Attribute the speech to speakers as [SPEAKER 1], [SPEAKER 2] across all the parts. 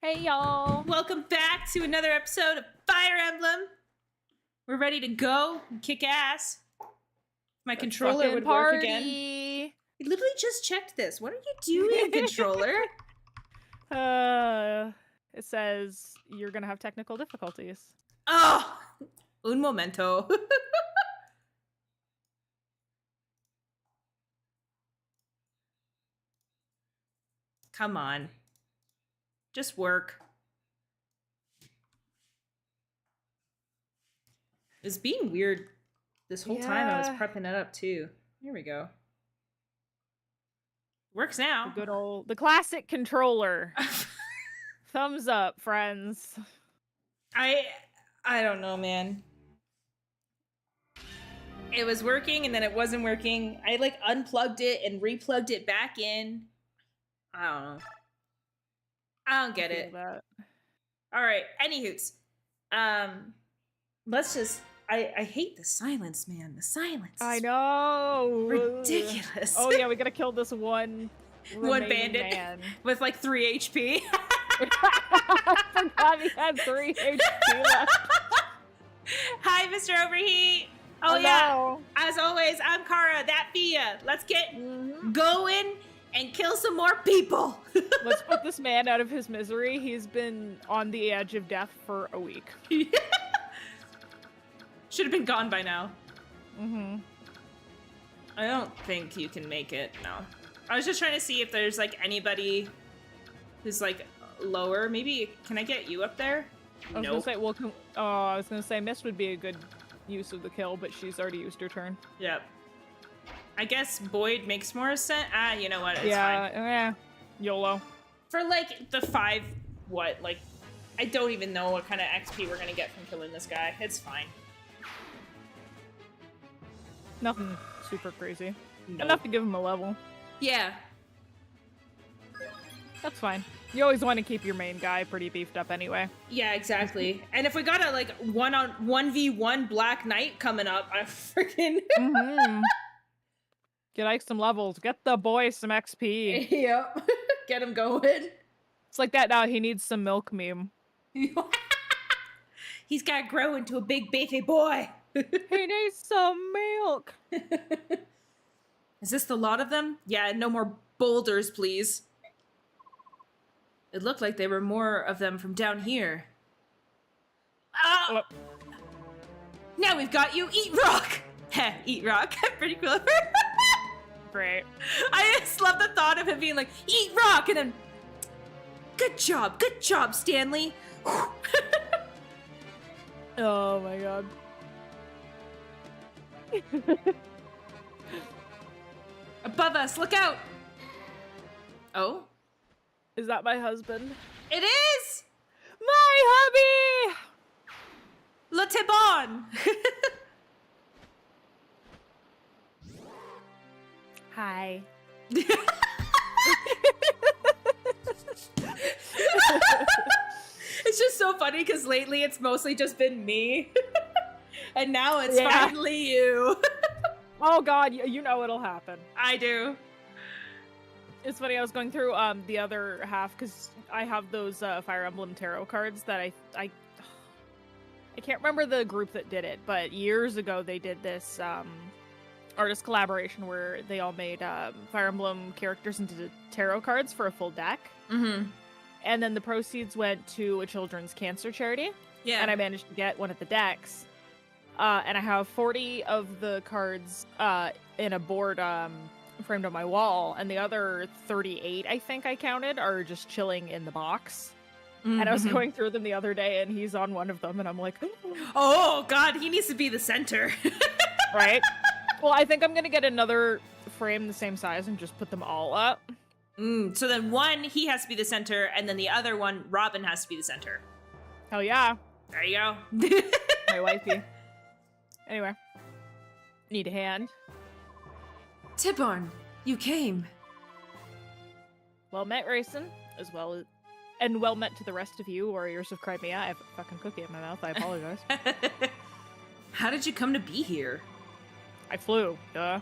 [SPEAKER 1] Hey y'all!
[SPEAKER 2] Welcome back to another episode of Fire Emblem. We're ready to go and kick ass. My controller would work again. I literally just checked this. What are you doing, controller?
[SPEAKER 1] It says you're gonna have technical difficulties.
[SPEAKER 2] Oh, un momento. Come on. Just work. It was being weird this whole time. I was prepping it up too. Here we go. Works now.
[SPEAKER 1] The classic controller. Thumbs up, friends.
[SPEAKER 2] I don't know, man. It was working and then it wasn't working. I like unplugged it and replugged it back in. I don't know. I don't get it. All right. Anywho's, let's just. I hate the silence, man. The silence.
[SPEAKER 1] I know.
[SPEAKER 2] Ridiculous.
[SPEAKER 1] Oh yeah, we gotta kill this one
[SPEAKER 2] bandit
[SPEAKER 1] man.
[SPEAKER 2] with like 3 HP.
[SPEAKER 1] I forgot he had 3 HP left.
[SPEAKER 2] Hi, Mr. Overheat. Oh, yeah. As always, I'm Kara, that Fia. Let's get going and kill some more people.
[SPEAKER 1] Let's put this man out of his misery. He's been on the edge of death for a week.
[SPEAKER 2] Should have been gone by now. I don't think you can make it, no. I was just trying to see if there's like anybody who's like lower. Maybe, can I get you up there?
[SPEAKER 1] I was gonna say, well, I was gonna say Mist would be a good use of the kill, but she's already used her turn.
[SPEAKER 2] Yep. I guess Boyd makes more sense. You know what? It's fine.
[SPEAKER 1] Yeah. YOLO.
[SPEAKER 2] For like the 5, like, I don't even know what kind of XP we're gonna get from killing this guy. It's fine.
[SPEAKER 1] Nothing super crazy.
[SPEAKER 2] Nope.
[SPEAKER 1] Enough to give him a level.
[SPEAKER 2] Yeah.
[SPEAKER 1] That's fine. You always want to keep your main guy pretty beefed up anyway.
[SPEAKER 2] Yeah, exactly. And if we got a like 1v1 Black Knight coming up, I freaking
[SPEAKER 1] Get Ike some levels. Get the boy some XP.
[SPEAKER 2] Yep. Get him going.
[SPEAKER 1] It's like that now. He needs some milk meme.
[SPEAKER 2] He's got to grow into a big beefy boy.
[SPEAKER 1] He needs some milk.
[SPEAKER 2] Is this the lot of them? Yeah, no more boulders, please. It looked like there were more of them from down here. Now we've got you. Eat rock. Heh, eat rock. Pretty clever.
[SPEAKER 1] Great.
[SPEAKER 2] I just love the thought of him being like, eat rock, and then, good job, Stanley.
[SPEAKER 1] Oh my god.
[SPEAKER 2] Above us, look out. Oh?
[SPEAKER 1] Is that my husband?
[SPEAKER 2] It is!
[SPEAKER 1] My hubby!
[SPEAKER 2] Le Tibon!
[SPEAKER 1] Hi.
[SPEAKER 2] It's just so funny because lately it's mostly just been me. And now it's finally you.
[SPEAKER 1] Oh god, you know it'll happen.
[SPEAKER 2] I do.
[SPEAKER 1] It's funny, I was going through the other half because I have those Fire Emblem tarot cards that I can't remember the group that did it, but years ago they did this artist collaboration where they all made Fire Emblem characters into tarot cards for a full deck. And then the proceeds went to a children's cancer charity. Yeah. And I managed to get one of the decks. And I have 40 of the cards in a board framed on my wall, and the other 38, I think I counted, are just chilling in the box. And I was going through them the other day, and he's on one of them, and I'm like,
[SPEAKER 2] oh god, he needs to be the center.
[SPEAKER 1] Right? Well, I think I'm gonna get another frame the same size and just put them all up.
[SPEAKER 2] So then one, he has to be the center, and then the other one, Robin has to be the center.
[SPEAKER 1] Hell yeah.
[SPEAKER 2] There you go.
[SPEAKER 1] My wifey. Anyway. Need a hand.
[SPEAKER 2] Tibon, you came.
[SPEAKER 1] Well met, Rayson, as well as... And well met to the rest of you, Warriors of Crimea. I have a fucking cookie in my mouth, I apologize.
[SPEAKER 2] How did you come to be here?
[SPEAKER 1] I flew, duh.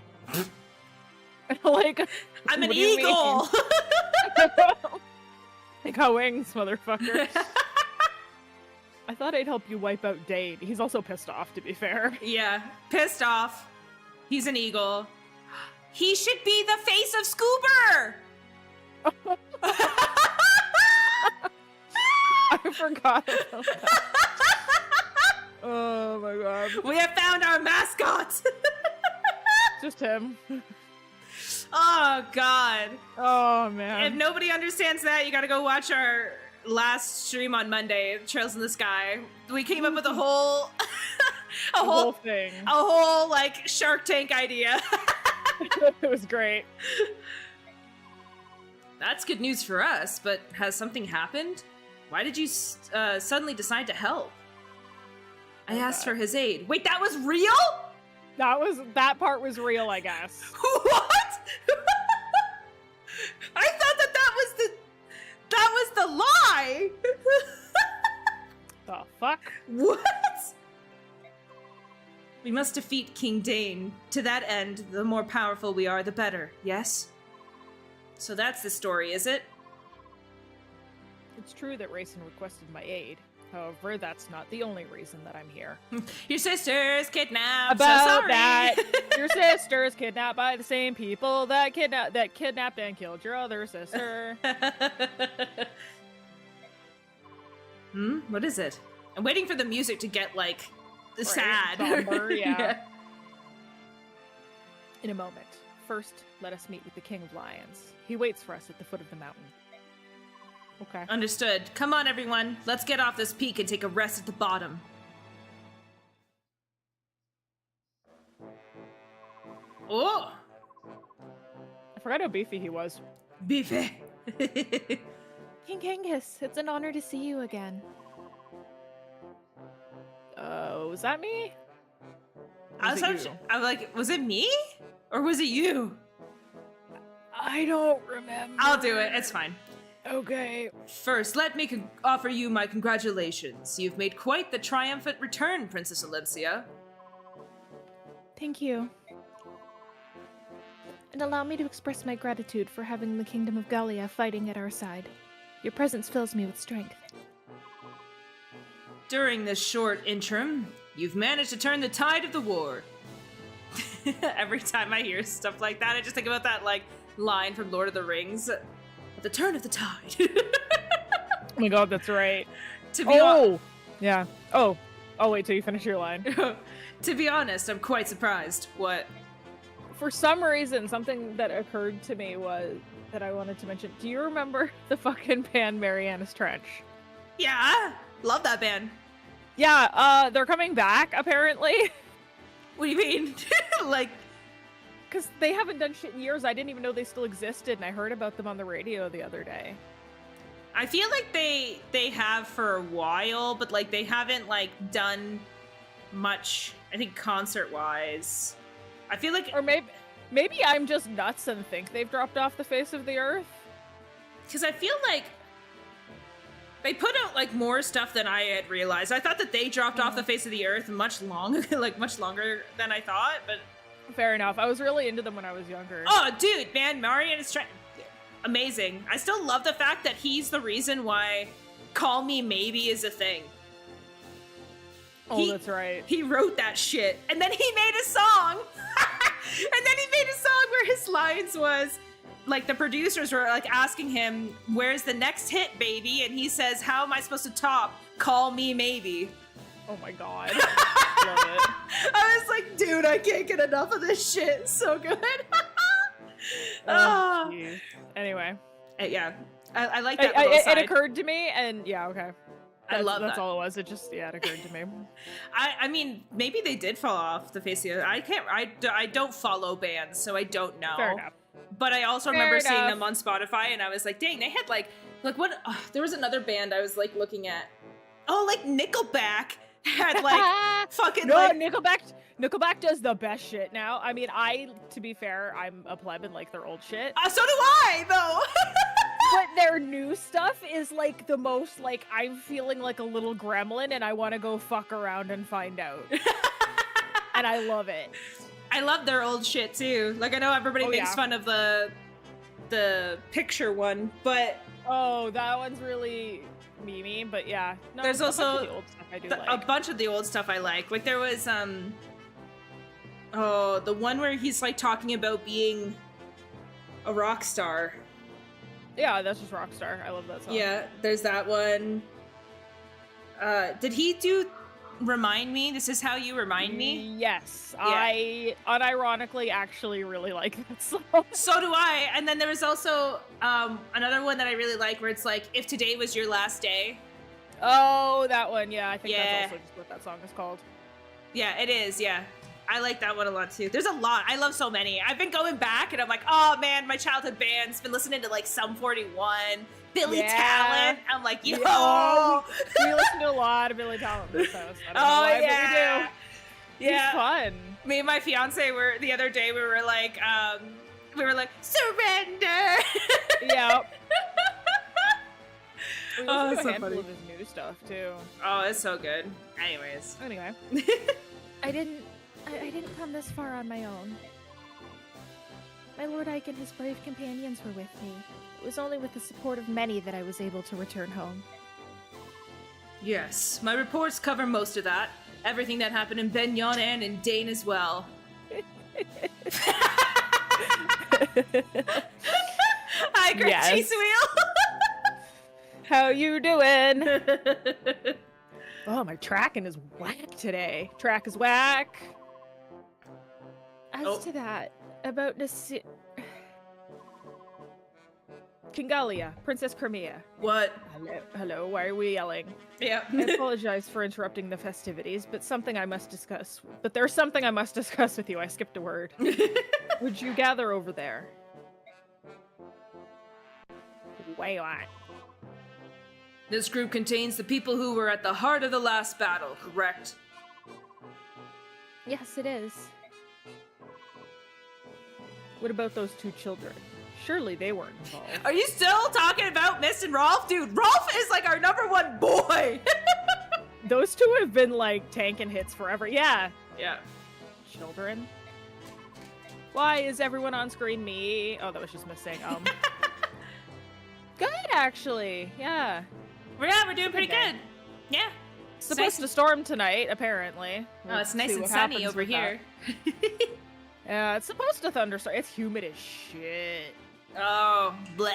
[SPEAKER 1] Like,
[SPEAKER 2] I'm an eagle!
[SPEAKER 1] Take our wings, motherfucker. I thought I'd help you wipe out Daein. He's also pissed off, to be fair.
[SPEAKER 2] Yeah, pissed off. He's an eagle. He should be the face of Scoober!
[SPEAKER 1] I forgot about that. Oh my god.
[SPEAKER 2] We have found our mascot!
[SPEAKER 1] Just him.
[SPEAKER 2] Oh god.
[SPEAKER 1] Oh man.
[SPEAKER 2] If nobody understands that, you gotta go watch our last stream on Monday, Trails in the Sky. We came up with a whole
[SPEAKER 1] whole thing.
[SPEAKER 2] A whole like Shark Tank idea.
[SPEAKER 1] It was great.
[SPEAKER 2] That's good news for us, but has something happened? Why did you suddenly decide to help? I asked for his aid. Wait, that was real?
[SPEAKER 1] That part was real, I guess.
[SPEAKER 2] What? I thought that was the lie.
[SPEAKER 1] The fuck?
[SPEAKER 2] What? We must defeat King Daein. To that end, the more powerful we are, the better. Yes? So that's the story, is it?
[SPEAKER 1] It's true that Rayson requested my aid. However, that's not the only reason that I'm here.
[SPEAKER 2] Your sister's kidnapped.
[SPEAKER 1] About
[SPEAKER 2] so sorry.
[SPEAKER 1] that, your sister's kidnapped by the same people that kidnapped and killed your other sister.
[SPEAKER 2] What is it? I'm waiting for the music to get like sad.
[SPEAKER 1] Somber, yeah. In a moment. First, let us meet with the King of Lions. He waits for us at the foot of the mountain. Okay.
[SPEAKER 2] Understood. Come on, everyone. Let's get off this peak and take a rest at the bottom. Oh!
[SPEAKER 1] I forgot how beefy he was.
[SPEAKER 2] Beefy.
[SPEAKER 1] King Kangas, it's an honor to see you again. Was that me?
[SPEAKER 2] I'm like, was it me? Or was it you?
[SPEAKER 1] I don't remember.
[SPEAKER 2] I'll do it. It's fine.
[SPEAKER 1] Okay.
[SPEAKER 2] First, let me offer you my congratulations. You've made quite the triumphant return, Princess Olympia.
[SPEAKER 3] Thank you. And allow me to express my gratitude for having the Kingdom of Gallia fighting at our side. Your presence fills me with strength.
[SPEAKER 2] During this short interim, you've managed to turn the tide of the war. Every time I hear stuff like that, I just think about that like line from Lord of the Rings. At the turn of the tide.
[SPEAKER 1] Oh my god, that's right.
[SPEAKER 2] Yeah.
[SPEAKER 1] Oh, wait till you finish your line.
[SPEAKER 2] To be honest, I'm quite surprised. What?
[SPEAKER 1] For some reason, something that occurred to me was that I wanted to mention. Do you remember the fucking band Mariana's Trench?
[SPEAKER 2] Yeah, love that band.
[SPEAKER 1] Yeah, they're coming back, apparently.
[SPEAKER 2] What do you mean? Like...
[SPEAKER 1] Because they haven't done shit in years. I didn't even know they still existed, and I heard about them on the radio the other day.
[SPEAKER 2] I feel like they have for a while, but like they haven't like done much, I think, concert-wise. I feel like...
[SPEAKER 1] Or maybe I'm just nuts and think they've dropped off the face of the earth.
[SPEAKER 2] Because I feel like they put out like more stuff than I had realized. I thought that they dropped off the face of the earth much longer than I thought, but...
[SPEAKER 1] Fair enough. I was really into them when I was younger.
[SPEAKER 2] Oh, dude, man, Marian is amazing. I still love the fact that he's the reason why Call Me Maybe is a thing.
[SPEAKER 1] Oh, that's right.
[SPEAKER 2] He wrote that shit. And then he made a song. And then he made a song where his lines was, like, the producers were, like, asking him, where's the next hit, baby? And he says, how am I supposed to top Call Me Maybe?
[SPEAKER 1] Oh my god. Love it.
[SPEAKER 2] I was like, dude, I can't get enough of this shit. It's so good.
[SPEAKER 1] Oh, anyway.
[SPEAKER 2] Yeah. I like that little side.
[SPEAKER 1] It occurred to me, and yeah, okay.
[SPEAKER 2] I love
[SPEAKER 1] that's
[SPEAKER 2] that.
[SPEAKER 1] all it was. It just, yeah, it occurred to me.
[SPEAKER 2] I mean, maybe they did fall off the face of the earth. I don't follow bands, so I don't know.
[SPEAKER 1] Fair enough.
[SPEAKER 2] But I also remember seeing them on Spotify, and I was like, dang, they had like what? There was another band I was like looking at. Oh, like Nickelback had like fucking
[SPEAKER 1] Nickelback does the best shit now. I mean, to be fair, I'm a pleb and like their old shit.
[SPEAKER 2] So do I, though.
[SPEAKER 1] But their new stuff is like the most like I'm feeling like a little gremlin and I want to go fuck around and find out. And I love it.
[SPEAKER 2] I love their old shit too. Like I know everybody makes fun of the the picture one, but
[SPEAKER 1] Oh, that one's really memey, but yeah. No,
[SPEAKER 2] there's
[SPEAKER 1] a bunch of
[SPEAKER 2] also
[SPEAKER 1] the old stuff I do
[SPEAKER 2] a
[SPEAKER 1] like.
[SPEAKER 2] bunch of the old stuff I like. Like there was the one where he's like talking about being a rock star.
[SPEAKER 1] Yeah, that's just Rockstar. I love that song.
[SPEAKER 2] Yeah, there's that one. Did he do Remind Me? This Is How You Remind Me?
[SPEAKER 1] Yes.
[SPEAKER 2] Yeah.
[SPEAKER 1] I unironically actually really like that song.
[SPEAKER 2] So do I. And then there was also another one that I really like where it's like, If Today Was Your Last Day.
[SPEAKER 1] Oh, that one. Yeah, I think
[SPEAKER 2] Yeah.
[SPEAKER 1] that's also just what that song is called.
[SPEAKER 2] Yeah, it is. Yeah. I like that one a lot too. There's a lot. I love so many. I've been going back and I'm like, oh man, my childhood band's been listening to like Sum 41, Billy Talent. I'm like, yo.
[SPEAKER 1] Yeah, we listen to a lot of Billy Talent in this house. I don't know why, but we do.
[SPEAKER 2] Yeah.
[SPEAKER 1] It's fun.
[SPEAKER 2] Me and my fiance were the other day. We were like, surrender.
[SPEAKER 1] Yeah. We
[SPEAKER 2] Oh,
[SPEAKER 1] listen to
[SPEAKER 2] it's
[SPEAKER 1] a
[SPEAKER 2] so
[SPEAKER 1] handful
[SPEAKER 2] funny.
[SPEAKER 1] of his new stuff too.
[SPEAKER 2] Oh, it's so good. Anyways.
[SPEAKER 1] Anyway.
[SPEAKER 3] I didn't come this far on my own. My Lord Ike and his brave companions were with me. It was only with the support of many that I was able to return home.
[SPEAKER 2] Yes, my reports cover most of that. Everything that happened in Benyon and in Daein as well. Hi, Great
[SPEAKER 1] Yes.
[SPEAKER 2] Cheese Wheel.
[SPEAKER 1] How you doing? Oh, my tracking is whack today. Track is whack.
[SPEAKER 3] As to that, about
[SPEAKER 1] Kingalia, Princess Crimea.
[SPEAKER 2] What?
[SPEAKER 1] Hello, why are we yelling?
[SPEAKER 2] Yeah.
[SPEAKER 1] I apologize for interrupting the festivities, but there's something I must discuss with you. I skipped a word. Would you gather over there? Why not?
[SPEAKER 2] This group contains the people who were at the heart of the last battle, correct?
[SPEAKER 3] Yes, it is.
[SPEAKER 1] What about those two children? Surely they weren't involved.
[SPEAKER 2] Are you still talking about Miss and Rolf? Dude, Rolf is like our #1 boy!
[SPEAKER 1] Those two have been like tanking hits forever. Yeah.
[SPEAKER 2] Yeah.
[SPEAKER 1] Children. Why is everyone on screen me? Oh, that was just missing. Good actually. Yeah.
[SPEAKER 2] Yeah, we're doing pretty
[SPEAKER 1] Okay.
[SPEAKER 2] good. Yeah.
[SPEAKER 1] Supposed to storm tonight, apparently.
[SPEAKER 2] Oh, it's nice
[SPEAKER 1] see
[SPEAKER 2] and
[SPEAKER 1] what
[SPEAKER 2] sunny
[SPEAKER 1] happens
[SPEAKER 2] over
[SPEAKER 1] with that.
[SPEAKER 2] here.
[SPEAKER 1] Yeah, it's supposed to thunderstorm. It's humid as shit.
[SPEAKER 2] Oh, bleh.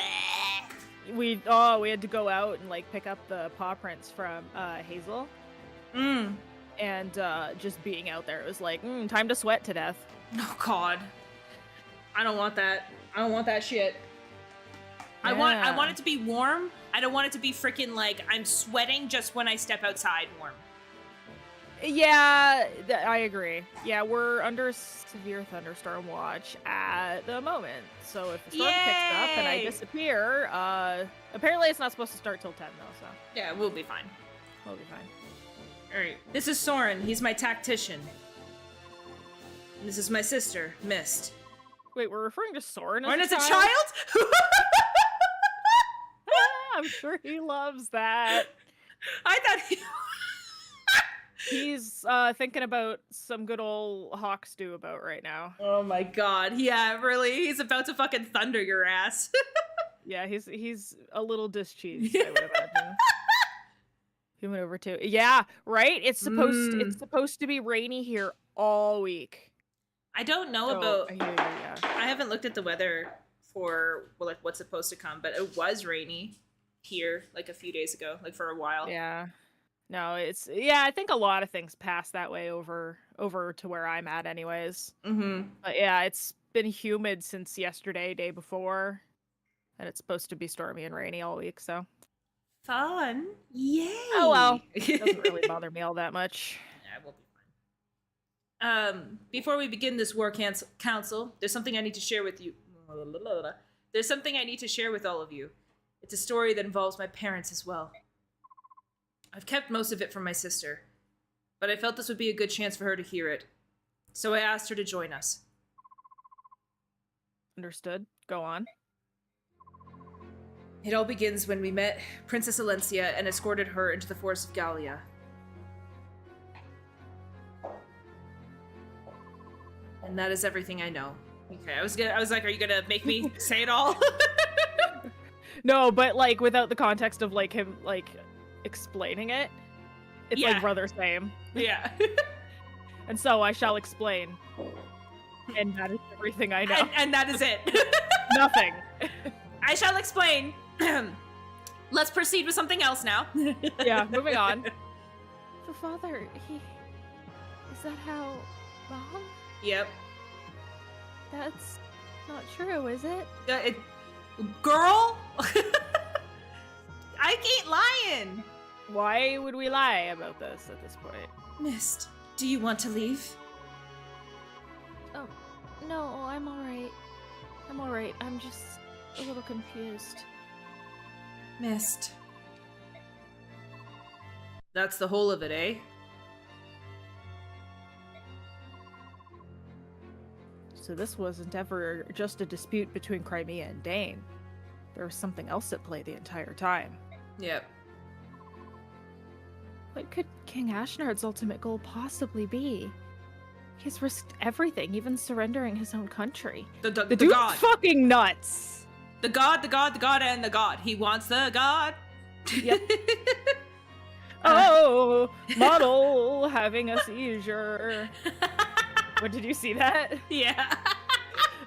[SPEAKER 1] We had to go out and like pick up the paw prints from Hazel,
[SPEAKER 2] Mm.
[SPEAKER 1] and just being out there, it was like time to sweat to death.
[SPEAKER 2] Oh, God. I don't want that. I don't want that shit. I want it to be warm. I don't want it to be freaking like I'm sweating just when I step outside warm.
[SPEAKER 1] Yeah, I agree. Yeah, we're under severe thunderstorm watch at the moment. So if the storm picks up and I
[SPEAKER 2] Yay!
[SPEAKER 1] disappear, apparently it's not supposed to start till 10 though, so
[SPEAKER 2] Yeah, we'll be fine.
[SPEAKER 1] we'll be fine.
[SPEAKER 2] Alright. This is Soren. He's my tactician. And this is my sister, Mist.
[SPEAKER 1] Wait, we're referring to Soren
[SPEAKER 2] Soren
[SPEAKER 1] as
[SPEAKER 2] is a child?
[SPEAKER 1] I'm sure he loves that.
[SPEAKER 2] I thought he...
[SPEAKER 1] He's thinking about some good old hawk stew about right now.
[SPEAKER 2] Oh my god. Yeah, really? He's about to fucking thunder your ass.
[SPEAKER 1] Yeah, he's a little discheesed, I would imagine. He went over to yeah, right? It's supposed to be rainy here all week.
[SPEAKER 2] I don't know
[SPEAKER 1] So,
[SPEAKER 2] about...
[SPEAKER 1] I hear you, yeah.
[SPEAKER 2] I haven't looked at the weather for like what's supposed to come, but it was rainy here like a few days ago, like for a while.
[SPEAKER 1] Yeah. No, I think a lot of things pass that way over to where I'm at anyways.
[SPEAKER 2] Mm-hmm.
[SPEAKER 1] But yeah, it's been humid since yesterday, day before. And it's supposed to be stormy and rainy all week, so.
[SPEAKER 2] Fun. Yay.
[SPEAKER 1] Oh well. It doesn't really bother me all that much.
[SPEAKER 2] Yeah, we'll be fine. Before we begin this war council, there's something I need to share with you. There's something I need to share with all of you. It's a story that involves my parents as well. I've kept most of it from my sister, but I felt this would be a good chance for her to hear it. So I asked her to join us.
[SPEAKER 1] Understood. Go on.
[SPEAKER 2] It all begins when we met Princess Alencia and escorted her into the forest of Gallia. And that is everything I know. Okay, I was like, are you gonna make me say it all?
[SPEAKER 1] No, but like without the context of like him like explaining it, it's like brother same.
[SPEAKER 2] Yeah.
[SPEAKER 1] And so I shall explain. And that is everything I know.
[SPEAKER 2] And that is it.
[SPEAKER 1] Nothing.
[SPEAKER 2] I shall explain. Let's proceed with something else now.
[SPEAKER 1] Yeah, moving on.
[SPEAKER 3] The father, is that how... Mom?
[SPEAKER 2] Yep.
[SPEAKER 3] That's not true, is it?
[SPEAKER 2] Girl? I ain't lying.
[SPEAKER 1] Why would we lie about this at this point?
[SPEAKER 2] Mist, do you want to leave?
[SPEAKER 3] Oh, no, I'm alright. I'm just a little confused.
[SPEAKER 2] Mist. That's the whole of it, eh?
[SPEAKER 1] So this wasn't ever just a dispute between Crimea and Daein. There was something else at play the entire time.
[SPEAKER 2] Yep.
[SPEAKER 3] What could King Ashnard's ultimate goal possibly be? He's risked everything, even surrendering his own country.
[SPEAKER 2] The
[SPEAKER 1] dude's
[SPEAKER 2] god.
[SPEAKER 1] Fucking nuts.
[SPEAKER 2] The god, and the god. He wants the god.
[SPEAKER 1] Yep. Oh, model having a seizure. What, did you see that?
[SPEAKER 2] Yeah.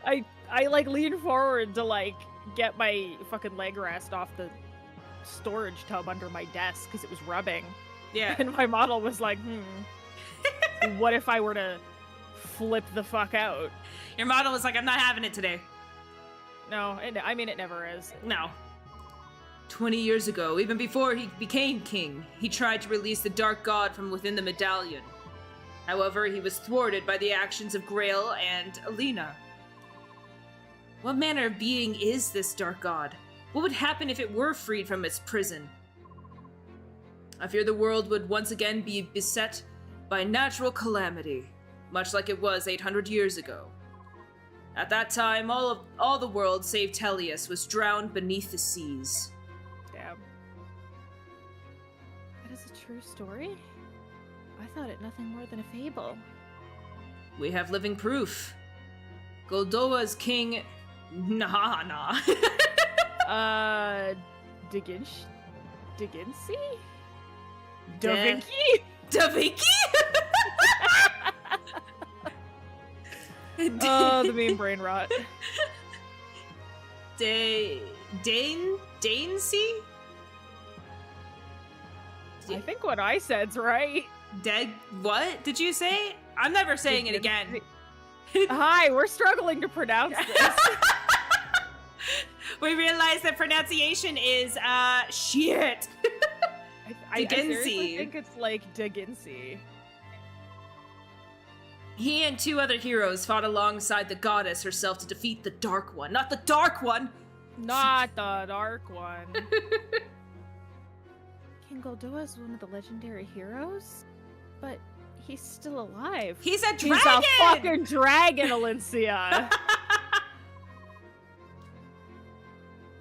[SPEAKER 1] I like leaned forward to like get my fucking leg rest off the storage tub under my desk because it was rubbing.
[SPEAKER 2] Yeah.
[SPEAKER 1] And my model was like, what if I were to flip the fuck out?
[SPEAKER 2] Your model was like, I'm not having it today.
[SPEAKER 1] No, I mean, it never is.
[SPEAKER 2] No. 20 years ago, even before he became king, he tried to release the Dark God from within the medallion. However, he was thwarted by the actions of Grail and Alina. What manner of being is this Dark God? What would happen if it were freed from its prison? I fear the world would once again be beset by natural calamity, much like it was 800 years ago. At that time, all the world save Tellius was drowned beneath the seas.
[SPEAKER 1] Damn.
[SPEAKER 3] That is a true story? I thought it nothing more than a fable.
[SPEAKER 2] We have living proof. Goldoa's king... Nah.
[SPEAKER 1] Deginsi?
[SPEAKER 2] Da
[SPEAKER 1] Vinci?
[SPEAKER 2] Da Vinci?
[SPEAKER 1] Oh, the mean brain rot.
[SPEAKER 2] Daein?
[SPEAKER 1] I think what I said's right.
[SPEAKER 2] What did you say? I'm never saying it again.
[SPEAKER 1] Hi, we're struggling to pronounce this.
[SPEAKER 2] We realized that pronunciation is, shit.
[SPEAKER 1] I seriously think it's like Deginsi.
[SPEAKER 2] He and two other heroes fought alongside the goddess herself to defeat the Dark One. Not the Dark One!
[SPEAKER 1] Not the Dark One.
[SPEAKER 3] King Goldoa is one of the legendary heroes? But he's still alive.
[SPEAKER 2] He's a dragon!
[SPEAKER 1] He's a fucking dragon, Alencia!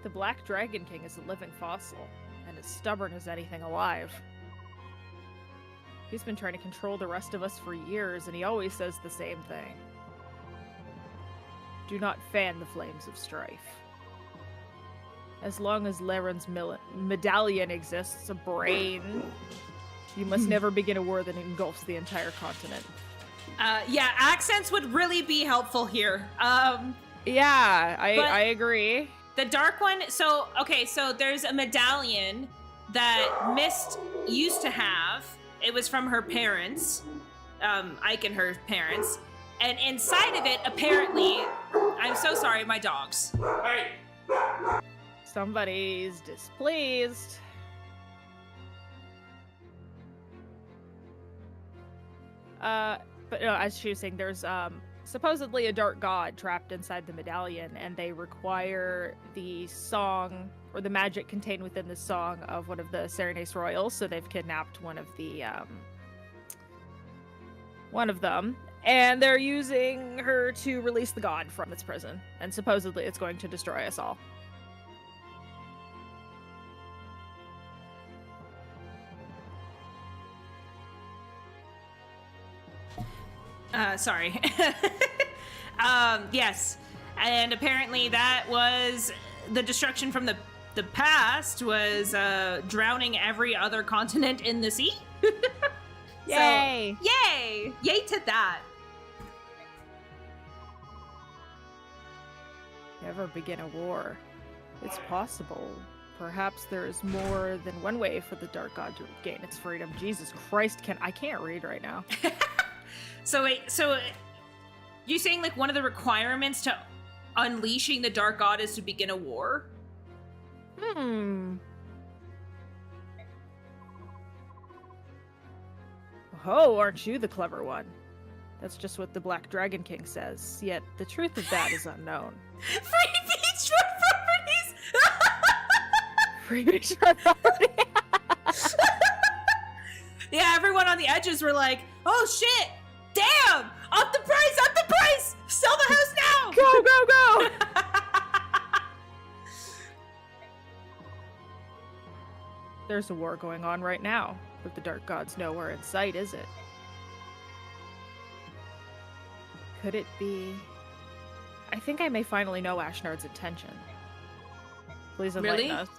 [SPEAKER 1] The Black Dragon King is a living fossil, and as stubborn as anything alive. He's been trying to control the rest of us for years, and he always says the same thing. Do not fan the flames of strife. As long as Leren's medallion exists, a brain, you must never begin a war that engulfs the entire continent.
[SPEAKER 2] Yeah, accents would really be helpful here.
[SPEAKER 1] Yeah, I agree.
[SPEAKER 2] The Dark One, so there's a medallion that Mist used to have. It was from her parents, Ike and her parents. And inside of it, apparently, I'm so sorry, my dogs.
[SPEAKER 4] Hey!
[SPEAKER 1] Somebody's displeased. But no, as she was saying, there's supposedly a dark god trapped inside the medallion, and they require the song or the magic contained within the song of one of the Serenes Royals. So they've kidnapped one of them, and they're using her to release the god from its prison. And supposedly, it's going to destroy us all.
[SPEAKER 2] Sorry. Yes. And apparently that was the destruction from the past was drowning every other continent in the sea.
[SPEAKER 1] Yay!
[SPEAKER 2] So, yay! Yay to that.
[SPEAKER 1] Never begin a war. It's possible. Perhaps there is more than one way for the Dark God to gain its freedom. Jesus Christ, I can't read right now.
[SPEAKER 2] So wait, so you saying like one of the requirements to unleashing the Dark God is to begin a war?
[SPEAKER 1] Oh, aren't you the clever one? That's just what the Black Dragon King says, yet the truth of that is unknown.
[SPEAKER 2] Free beachfront properties!
[SPEAKER 1] Free beachfront property!
[SPEAKER 2] Yeah, everyone on the edges were like, oh shit! Damn! Up the price! Up the price! Sell the house now!
[SPEAKER 1] Go, go, go! There's a war going on right now, but the Dark God's nowhere in sight, is it? Could it be... I think I may finally know Ashnard's intention. Please enlighten us.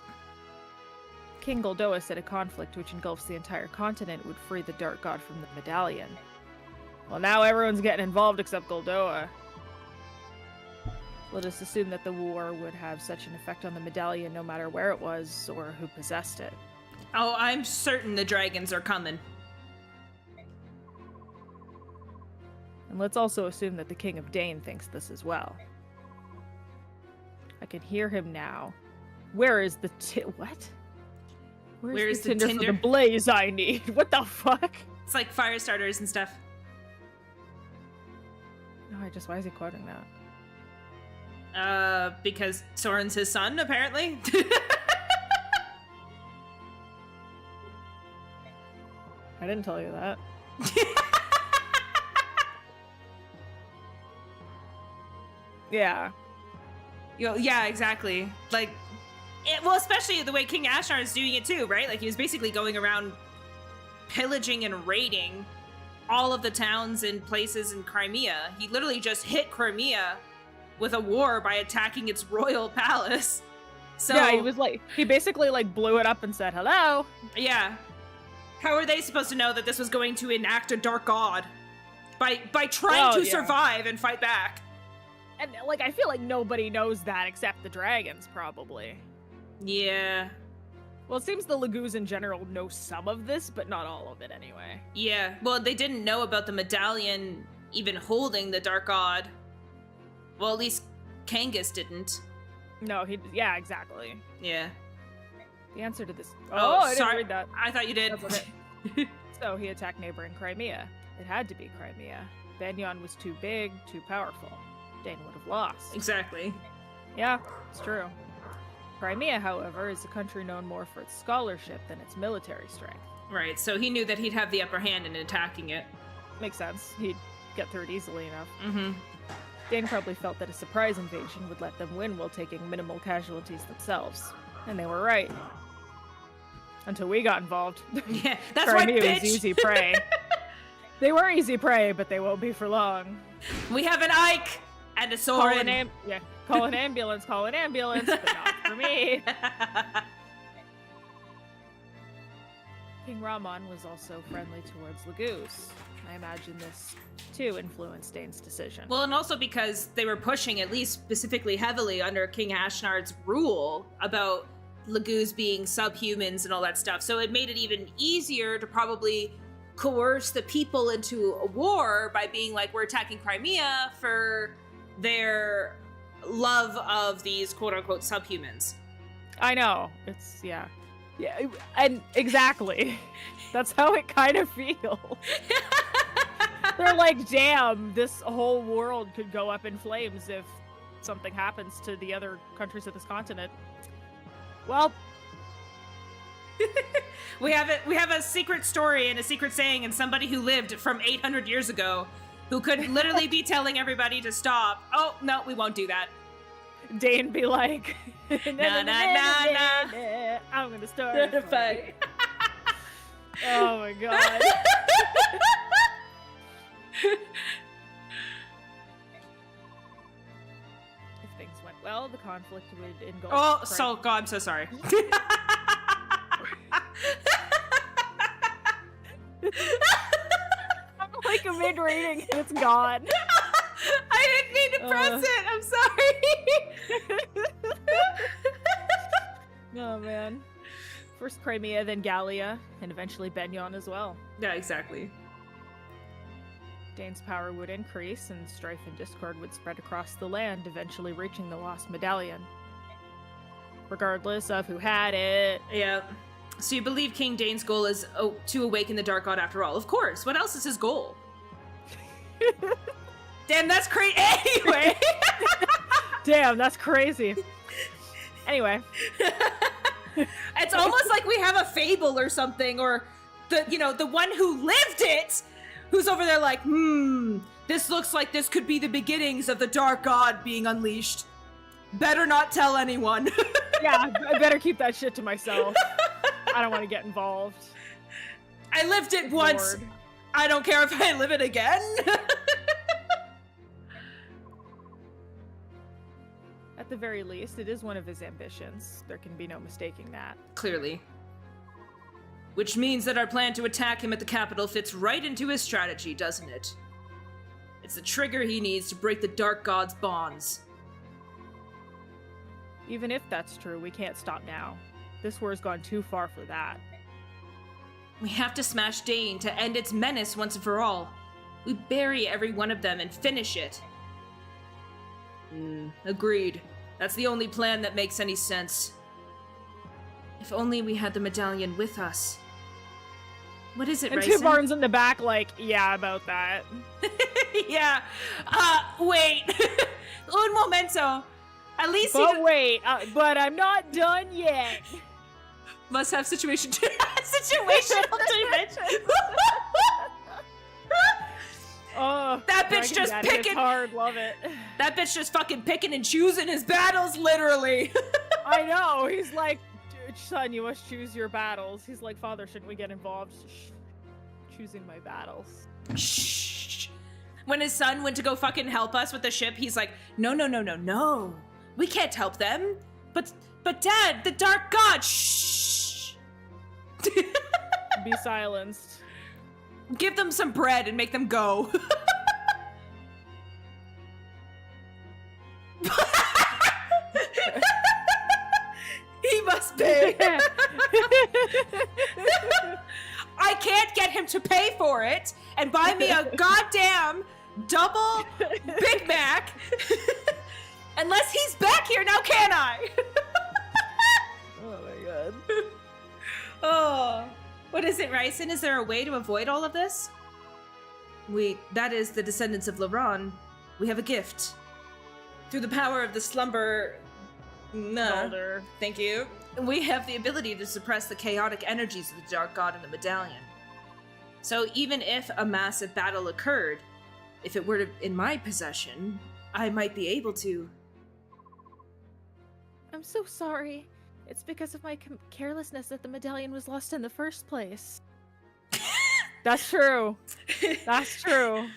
[SPEAKER 1] King Goldoa said a conflict which engulfs the entire continent would free the Dark God from the medallion. Well, now everyone's getting involved except Goldoa. Let us assume that the war would have such an effect on the medallion no matter where it was or who possessed it.
[SPEAKER 2] Oh, I'm certain the dragons are coming.
[SPEAKER 1] And let's also assume that the King of Daein thinks this as well. I can hear him now. Where is the what?
[SPEAKER 2] Where's the
[SPEAKER 1] tinder
[SPEAKER 2] tinder?
[SPEAKER 1] for the blaze I need? What the fuck?
[SPEAKER 2] It's like fire starters and stuff.
[SPEAKER 1] No, why is he quoting that?
[SPEAKER 2] Because Soren's his son, apparently.
[SPEAKER 1] I didn't tell you that. Yeah.
[SPEAKER 2] Yeah, exactly. Like, well, especially the way King Ashnard is doing it too, right? Like, he was basically going around pillaging and raiding all of the towns and places in Crimea. He literally just hit Crimea with a war by attacking its royal palace. So
[SPEAKER 1] yeah, he basically like blew it up and said hello.
[SPEAKER 2] Yeah. How are they supposed to know that this was going to enact a dark god? By trying to survive and fight back.
[SPEAKER 1] And like I feel like nobody knows that except the dragons, probably.
[SPEAKER 2] Yeah.
[SPEAKER 1] Well, it seems the Lagoos in general know some of this, but not all of it anyway.
[SPEAKER 2] Yeah. Well, they didn't know about the medallion even holding the dark god. Well, at least Kangas didn't.
[SPEAKER 1] No, yeah, exactly.
[SPEAKER 2] Yeah.
[SPEAKER 1] The answer to this...
[SPEAKER 2] Oh,
[SPEAKER 1] I
[SPEAKER 2] sorry.
[SPEAKER 1] didn't read that.
[SPEAKER 2] I thought you did.
[SPEAKER 1] So he attacked neighboring Crimea. It had to be Crimea. Banyan was too big, too powerful. Daein would have lost.
[SPEAKER 2] Exactly.
[SPEAKER 1] Yeah, it's true. Crimea, however, is a country known more for its scholarship than its military strength.
[SPEAKER 2] Right, so he knew that he'd have the upper hand in attacking it.
[SPEAKER 1] Makes sense. He'd get through it easily enough.
[SPEAKER 2] Mm-hmm.
[SPEAKER 1] Daein probably felt that a surprise invasion would let them win while taking minimal casualties themselves. And they were right. Until we got involved.
[SPEAKER 2] Yeah, that's right, bitch!
[SPEAKER 1] was easy prey. They were easy prey, but they won't be for long.
[SPEAKER 2] We have an Ike and a sword.
[SPEAKER 1] Call an ambulance, but not for me. King Ramon was also friendly towards Lagoos. I imagine this, too, influenced Daein's decision.
[SPEAKER 2] Well, and also because they were pushing, at least specifically heavily under King Ashnard's rule, about Lagoos being subhumans and all that stuff. So it made it even easier to probably coerce the people into a war by being like, we're attacking Crimea for their love of these quote-unquote subhumans.
[SPEAKER 1] I know. It's, yeah, and exactly. That's how it kind of feels. They're like, damn, this whole world could go up in flames if something happens to the other countries of this continent. Well,
[SPEAKER 2] we have a secret story and a secret saying and somebody who lived from 800 years ago who could literally be telling everybody to stop. Oh, no, we won't do that.
[SPEAKER 1] Daein be like,
[SPEAKER 2] nah.
[SPEAKER 1] I'm gonna start a fight. Oh my god. well, the conflict would engulf...
[SPEAKER 2] Oh, so God, I'm so sorry.
[SPEAKER 1] I'm like a mid-rating and it's gone.
[SPEAKER 2] I didn't mean to press it. I'm sorry.
[SPEAKER 1] Oh, man. First Crimea, then Gallia, and eventually Benyon as well.
[SPEAKER 2] Yeah, exactly.
[SPEAKER 1] Daein's power would increase, and strife and discord would spread across the land, eventually reaching the lost medallion. Regardless of who had it.
[SPEAKER 2] Yeah. So you believe King Daein's goal is to awaken the Dark God after all? Of course. What else is his goal? Damn, that's crazy. Anyway.
[SPEAKER 1] Damn, that's crazy. Anyway.
[SPEAKER 2] It's almost like we have a fable or something, or the one who lived it, who's over there like, this looks like this could be the beginnings of the Dark God being unleashed. Better not tell anyone.
[SPEAKER 1] Yeah, I better keep that shit to myself. I don't want to get involved.
[SPEAKER 2] I lived it once.
[SPEAKER 1] Lord.
[SPEAKER 2] I don't care if I live it again.
[SPEAKER 1] At the very least, it is one of his ambitions. There can be no mistaking that.
[SPEAKER 2] Clearly. Which means that our plan to attack him at the capital fits right into his strategy, doesn't it? It's the trigger he needs to break the Dark God's bonds.
[SPEAKER 1] Even if that's true, we can't stop now. This war's gone too far for that.
[SPEAKER 2] We have to smash Daein to end its menace once and for all. We bury every one of them and finish it. Agreed. That's the only plan that makes any sense. If only we had the medallion with us. What is it,
[SPEAKER 1] And
[SPEAKER 2] Ryson?
[SPEAKER 1] Two Barnes in the back like, yeah, about that.
[SPEAKER 2] Yeah. Wait. Un momento. At least
[SPEAKER 1] But wait, but I'm not done yet.
[SPEAKER 2] Must have situational damage.
[SPEAKER 1] Oh,
[SPEAKER 2] That bitch
[SPEAKER 1] Dragon
[SPEAKER 2] just
[SPEAKER 1] Daddy is
[SPEAKER 2] picking.
[SPEAKER 1] hard, love it.
[SPEAKER 2] That bitch just fucking picking and choosing his battles, literally.
[SPEAKER 1] I know. He's like, son, you must choose your battles. He's like, father, shouldn't we get involved? Shh. Choosing my battles.
[SPEAKER 2] Shh. When his son went to go fucking help us with the ship, he's like, no. We can't help them. But Dad, the Dark God, shh.
[SPEAKER 1] Be silenced.
[SPEAKER 2] Give them some bread and make them go. He must pay. I can't get him to pay for it and buy me a goddamn double Big Mac unless he's back here now, can I?
[SPEAKER 1] Oh my god.
[SPEAKER 2] Oh, what is it, Ryson? Is there a way to avoid all of this? That is the descendants of Laron. We have a gift. Through the power of the slumber...
[SPEAKER 1] Boulder.
[SPEAKER 2] Thank you. We have the ability to suppress the chaotic energies of the Dark God in the medallion. So even if a massive battle occurred, if it were in my possession, I might be able to...
[SPEAKER 3] I'm so sorry. It's because of my carelessness that the medallion was lost in the first place.
[SPEAKER 1] That's true. That's true.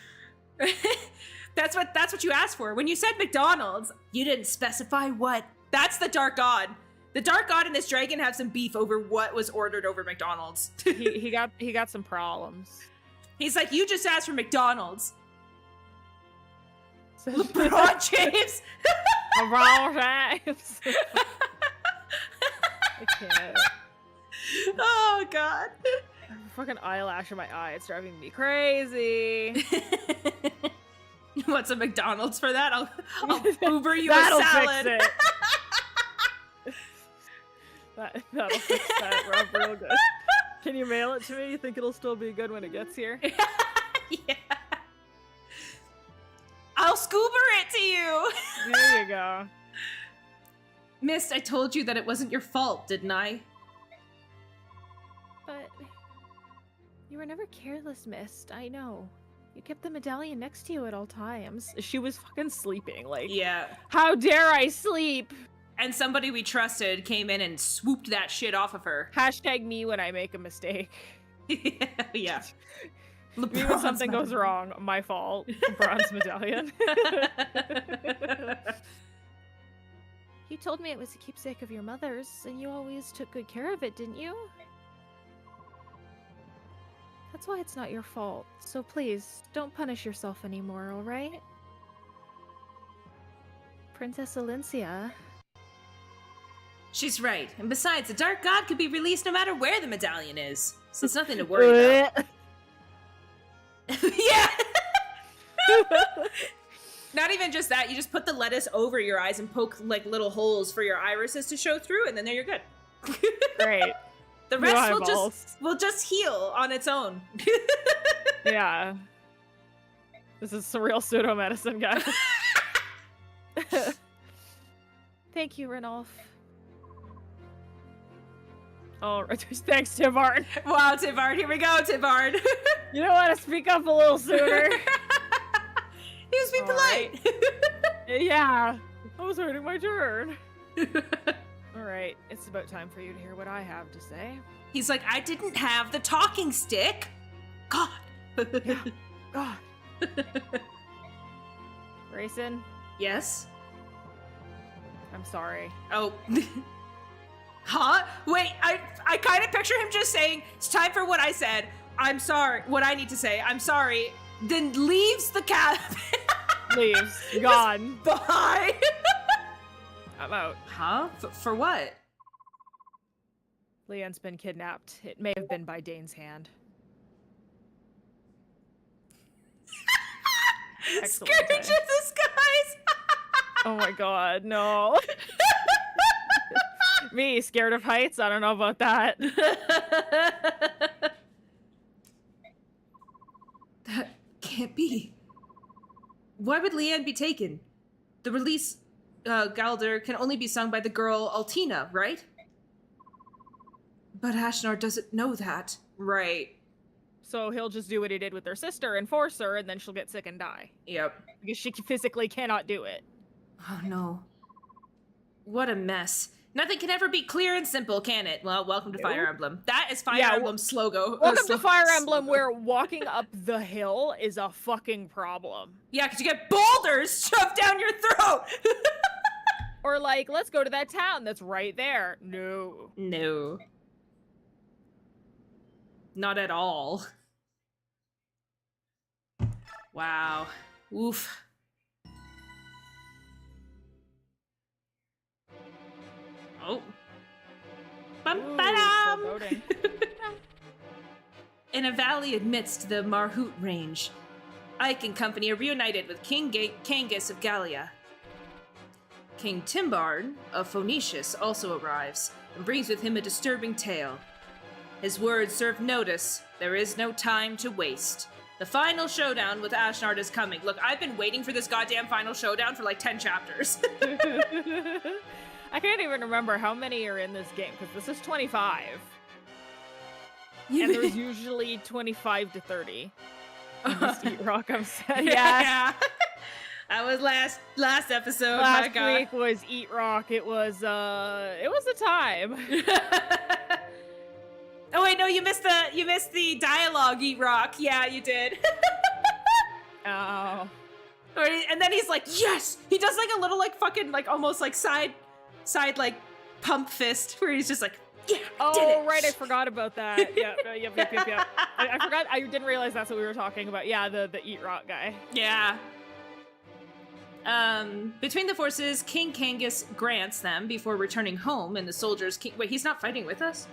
[SPEAKER 2] That's what you asked for. When you said McDonald's, you didn't specify what. That's the Dark God. The Dark God and this dragon have some beef over what was ordered over McDonald's.
[SPEAKER 1] he got some problems.
[SPEAKER 2] He's like, you just asked for McDonald's. LeBron James.
[SPEAKER 1] LeBron James. I can't.
[SPEAKER 2] Oh God.
[SPEAKER 1] Fucking eyelash in my eye. It's driving me crazy.
[SPEAKER 2] You want some McDonald's for that? I'll Uber you
[SPEAKER 1] That'll
[SPEAKER 2] a salad.
[SPEAKER 1] Fix it. That'll fix that real good. Can you mail it to me? You think it'll still be good when it gets here?
[SPEAKER 2] Yeah. I'll scuba it to you.
[SPEAKER 1] There you go.
[SPEAKER 2] Mist, I told you that it wasn't your fault, didn't I?
[SPEAKER 3] But you were never careless, Mist. I know. You kept the medallion next to you at all times.
[SPEAKER 1] She was fucking sleeping. Like,
[SPEAKER 2] Yeah.
[SPEAKER 1] how dare I sleep?
[SPEAKER 2] And somebody we trusted came in and swooped that shit off of her.
[SPEAKER 1] Hashtag me when I make a mistake.
[SPEAKER 2] Yeah.
[SPEAKER 1] Me when something goes wrong, my fault. Bronze medallion.
[SPEAKER 3] You told me it was a keepsake of your mother's, and you always took good care of it, didn't you? That's why it's not your fault. So please, don't punish yourself anymore, alright? Princess Alencia.
[SPEAKER 2] She's right. And besides, the Dark God could be released no matter where the medallion is. So it's nothing to worry about. Yeah! Not even just that, you just put the lettuce over your eyes and poke like little holes for your irises to show through, and then there you're good.
[SPEAKER 1] Great.
[SPEAKER 2] The rest will just heal on its own.
[SPEAKER 1] Yeah. This is some real pseudo medicine, guys.
[SPEAKER 3] Thank you, Ranulf.
[SPEAKER 1] Oh, thanks, Tivard.
[SPEAKER 2] Wow, Tivard, here we go, Tivard.
[SPEAKER 1] You don't want to speak up a little sooner.
[SPEAKER 2] He was being polite.
[SPEAKER 1] Yeah, I was waiting my turn. All right, it's about time for you to hear what I have to say.
[SPEAKER 2] He's like, I didn't have the talking stick. God.
[SPEAKER 1] Yeah, God. Grayson?
[SPEAKER 2] Yes?
[SPEAKER 1] I'm sorry.
[SPEAKER 2] Oh. Huh? Wait, I kind of picture him just saying, it's time for what I said. I'm sorry. What I need to say. I'm sorry. Then leaves the cabin.
[SPEAKER 1] Leaves. Gone.
[SPEAKER 2] Bye.
[SPEAKER 1] I'm out.
[SPEAKER 2] Huh? For what?
[SPEAKER 1] Leanne's been kidnapped. It may have been by Dane's hand.
[SPEAKER 2] Scourge of the skies.
[SPEAKER 1] Oh my god, no. Me, scared of heights? I don't know about that.
[SPEAKER 2] That can't be. Why would Leanne be taken? The release, Galder, can only be sung by the girl Altina, right? But Ashnard doesn't know that. Right.
[SPEAKER 1] So he'll just do what he did with their sister and force her, and then she'll get sick and die.
[SPEAKER 2] Yep.
[SPEAKER 1] Because she physically cannot do it.
[SPEAKER 2] Oh no. What a mess. Nothing can ever be clear and simple, can it? Well, welcome to Fire Emblem. That is Fire Emblem's slogan.
[SPEAKER 1] Welcome to Fire Emblem, where walking up the hill is a fucking problem.
[SPEAKER 2] Yeah, because you get boulders shoved down your throat!
[SPEAKER 1] Or like, let's go to that town that's right there. No.
[SPEAKER 2] No. Not at all. Wow. Oof. Oh. Bum-ba-dum! In a valley amidst the Marhut range, Ike and company are reunited with King Kangas of Gallia. King Timbard of Phoenicius also arrives and brings with him a disturbing tale. His words serve notice. There is no time to waste. The final showdown with Ashnard is coming. Look, I've been waiting for this goddamn final showdown for like 10 chapters.
[SPEAKER 1] I can't even remember how many are in this game, because this is 25. And there's usually 25 to 30. In this Eat Rock, I'm saying. Yeah.
[SPEAKER 2] That was last episode.
[SPEAKER 1] Last week was Eat Rock. It was a time.
[SPEAKER 2] Oh wait, no, you missed the dialogue, Eat Rock. Yeah, you did.
[SPEAKER 1] Oh.
[SPEAKER 2] And then he's like, yes! He does like a little like fucking like almost like side like pump fist where he's just like, yeah, I did it.
[SPEAKER 1] Right, I forgot about that. Yep. I forgot, I didn't realize that's what we were talking about. Yeah, the Eat Rock guy.
[SPEAKER 2] Yeah. Between the forces, King Kangas grants them before returning home, and the soldiers... Wait, he's not fighting with us?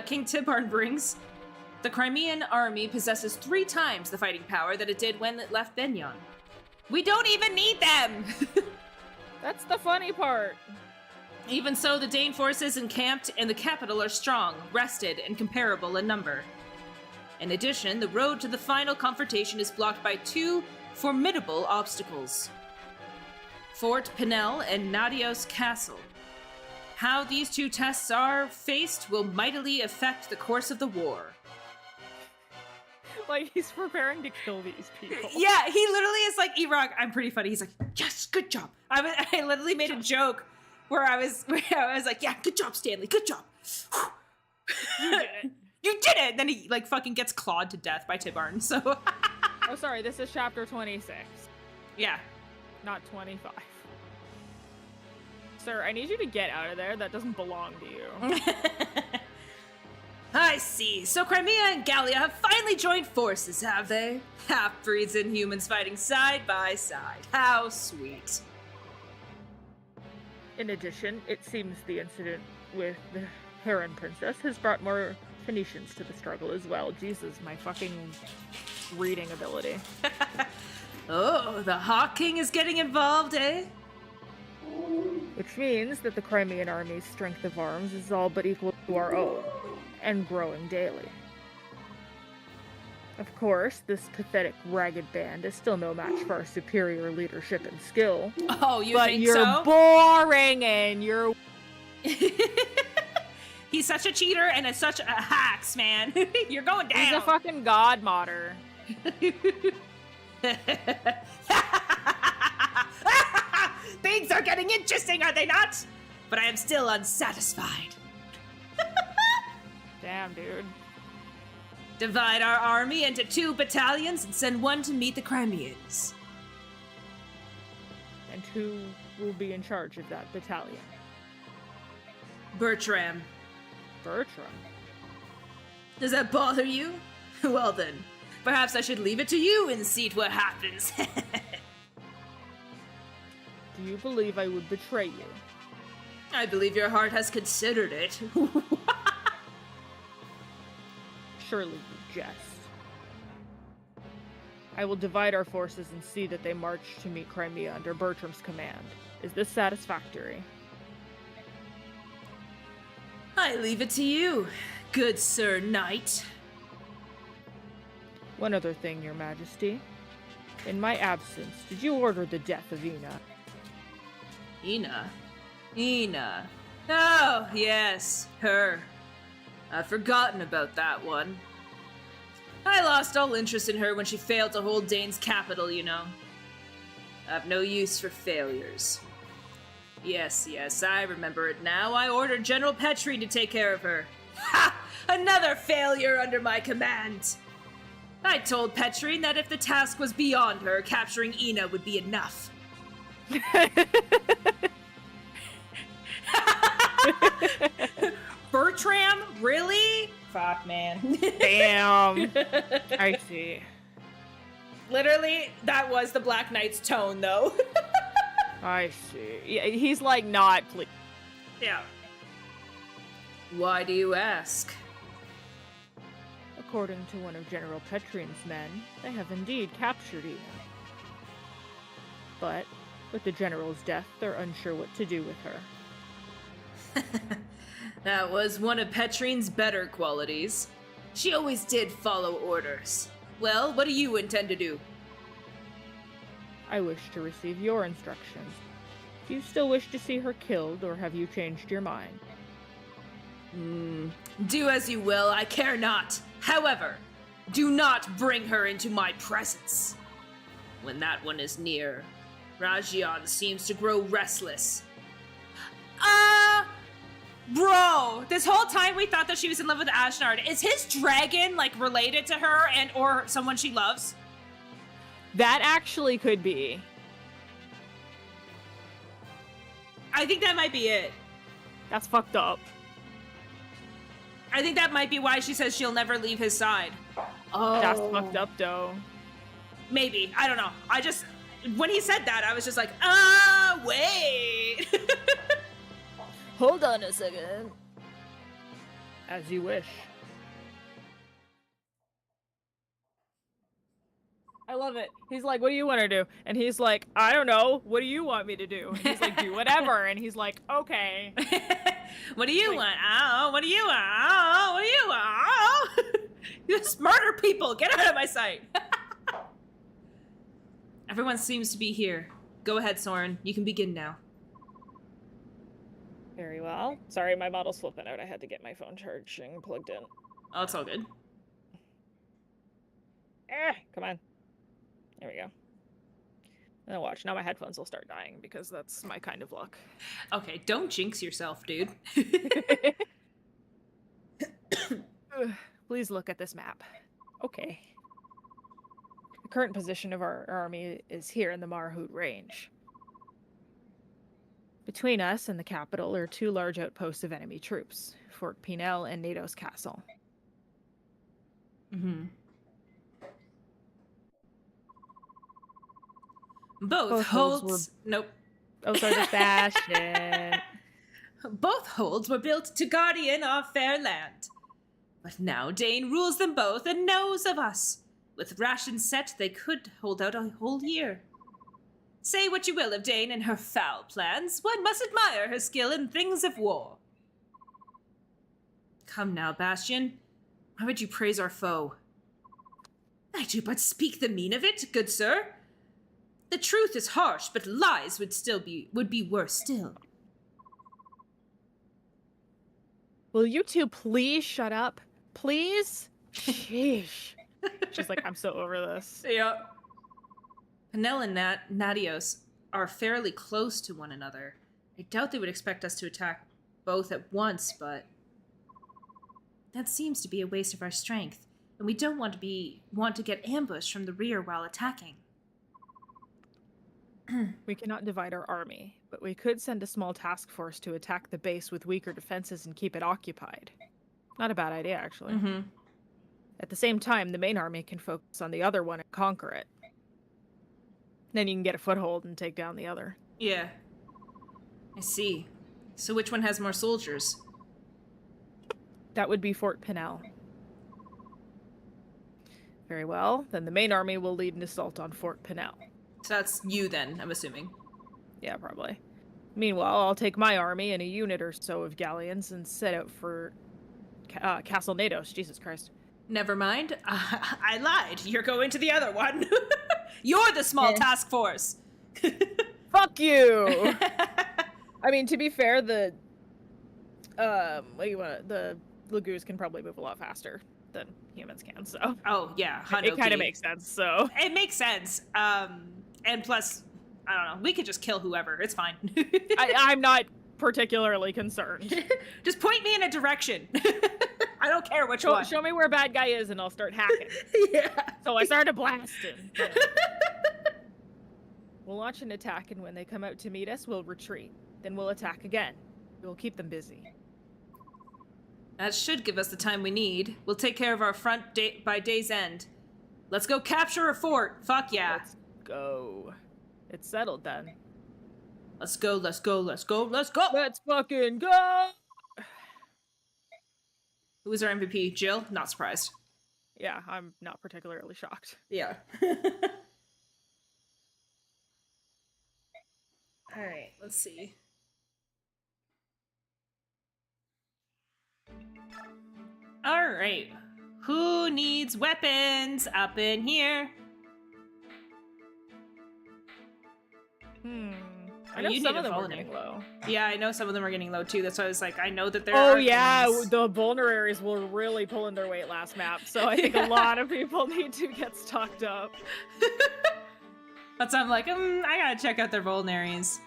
[SPEAKER 2] King Timbard brings... The Crimean army possesses 3 times the fighting power that it did when it left Benyon. We don't even need them!
[SPEAKER 1] That's the funny part.
[SPEAKER 2] Even so, the Daein forces encamped in the capital are strong, rested, and comparable in number. In addition, the road to the final confrontation is blocked by 2 formidable obstacles. Fort Pinel and Nadios Castle. How these 2 tests are faced will mightily affect the course of the war.
[SPEAKER 1] Like, he's preparing to kill these people.
[SPEAKER 2] Yeah, he literally is like, E-Rock, I'm pretty funny. He's like, yes, good job. I literally made a joke where I was like, yeah, good job, Stanley, good job.
[SPEAKER 1] You did it.
[SPEAKER 2] You did it! Then he, like, fucking gets clawed to death by Tibarn, so...
[SPEAKER 1] Oh, sorry, this is chapter 26.
[SPEAKER 2] Yeah.
[SPEAKER 1] Not 25. Sir, I need you to get out of there. That doesn't belong to you.
[SPEAKER 2] I see. So Crimea and Gallia have finally joined forces, have they? Half-breeds and humans fighting side by side. How sweet.
[SPEAKER 1] In addition, it seems the incident with the Heron Princess has brought more Phoenicians to the struggle as well. Jesus, my fucking reading ability.
[SPEAKER 2] Oh, the Hawk King is getting involved, eh?
[SPEAKER 1] Which means that the Crimean army's strength of arms is all but equal to our own, and growing daily. Of course, this pathetic, ragged band is still no match for our superior leadership and skill.
[SPEAKER 2] Oh, you
[SPEAKER 1] but
[SPEAKER 2] think
[SPEAKER 1] you're
[SPEAKER 2] so?
[SPEAKER 1] boring and you're...
[SPEAKER 2] He's such a cheater and such a hacks, man. You're going down.
[SPEAKER 1] He's a fucking god modder.
[SPEAKER 2] Things are getting interesting, are they not? But I am still unsatisfied.
[SPEAKER 1] Damn, dude.
[SPEAKER 2] Divide our army into 2 battalions and send one to meet the Crimeans.
[SPEAKER 1] And who will be in charge of that battalion?
[SPEAKER 2] Bertram.
[SPEAKER 1] Bertram?
[SPEAKER 2] Does that bother you? Well then, perhaps I should leave it to you and see what happens.
[SPEAKER 1] Do you believe I would betray you?
[SPEAKER 2] I believe your heart has considered it.
[SPEAKER 1] Surely you jest. I will divide our forces and see that they march to meet Crimea under Bertram's command. Is this satisfactory?
[SPEAKER 2] I leave it to you, good Sir Knight.
[SPEAKER 1] One other thing, Your Majesty. In my absence, did you order the death of Ina?
[SPEAKER 2] Ina. Oh, yes, her. I've forgotten about that one. I lost all interest in her when she failed to hold Daein's capital, you know. I've no use for failures. Yes, I remember it now. I ordered General Petrie to take care of her. Ha! Another failure under my command! I told Petrie that if the task was beyond her, capturing Ina would be enough. Bertram? Really? Fuck, man.
[SPEAKER 1] Damn. I see.
[SPEAKER 2] Literally, that was the Black Knight's tone, though.
[SPEAKER 1] I see. Yeah, he's like, not, please.
[SPEAKER 2] Yeah. Why do you ask?
[SPEAKER 1] According to one of General Petrine's men, they have indeed captured Ina. But, with the General's death, they're unsure what to do with her.
[SPEAKER 2] That was one of Petrine's better qualities. She always did follow orders. Well, what do you intend to do?
[SPEAKER 1] I wish to receive your instructions. Do you still wish to see her killed, or have you changed your mind?
[SPEAKER 2] Do as you will, I care not. However, do not bring her into my presence. When that one is near, Radiance seems to grow restless. Bro, this whole time we thought that she was in love with Ashnard. Is his dragon, like, related to her and or someone she loves?
[SPEAKER 1] That actually could be.
[SPEAKER 2] I think that might be it.
[SPEAKER 1] That's fucked up.
[SPEAKER 2] I think that might be why she says she'll never leave his side. Oh.
[SPEAKER 1] That's fucked up, though.
[SPEAKER 2] Maybe. I don't know. When he said that, I was just like, wait.
[SPEAKER 3] Hold on a second.
[SPEAKER 1] As you wish. I love it. He's like, what do you want to do? And he's like, I don't know. What do you want me to do? And he's like, do whatever. And he's like, okay.
[SPEAKER 2] What do you want? Oh, what do you want? Oh, what do you want? Oh. You just murder people. Get out of my sight. Everyone seems to be here. Go ahead, Soren. You can begin now.
[SPEAKER 1] Very well. Sorry, my model's flipping out. I had to get my phone charging plugged in.
[SPEAKER 2] Oh, it's all good.
[SPEAKER 1] Come on. There we go. Now watch. Now my headphones will start dying because that's my kind of luck.
[SPEAKER 2] Okay, don't jinx yourself, dude.
[SPEAKER 1] Please look at this map. Okay. The current position of our army is here in the Marhut Range. Between us and the capital are 2 large outposts of enemy troops, Fort Pinel and Nados Castle.
[SPEAKER 2] Mm-hmm. Both holds... Nope.
[SPEAKER 1] Oh, sorry, that's Bastion.
[SPEAKER 2] Both holds were built to guardian our fair land. But now Daein rules them both and knows of us. With rations set, they could hold out a whole year. Say what you will of Daein and her foul plans, one must admire her skill in things of war. Come now, Bastion. Why would you praise our foe? I do but speak the mean of it, good sir. The truth is harsh, but lies would be worse still.
[SPEAKER 1] Will you two please shut up? Please? Sheesh. She's like, I'm so over this.
[SPEAKER 2] Yeah. Pinel and Nadios are fairly close to one another. I doubt they would expect us to attack both at once, but that seems to be a waste of our strength, and we don't want to get ambushed from the rear while attacking.
[SPEAKER 1] We cannot divide our army, but we could send a small task force to attack the base with weaker defenses and keep it occupied. Not a bad idea, actually.
[SPEAKER 2] Mm-hmm.
[SPEAKER 1] At the same time, the main army can focus on the other one and conquer it. Then you can get a foothold and take down the other.
[SPEAKER 2] Yeah. I see. So which one has more soldiers?
[SPEAKER 1] That would be Fort Pinel. Very well, then the main army will lead an assault on Fort Pinel.
[SPEAKER 2] So that's you then, I'm assuming.
[SPEAKER 1] Yeah, probably. Meanwhile, I'll take my army and a unit or so of galleons and set out for Castle Nados. Jesus Christ.
[SPEAKER 2] Never mind. I lied. You're going to the other one. You're the small task force.
[SPEAKER 1] Fuck you! I mean, to be fair, the Lagoos can probably move a lot faster than humans can, so...
[SPEAKER 2] Oh, yeah.
[SPEAKER 1] It kind of makes sense, so...
[SPEAKER 2] It makes sense. And plus, I don't know, we could just kill whoever. It's fine.
[SPEAKER 1] I'm not particularly concerned.
[SPEAKER 2] Just point me in a direction. I don't care which one.
[SPEAKER 1] Show me where bad guy is and I'll start hacking.
[SPEAKER 2] Yeah.
[SPEAKER 1] So I started blasting. We'll launch an attack, and when they come out to meet us, we'll retreat. Then we'll attack again. We'll keep them busy.
[SPEAKER 2] That should give us the time we need. We'll take care of our front by day's end. Let's go capture a fort. Fuck yeah.
[SPEAKER 1] Let's go. It's settled then.
[SPEAKER 2] Let's go, let's go, let's go, let's go!
[SPEAKER 1] Let's fucking go!
[SPEAKER 2] Who was our MVP? Jill? Not surprised.
[SPEAKER 1] Yeah, I'm not particularly shocked.
[SPEAKER 2] Yeah. Alright, let's see. Alright. Who needs weapons up in here?
[SPEAKER 1] I know some of them are getting low.
[SPEAKER 2] Yeah, I know some of them are getting low too. That's why I was like, I know that there
[SPEAKER 1] are.
[SPEAKER 2] Oh
[SPEAKER 1] yeah,
[SPEAKER 2] things.
[SPEAKER 1] The vulneraries were really pulling their weight last map, so I think a lot of people need to get stocked up.
[SPEAKER 2] That's why I'm like, I gotta check out their vulneraries.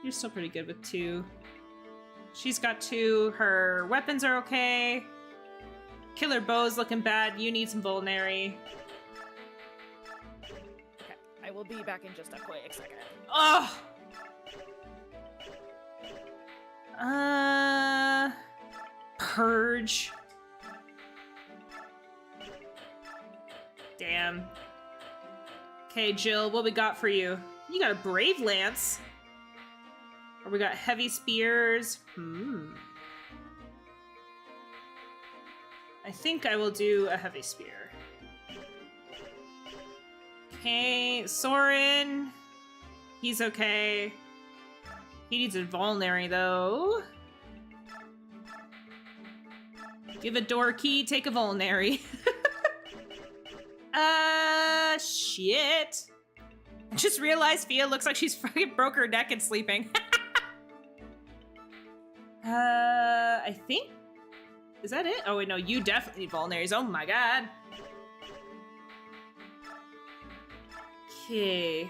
[SPEAKER 2] You're still pretty good with 2. She's got 2. Her weapons are okay. Killer bow's looking bad. You need some vulnerary.
[SPEAKER 1] Okay, I will be back in just a quick second.
[SPEAKER 2] Oh! Purge. Damn. Okay, Jill, what we got for you? You got a Brave Lance. Or we got heavy spears. I think I will do a heavy spear. Okay, Soren. He's okay. He needs a vulnerary, though. Give a door key, take a vulnerary. Shit. I just realized Fia looks like she's fucking broke her neck and sleeping. I think... Is that it? Oh, wait, no, you definitely need vulneraries. Oh my god. Okay.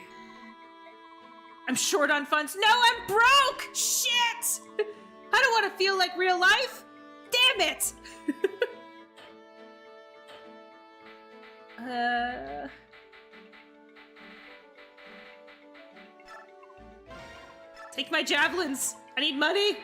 [SPEAKER 2] I'm short on funds. No, I'm broke! Shit! I don't want to feel like real life. Damn it! Take my javelins. I need money.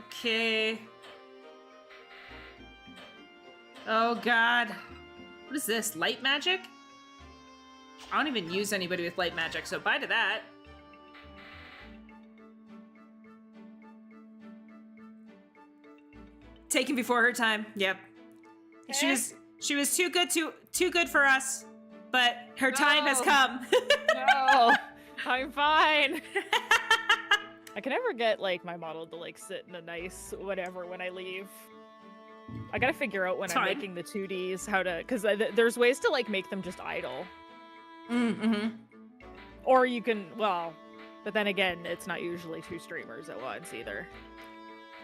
[SPEAKER 2] Okay. Oh god. What is this? Light magic? I don't even use anybody with light magic, so bye to that. Taken before her time. Yep. She was too good for us, but her time has come.
[SPEAKER 1] No, I'm fine. I can never get like my model to like sit in a nice whatever when I leave. I gotta figure out when I'm making the 2Ds how to, because there's ways to like make them just idle.
[SPEAKER 2] Mm-hmm.
[SPEAKER 1] Or you can, well, but then again, it's not usually 2 streamers at once either.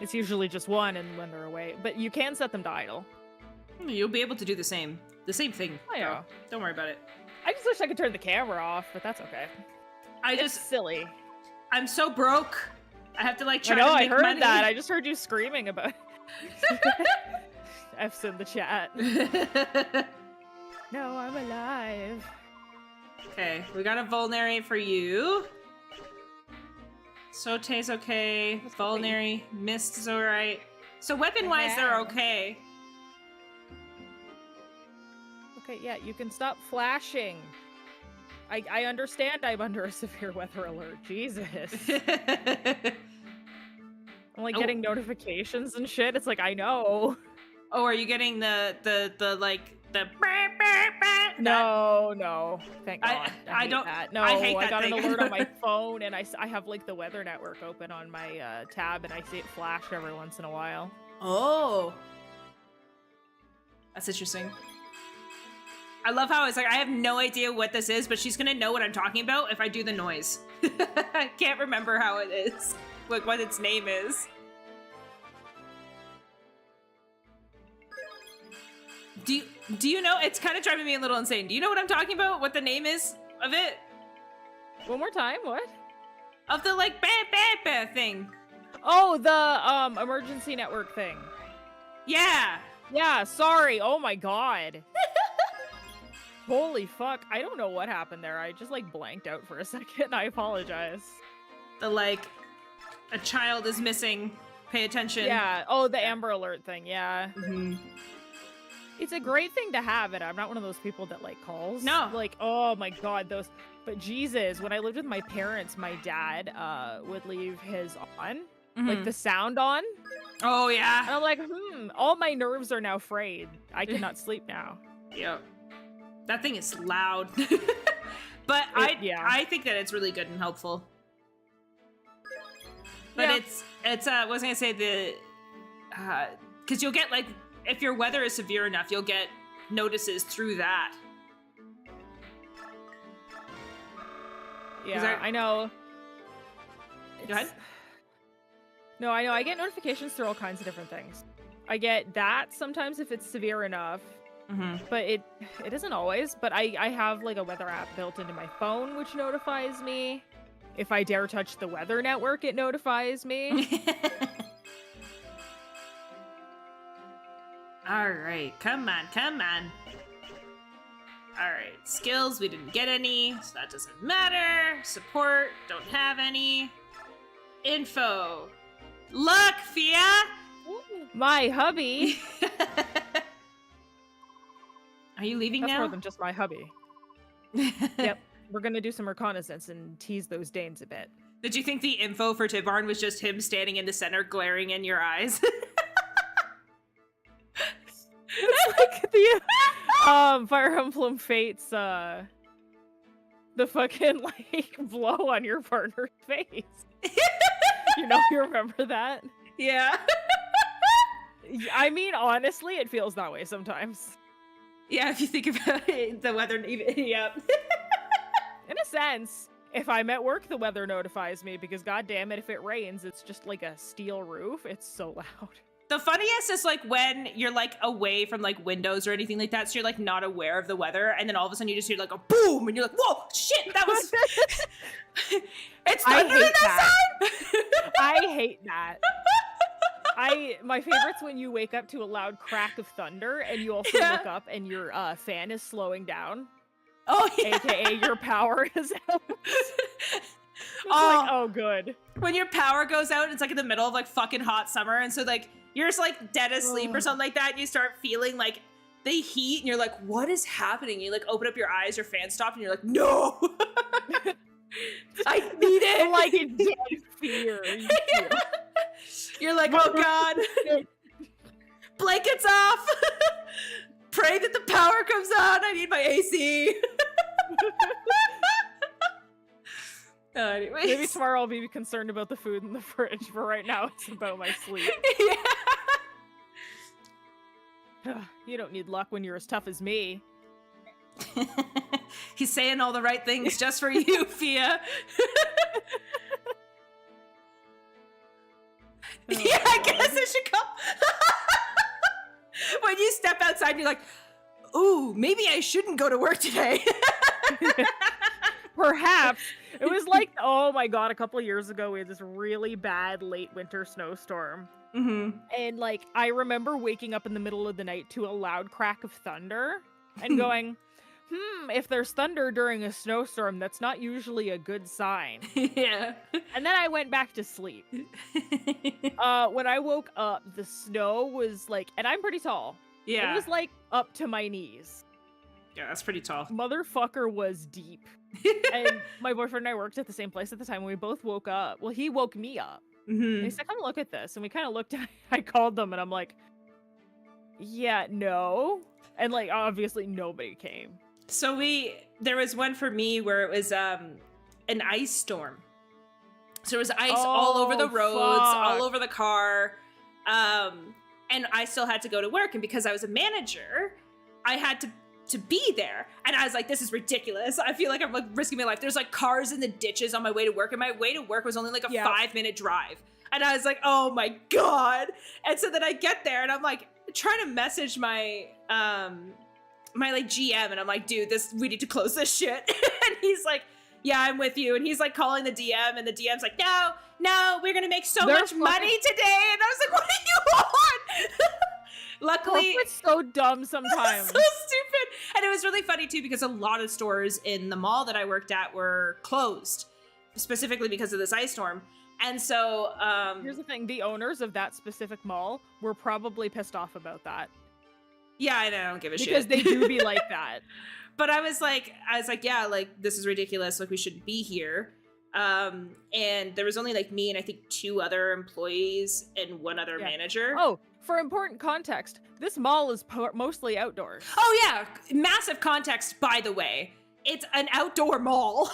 [SPEAKER 1] It's usually just one and when they're away. But you can set them to idle.
[SPEAKER 2] You'll be able to do the same thing.
[SPEAKER 1] Oh, yeah.
[SPEAKER 2] Don't worry about it.
[SPEAKER 1] I just wish I could turn the camera off, but that's okay. It's silly.
[SPEAKER 2] I'm so broke. I have to like try
[SPEAKER 1] to
[SPEAKER 2] make
[SPEAKER 1] I heard
[SPEAKER 2] money.
[SPEAKER 1] that. I just heard you screaming about F's in the chat. No, I'm alive.
[SPEAKER 2] Okay, we got a vulnerary for you. Saute's okay. Vulnerary. Mist is alright. So weapon-wise, they're okay.
[SPEAKER 1] Okay, yeah, you can stop flashing. I understand I'm under a severe weather alert. Jesus. I'm like getting notifications and shit. It's like, I know.
[SPEAKER 2] Oh, are you getting the
[SPEAKER 1] No. Thank God. I
[SPEAKER 2] don't.
[SPEAKER 1] That. No,
[SPEAKER 2] I hate that
[SPEAKER 1] got
[SPEAKER 2] thing.
[SPEAKER 1] an alert on my phone, and I have like the weather network open on my tab, and I see it flash every once in a while.
[SPEAKER 2] Oh, that's interesting. I love how it's like I have no idea what this is, but she's gonna know what I'm talking about if I do the noise. I can't remember how it is, like what its name is. Do you know? It's kind of driving me a little insane. Do you know what I'm talking about? What the name is of it?
[SPEAKER 1] One more time. What?
[SPEAKER 2] Of the like thing.
[SPEAKER 1] Oh, the emergency network thing.
[SPEAKER 2] Yeah.
[SPEAKER 1] Yeah. Sorry. Oh my God. Holy fuck. I don't know what happened there. I just like blanked out for a second. I apologize.
[SPEAKER 2] The like, a child is missing. Pay attention.
[SPEAKER 1] Yeah. Oh, the Amber Alert thing. Yeah.
[SPEAKER 2] Mm-hmm.
[SPEAKER 1] It's a great thing to have, and I'm not one of those people that like calls.
[SPEAKER 2] No.
[SPEAKER 1] Like, oh my God, those. But Jesus, when I lived with my parents, my dad would leave his on, like the sound on.
[SPEAKER 2] Oh yeah.
[SPEAKER 1] And I'm like, all my nerves are now frayed. I cannot sleep now.
[SPEAKER 2] Yep. That thing is loud. But I think that it's really good and helpful. But it's what was I gonna say, the because you'll get like, if your weather is severe enough, you'll get notices through that.
[SPEAKER 1] Yeah, I know.
[SPEAKER 2] Go ahead.
[SPEAKER 1] No, I know. I get notifications through all kinds of different things. I get that sometimes if it's severe enough. But it isn't always. But I have like a weather app built into my phone which notifies me. If I dare touch the weather network, it notifies me.
[SPEAKER 2] Alright, come on. Alright, skills, we didn't get any, so that doesn't matter. Support, don't have any. Info. Look, Fia!
[SPEAKER 1] My hubby.
[SPEAKER 2] Are you leaving
[SPEAKER 1] That's
[SPEAKER 2] now?
[SPEAKER 1] more than just my hubby. Yep. We're gonna do some reconnaissance and tease those Danes a bit.
[SPEAKER 2] Did you think the info for Tibarn was just him standing in the center glaring in your eyes?
[SPEAKER 1] It's like the Fire Emblem Fates the fucking like blow on your partner's face. You remember that?
[SPEAKER 2] Yeah.
[SPEAKER 1] I mean, honestly, it feels that way sometimes.
[SPEAKER 2] Yeah, if you think about it, the weather, yep.
[SPEAKER 1] In a sense, if I'm at work, the weather notifies me because, god damn it, if it rains, it's just like a steel roof. It's so loud.
[SPEAKER 2] The funniest is like when you're like away from like windows or anything like that, so you're like not aware of the weather, and then all of a sudden you just hear like a boom, and you're like, whoa, shit, that was. It's thunder in that side.
[SPEAKER 1] I hate that. My favorite's when you wake up to a loud crack of thunder, and you also look up and your fan is slowing down.
[SPEAKER 2] Oh yeah.
[SPEAKER 1] AKA your power is out. Like, oh, good.
[SPEAKER 2] When your power goes out, it's like in the middle of like fucking hot summer, and so like you're just like dead asleep or something like that, and you start feeling like the heat, and you're like, what is happening? You like open up your eyes, your fan stopped, and you're like, no. I need it.
[SPEAKER 1] Like in dead fear.
[SPEAKER 2] You're like, oh god. Blankets off. Pray that the power comes on. I need my AC. Anyways.
[SPEAKER 1] Maybe tomorrow I'll be concerned about the food in the fridge, but right now it's about my sleep. Yeah. You don't need luck when you're as tough as me.
[SPEAKER 2] He's saying all the right things just for you, Fia. Yeah, I guess it should come. When you step outside, you're like, ooh, maybe I shouldn't go to work today.
[SPEAKER 1] Perhaps. It was like, oh my god, a couple of years ago, we had this really bad late winter snowstorm.
[SPEAKER 2] Mm-hmm.
[SPEAKER 1] And like, I remember waking up in the middle of the night to a loud crack of thunder and going, if there's thunder during a snowstorm, that's not usually a good sign.
[SPEAKER 2] Yeah.
[SPEAKER 1] And then I went back to sleep. When I woke up, the snow was like, and I'm pretty tall.
[SPEAKER 2] Yeah.
[SPEAKER 1] It was like up to my knees.
[SPEAKER 2] Yeah, that's pretty tall.
[SPEAKER 1] Motherfucker was deep. And my boyfriend and I worked at the same place at the time, and we both woke up. Well, he woke me up.
[SPEAKER 2] Mm-hmm.
[SPEAKER 1] And he said, come look at this. And we kind of looked at it. I called them, and I'm like, yeah, no. And like, obviously nobody came.
[SPEAKER 2] So there was one for me where it was an ice storm. So there was ice all over the roads, all over the car. And I still had to go to work. And because I was a manager, I had to be there. And I was like, this is ridiculous. I feel like I'm like risking my life. There's like cars in the ditches on my way to work. And my way to work was only like a 5-minute drive. And I was like, oh my God. And so then I get there and I'm like trying to message my like GM, and I'm like, dude, we need to close this shit. And he's like, yeah, I'm with you. And he's like calling the DM, and the DM's like, no, we're gonna make so much money today. And I was like, what do you want? Luckily,
[SPEAKER 1] it's so dumb sometimes.
[SPEAKER 2] So stupid. And it was really funny too, because a lot of stores in the mall that I worked at were closed, specifically because of this ice storm. And so
[SPEAKER 1] here's the thing, the owners of that specific mall were probably pissed off about that.
[SPEAKER 2] Yeah, I don't give a shit.
[SPEAKER 1] Because they do be like that.
[SPEAKER 2] But I was like, yeah, like, this is ridiculous. Like, we shouldn't be here. And there was only like me and I think 2 other employees and 1 other manager.
[SPEAKER 1] Oh, for important context, this mall is mostly outdoors.
[SPEAKER 2] Oh yeah, massive context, by the way. It's an outdoor mall.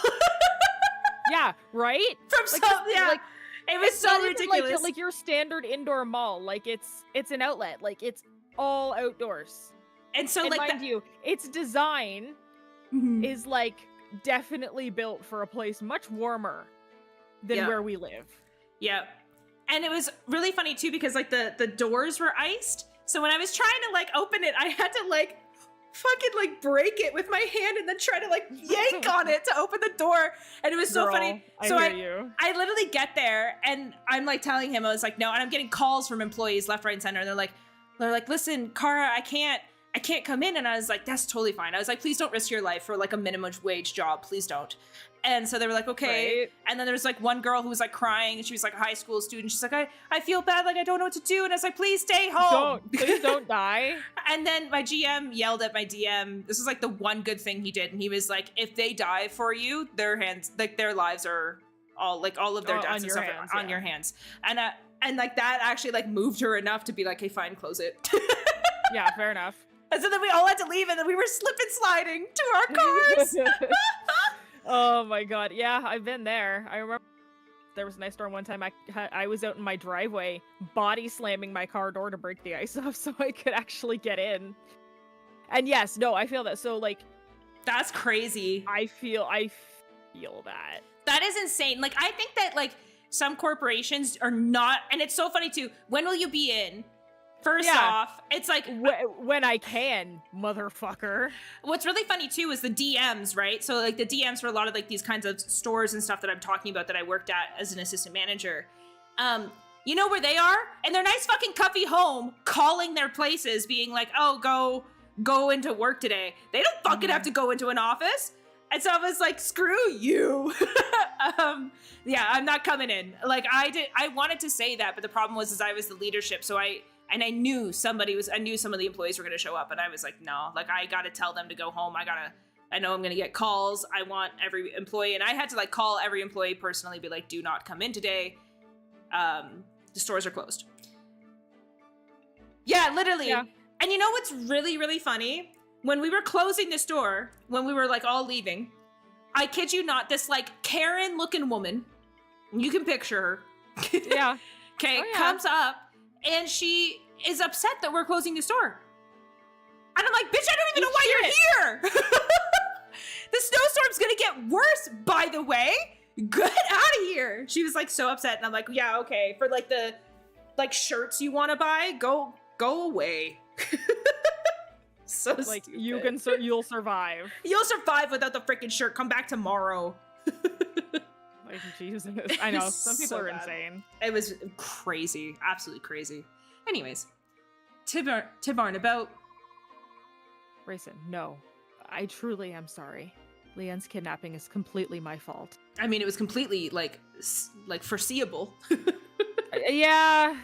[SPEAKER 1] Yeah, right?
[SPEAKER 2] It was so ridiculous.
[SPEAKER 1] Like your standard indoor mall. Like it's an outlet. Like it's all outdoors.
[SPEAKER 2] And so,
[SPEAKER 1] and
[SPEAKER 2] like,
[SPEAKER 1] mind you, its design is like definitely built for a place much warmer than where we live.
[SPEAKER 2] Yeah. And it was really funny too, because like the doors were iced. So when I was trying to like open it, I had to like fucking like break it with my hand and then try to like yank on it to open the door. And it was so funny. So I literally get there and I'm like telling him, I was like, no, and I'm getting calls from employees left, right, and center. And they're like, listen, Cara, I can't come in. And I was like, that's totally fine. I was like, please don't risk your life for like a minimum wage job. Please don't. And so they were like, okay. Right. And then there was like one girl who was like crying, and she was like a high school student. She's like, I feel bad. Like, I don't know what to do. And I was like, please stay home.
[SPEAKER 1] Please don't die.
[SPEAKER 2] And then my GM yelled at my DM. This is like the one good thing he did. And he was like, if they die for you, their lives are all of their deaths and stuff on your hands. And like that actually like moved her enough to be like, hey, fine, close it.
[SPEAKER 1] Yeah, fair enough.
[SPEAKER 2] And so then we all had to leave, and then we were slip and sliding to our cars.
[SPEAKER 1] Oh my God. Yeah, I've been there. I remember there was an ice storm one time. I was out in my driveway body slamming my car door to break the ice off so I could actually get in. And yes, no, I feel that. So like,
[SPEAKER 2] that's crazy.
[SPEAKER 1] I feel that.
[SPEAKER 2] That is insane. Like, I think that like some corporations are not, and it's so funny too. When will you be in? First off, it's like
[SPEAKER 1] when I can, motherfucker. What's
[SPEAKER 2] really funny too is the DMs, right? So like the DMs for a lot of like these kinds of stores and stuff that I'm talking about that I worked at as an assistant manager. You know where they are? In their nice fucking comfy home, calling their places, being like, "Oh, go into work today." They don't fucking have to go into an office. And so I was like, "Screw you." Yeah, I'm not coming in. Like I wanted to say that, but the problem was I was the leadership, so I knew some of the employees were going to show up, and I was like, no, like I got to tell them to go home. I know I'm going to get calls. I want every employee, and I had to like call every employee personally, be like, do not come in today. The stores are closed. Yeah, literally. Yeah. And you know what's really, really funny? When we were closing the store, when we were like all leaving, I kid you not, this like Karen looking woman, you can picture her.
[SPEAKER 1] Yeah.
[SPEAKER 2] Okay, comes up. And she is upset that we're closing the store. And I'm like, bitch, I don't even know why you're here. The snowstorm's gonna get worse, by the way. Get out of here. She was like so upset. And I'm like, yeah, okay. For like the like shirts you want to buy, go away. So like stupid.
[SPEAKER 1] You'll survive.
[SPEAKER 2] You'll survive without the freaking shirt. Come back tomorrow.
[SPEAKER 1] Like, Jesus. I know, some people are insane.
[SPEAKER 2] It was crazy. Absolutely crazy. Anyways, Tibarn, about...
[SPEAKER 1] Rayson, no. I truly am sorry. Leanne's kidnapping is completely my fault.
[SPEAKER 2] I mean, it was completely, like foreseeable.
[SPEAKER 1] Yeah.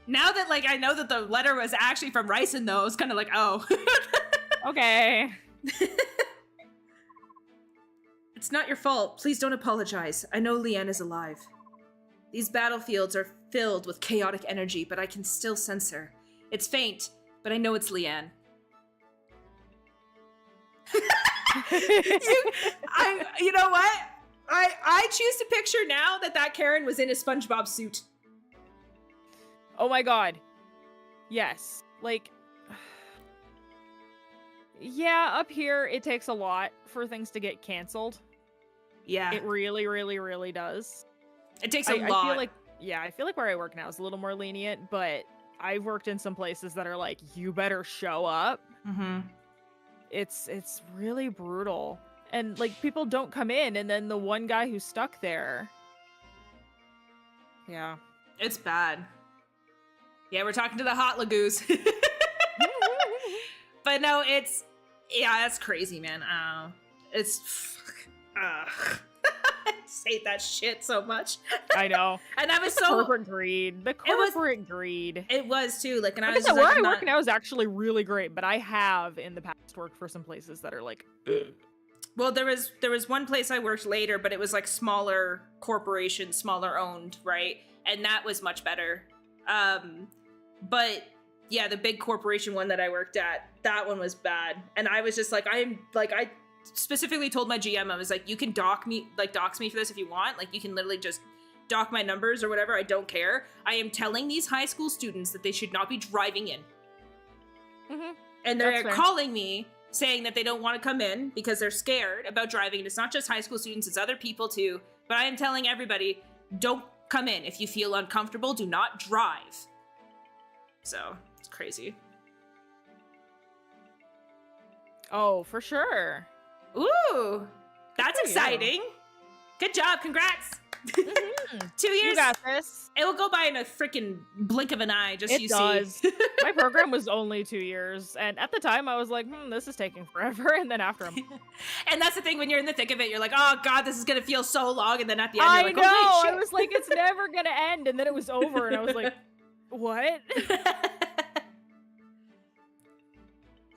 [SPEAKER 2] Now that, like, I know that the letter was actually from Ryson, though, I was kind of like, oh.
[SPEAKER 1] Okay.
[SPEAKER 2] It's not your fault. Please don't apologize. I know Leanne is alive. These battlefields are filled with chaotic energy, but I can still sense her. It's faint, but I know it's Leanne. You know what? I choose to picture now that Karen was in a SpongeBob suit.
[SPEAKER 1] Oh my god. Yes. Like... Yeah, up here, it takes a lot for things to get canceled.
[SPEAKER 2] Yeah.
[SPEAKER 1] It really, really, really does.
[SPEAKER 2] It takes a lot.
[SPEAKER 1] I feel like where I work now is a little more lenient, but I've worked in some places that are like, you better show up.
[SPEAKER 2] Mm-hmm.
[SPEAKER 1] It's really brutal. And, like, people don't come in, and then the one guy who's stuck there. Yeah.
[SPEAKER 2] It's bad. Yeah, we're talking to the hot lagoos. But no, that's crazy, man. I just hate that shit so much.
[SPEAKER 1] I know.
[SPEAKER 2] And I was
[SPEAKER 1] the corporate greed. The corporate greed.
[SPEAKER 2] It was too. Like, and I
[SPEAKER 1] was
[SPEAKER 2] just
[SPEAKER 1] where I work now is actually really great, but I have in the past worked for some places that are like. Ugh.
[SPEAKER 2] Well, there was one place I worked later, but it was like smaller corporation, smaller owned, right? And that was much better. But yeah, the big corporation one that I worked at, that one was bad. And I was just like, I specifically told my GM, I was like, you can dox me for this if you want. Like, you can literally just dock my numbers or whatever. I don't care. I am telling these high school students that they should not be driving in.
[SPEAKER 1] Mm-hmm.
[SPEAKER 2] And they're calling me saying that they don't want to come in because they're scared about driving. And it's not just high school students, it's other people too. But I am telling everybody, don't come in. If you feel uncomfortable, do not drive. So, it's crazy.
[SPEAKER 1] Oh, for sure.
[SPEAKER 2] Ooh, that's exciting. Good job. Congrats. Mm-hmm. 2 years.
[SPEAKER 1] You got this.
[SPEAKER 2] It will go by in a freaking blink of an eye.
[SPEAKER 1] It does. My program was only 2 years. And at the time, I was like, this is taking forever. And then after
[SPEAKER 2] And that's the thing, when you're in the thick of it, you're like, oh, God, this is going to feel so long. And then at the end, you're like,
[SPEAKER 1] oh, I was like, it's never going to end. And then it was over. And I was like, what?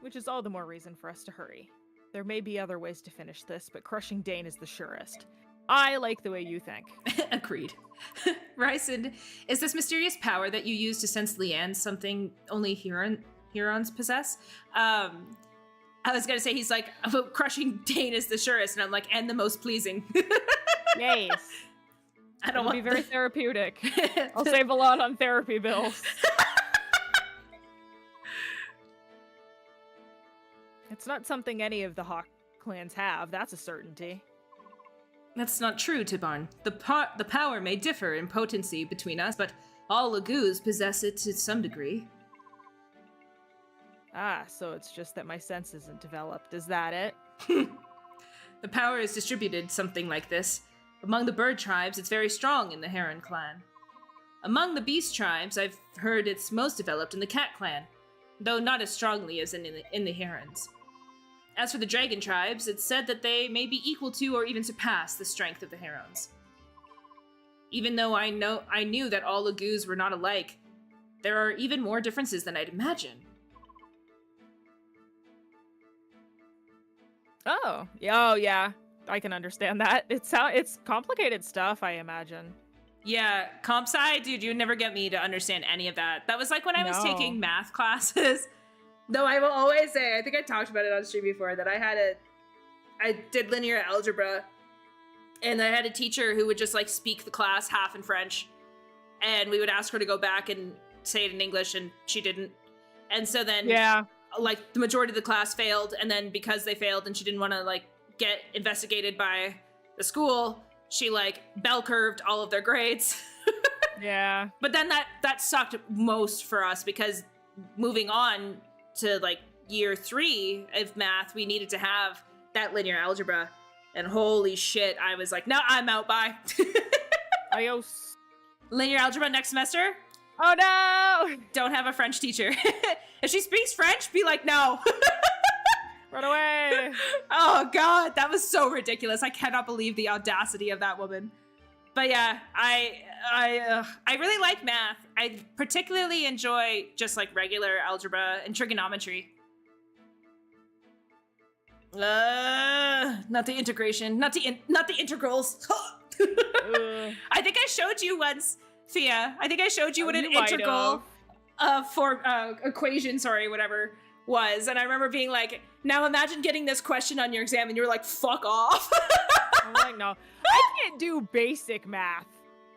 [SPEAKER 1] Which is all the more reason for us to hurry. There may be other ways to finish this, but crushing Daein is the surest. I like the way you think.
[SPEAKER 2] Agreed. Ryson, is this mysterious power that you use to sense Leanne something only Hurons possess? I was gonna say, he's like, crushing Daein is the surest, and I'm like, and the most pleasing.
[SPEAKER 1] Yes. I don't want to be very therapeutic. I'll save a lot on therapy bills. It's not something any of the Hawk clans have, that's a certainty.
[SPEAKER 2] That's not true, Tibarn. The power may differ in potency between us, but all Lagoos possess it to some degree.
[SPEAKER 1] Ah, so it's just that my sense isn't developed. Is that it?
[SPEAKER 2] The power is distributed something like this. Among the bird tribes, it's very strong in the Heron clan. Among the beast tribes, I've heard it's most developed in the cat clan, though not as strongly as in the herons. As for the dragon tribes, it's said that they may be equal to or even surpass the strength of the herons. Even though I knew that all Lagoos were not alike, there are even more differences than I'd imagine.
[SPEAKER 1] Oh, yeah. I can understand that. It's complicated stuff, I imagine.
[SPEAKER 2] Yeah, comp sci, dude, you'd never get me to understand any of that. That was like when I was taking math classes. Though I will always say, I think I talked about it on stream before, that I did linear algebra, and I had a teacher who would just like speak the class half in French, and we would ask her to go back and say it in English, and she didn't. And so then, like, the majority of the class failed, and then because they failed and she didn't want to like get investigated by the school, she like bell curved all of their grades.
[SPEAKER 1] Yeah.
[SPEAKER 2] But then that sucked most for us, because moving on to like year 3 of math, we needed to have that linear algebra, and holy shit, I was like, no, I'm out, bye.
[SPEAKER 1] Adios.
[SPEAKER 2] Linear algebra next semester?
[SPEAKER 1] Oh no!
[SPEAKER 2] Don't have a French teacher. If she speaks French, be like, no.
[SPEAKER 1] Run away!
[SPEAKER 2] Oh god, that was so ridiculous. I cannot believe the audacity of that woman. But yeah, I really like math. I particularly enjoy just like regular algebra and trigonometry. Not the integration, not the integrals. I think I showed you once, Thea. I think I showed you what an integral equation, whatever, was. And I remember being like, now imagine getting this question on your exam, and you were like, fuck off.
[SPEAKER 1] I'm like, no. I can't do basic math,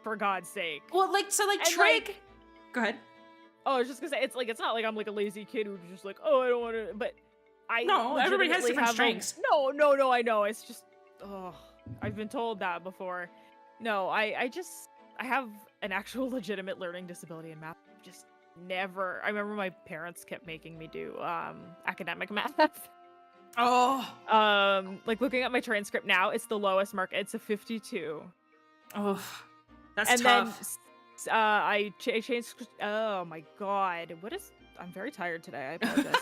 [SPEAKER 1] for God's sake.
[SPEAKER 2] Well, like, so like trig. Go ahead.
[SPEAKER 1] Oh, I was just gonna say, it's not like I'm like a lazy kid who's just like, oh, I don't want to, but
[SPEAKER 2] No, everybody has different strengths.
[SPEAKER 1] No, I know. It's just, I've been told that before. No, I have an actual legitimate learning disability in math. Just never. I remember my parents kept making me do academic math. Like looking at my transcript now, it's the lowest mark. It's a 52.
[SPEAKER 2] Oh, that's
[SPEAKER 1] and
[SPEAKER 2] tough.
[SPEAKER 1] Then I changed. Oh my god, I'm very tired today. I apologize.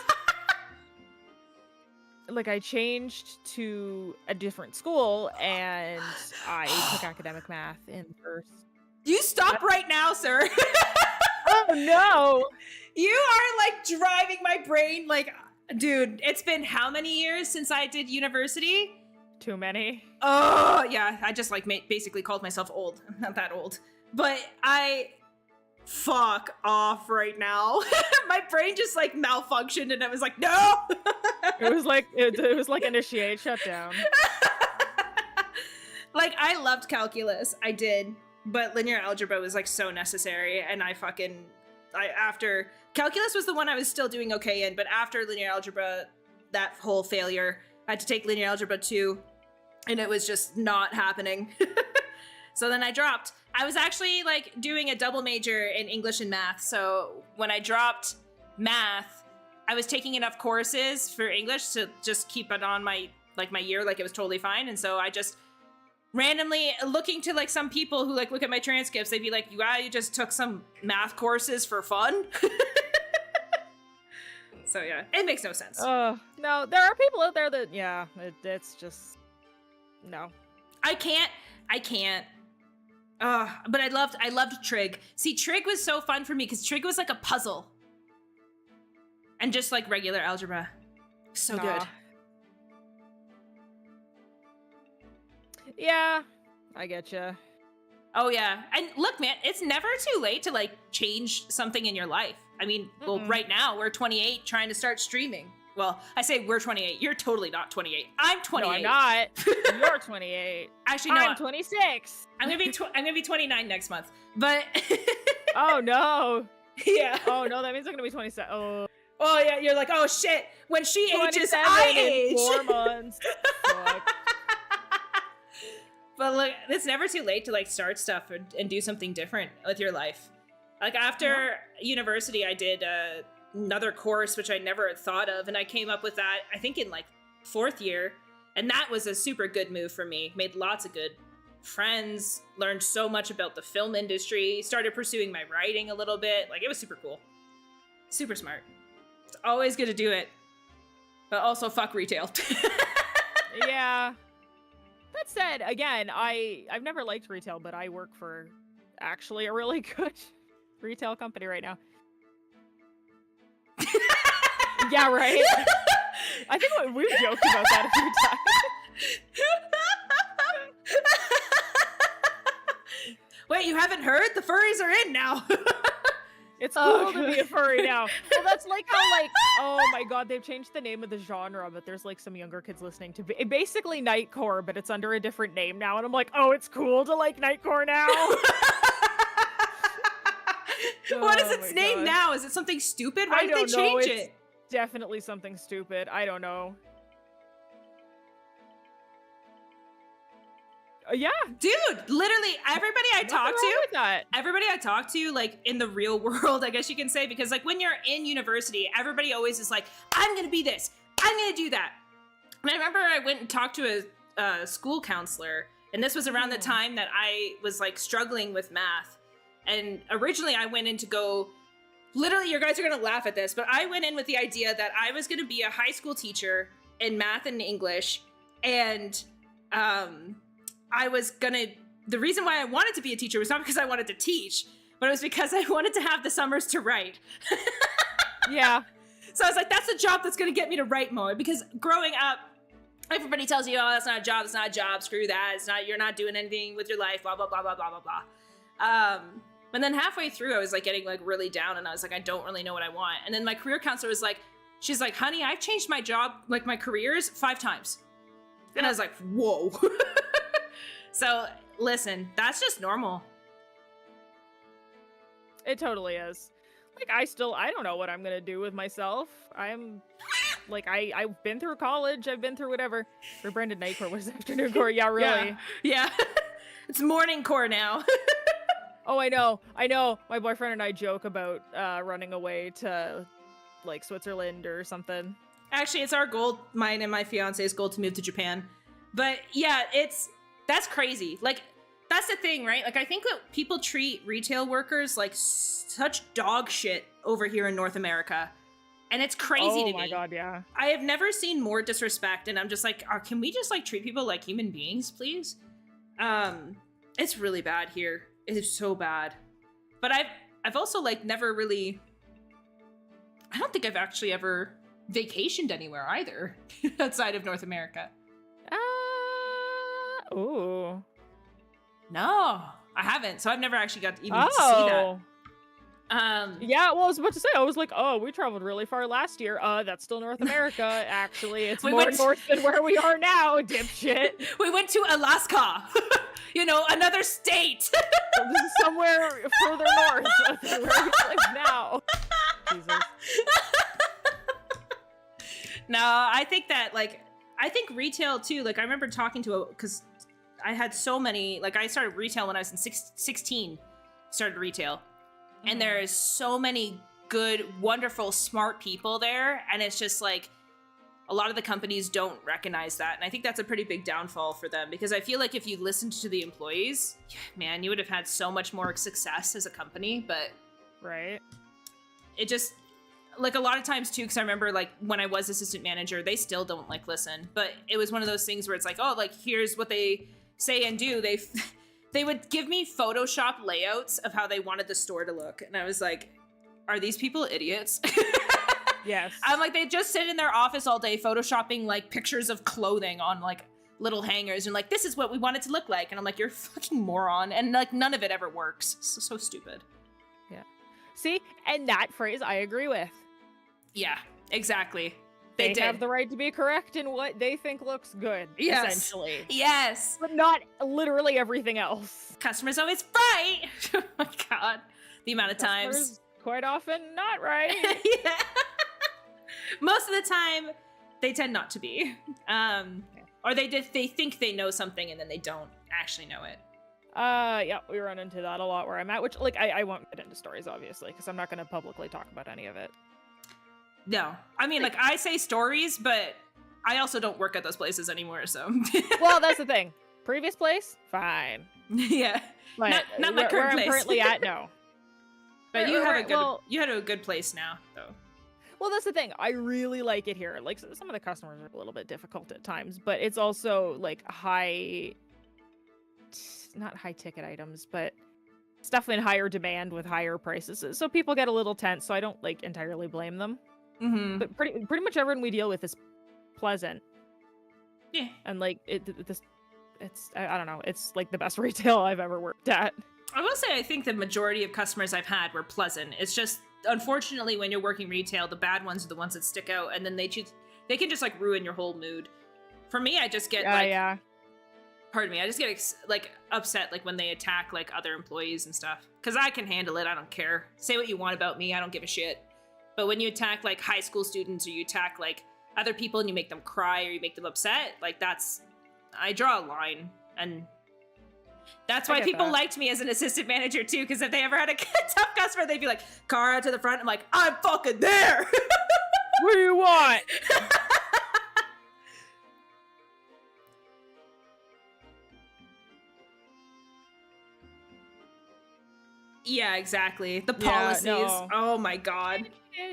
[SPEAKER 1] Like I changed to a different school and I took academic math in first.
[SPEAKER 2] You stop right now, sir.
[SPEAKER 1] Oh no.
[SPEAKER 2] You are like driving my brain. Like, dude, it's been how many years since I did university?
[SPEAKER 1] Too many.
[SPEAKER 2] Oh yeah, I just like basically called myself old. I'm not that old, but fuck off right now. My brain just like malfunctioned, and I was like, no.
[SPEAKER 1] It was like initiate shutdown.
[SPEAKER 2] Like, I loved calculus, I did, but linear algebra was like so necessary, and after calculus was the one I was still doing okay in, but after linear algebra, that whole failure, I had to take linear algebra 2, and it was just not happening. So then I dropped. I was actually like doing a double major in English and math. So when I dropped math, I was taking enough courses for English to just keep it on my year, like it was totally fine. And so I just randomly looking to like some people who like look at my transcripts, they'd be like, you just took some math courses for fun. So yeah, it makes no sense.
[SPEAKER 1] No, there are people out there that, it's just, no.
[SPEAKER 2] I can't. But I loved trig. See, trig was so fun for me because trig was like a puzzle. And just like regular algebra. So good.
[SPEAKER 1] Yeah, I get you.
[SPEAKER 2] Oh yeah. And look, man, it's never too late to like change something in your life. I mean, well, right now we're 28 trying to start streaming. Well, I say we're 28. You're totally not 28. I'm 28.
[SPEAKER 1] No, I'm not. You're 28.
[SPEAKER 2] Actually, no.
[SPEAKER 1] I'm 26.
[SPEAKER 2] I'm gonna be 29 next month. But
[SPEAKER 1] oh no.
[SPEAKER 2] Yeah.
[SPEAKER 1] Oh no, that means I'm gonna be 27.
[SPEAKER 2] Oh yeah. You're like, oh shit. When she ages, I age.
[SPEAKER 1] 4 months. Fuck.
[SPEAKER 2] But look, it's never too late to like start stuff and do something different with your life. Like after university, I did another course, which I never had thought of. And I came up with that, I think in like 4th year. And that was a super good move for me. Made lots of good friends, learned so much about the film industry, started pursuing my writing a little bit. Like it was super cool. Super smart. It's always good to do it. But also fuck retail.
[SPEAKER 1] Yeah. That said, again, I've never liked retail, but I work for actually a really good retail company right now. Yeah, right? I think we've joked about that a few times.
[SPEAKER 2] Wait, you haven't heard? The furries are in now.
[SPEAKER 1] It's cool to be a furry now. Well, that's like how, like, oh my god, they've changed the name of the genre, but there's like some younger kids listening to basically Nightcore, but it's under a different name now, and I'm like, oh, it's cool to like Nightcore now.
[SPEAKER 2] What is its name now? Is it something stupid? Why did they change it?
[SPEAKER 1] Definitely something stupid. I don't know. Yeah,
[SPEAKER 2] dude, literally everybody I talk to, like in the real world, I guess you can say, because like when you're in university, everybody always is like, I'm gonna be this, I'm gonna do that. And I remember I went and talked to a school counselor, and this was around the time that I was like struggling with math. And originally I went in to go, literally, you guys are gonna laugh at this, but I went in with the idea that I was gonna be a high school teacher in math and English, and the reason why I wanted to be a teacher was not because I wanted to teach, but it was because I wanted to have the summers to write.
[SPEAKER 1] Yeah.
[SPEAKER 2] So I was like, that's the job that's going to get me to write more, because growing up, everybody tells you, oh, that's not a job, screw that, you're not doing anything with your life, blah, blah, blah, blah, blah, blah, blah. But then halfway through, I was like getting like really down, and I was like, I don't really know what I want. And then my career counselor was like, she's like, honey, I've changed my job, like my careers 5 times. And I was like, whoa. So, listen, that's just normal.
[SPEAKER 1] It totally is. Like, I don't know what I'm gonna do with myself. I'm, like, I've been through college, I've been through whatever. For Brendan, Nightcore was afternoon core, yeah, really.
[SPEAKER 2] Yeah. It's morning core now.
[SPEAKER 1] Oh, I know. My boyfriend and I joke about running away to, like, Switzerland or something.
[SPEAKER 2] Actually, it's our goal, mine and my fiance's goal, to move to Japan. But, yeah, that's crazy. Like, that's the thing, right? Like, I think that people treat retail workers like such dog shit over here in North America. And it's crazy to me.
[SPEAKER 1] Oh my god, yeah.
[SPEAKER 2] I have never seen more disrespect, and I'm just like, can we just, like, treat people like human beings, please? It's really bad here. It is so bad. But I've also, like, never really... I don't think I've actually ever vacationed anywhere either outside of North America.
[SPEAKER 1] Ooh.
[SPEAKER 2] No, I haven't. So I've never actually got to even see that.
[SPEAKER 1] Yeah, well, I was about to say, I was like, oh, we traveled really far last year. That's still North America, actually. It's more north than where we are now, dipshit.
[SPEAKER 2] We went to Alaska. You know, another state.
[SPEAKER 1] This is somewhere further north than where we live now. Jesus.
[SPEAKER 2] No, I think that, like, I think retail, too. Like, I remember talking to because I had so many, like, I started retail when I was in 16, started retail. Mm-hmm. And there is so many good, wonderful, smart people there. And it's just like, a lot of the companies don't recognize that. And I think that's a pretty big downfall for them, because I feel like if you listened to the employees, man, you would have had so much more success as a company. But
[SPEAKER 1] right.
[SPEAKER 2] It just, like, a lot of times too, because I remember, like, when I was assistant manager, they still don't, like, listen. But it was one of those things where it's like, oh, like, here's what they say and do. They would give me Photoshop layouts of how they wanted the store to look. And I was like, are these people idiots?
[SPEAKER 1] Yes.
[SPEAKER 2] I'm like, they just sit in their office all day photoshopping, like, pictures of clothing on, like, little hangers. And, like, this is what we want it to look like. And I'm like, you're a fucking moron. And, like, none of it ever works. So stupid.
[SPEAKER 1] Yeah. See? And that phrase I agree with.
[SPEAKER 2] Yeah, exactly.
[SPEAKER 1] They have the right to be correct in what they think looks good, essentially.
[SPEAKER 2] Yes.
[SPEAKER 1] But not literally everything else.
[SPEAKER 2] Customer's always right. Oh my god. The amount of times.
[SPEAKER 1] Quite often not right.
[SPEAKER 2] Yeah. Most of the time, they tend not to be. Or they think they know something and then they don't actually know it.
[SPEAKER 1] Yeah, we run into that a lot where I'm at, which, like, I won't get into stories, obviously, because I'm not going to publicly talk about any of it.
[SPEAKER 2] No. I mean, like, I say stories, but I also don't work at those places anymore, so.
[SPEAKER 1] Well, that's the thing. Previous place? Fine.
[SPEAKER 2] Yeah.
[SPEAKER 1] But
[SPEAKER 2] not my current
[SPEAKER 1] where
[SPEAKER 2] place.
[SPEAKER 1] I'm currently at, no.
[SPEAKER 2] But you have a good place now, though.
[SPEAKER 1] Well, that's the thing. I really like it here. Like, some of the customers are a little bit difficult at times, but it's also, like, not high ticket items, but stuff in higher demand with higher prices. So people get a little tense, so I don't, like, entirely blame them.
[SPEAKER 2] Mm-hmm.
[SPEAKER 1] But pretty much everyone we deal with is pleasant.
[SPEAKER 2] Yeah.
[SPEAKER 1] And, like, I don't know, it's, like, the best retail I've ever worked at.
[SPEAKER 2] I will say I think the majority of customers I've had were pleasant. It's just, unfortunately, when you're working retail, the bad ones are the ones that stick out, and then they can just, like, ruin your whole mood. For me, I just get, pardon me, I just get, like, upset, like, when they attack, like, other employees and stuff. Because I can handle it, I don't care. Say what you want about me, I don't give a shit. But when you attack, like, high school students, or you attack, like, other people and you make them cry, or you make them upset, like, I draw a line, and that's why people liked me as an assistant manager too, because if they ever had a tough customer, they'd be like, Kara to the front. I'm like, I'm fucking there.
[SPEAKER 1] What do you want?
[SPEAKER 2] Yeah, exactly. The policies.
[SPEAKER 1] No.
[SPEAKER 2] Oh my god.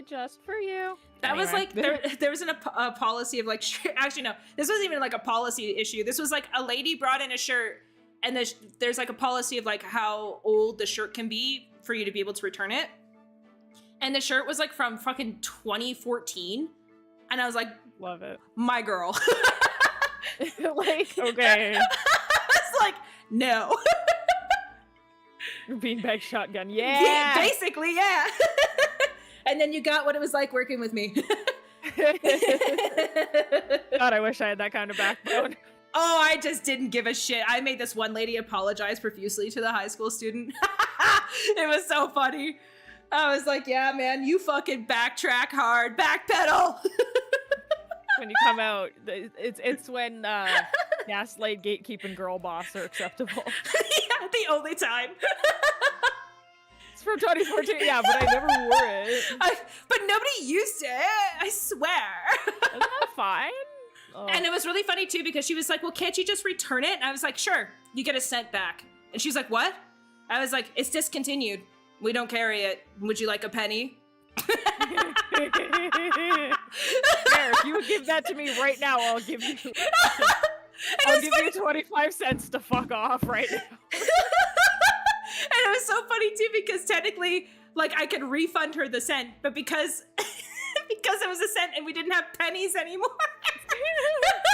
[SPEAKER 1] Just for you.
[SPEAKER 2] That was like, there was a policy of like, actually no, this wasn't even like a policy issue. This was like a lady brought in a shirt, and there's like a policy of like how old the shirt can be for you to be able to return it. And the shirt was like from fucking 2014. And I was like,
[SPEAKER 1] love it.
[SPEAKER 2] My girl.
[SPEAKER 1] Like, okay.
[SPEAKER 2] It's like, no.
[SPEAKER 1] Beanbag shotgun, yeah.
[SPEAKER 2] Basically, yeah. And then you got what it was like working with me.
[SPEAKER 1] God, I wish I had that kind of backbone.
[SPEAKER 2] Oh, I just didn't give a shit. I made this one lady apologize profusely to the high school student. It was so funny. I was like, yeah, man, you fucking backtrack hard. Backpedal.
[SPEAKER 1] When you come out, it's when gaslight, gatekeeping, girl boss are acceptable.
[SPEAKER 2] Yeah, the only time.
[SPEAKER 1] It's from 2014, yeah, but I never wore it.
[SPEAKER 2] But nobody used it, I swear.
[SPEAKER 1] Isn't that fine? Oh.
[SPEAKER 2] And it was really funny too, because she was like, well, can't you just return it? And I was like, sure, you get a cent back. And she's like, what? I was like, it's discontinued. We don't carry it. Would you like a penny?
[SPEAKER 1] There, if you would give that to me right now, I'll give you you 25 cents to fuck off right now.
[SPEAKER 2] And it was so funny too, because technically, like, I could refund her the cent, but because it was a cent and we didn't have pennies anymore.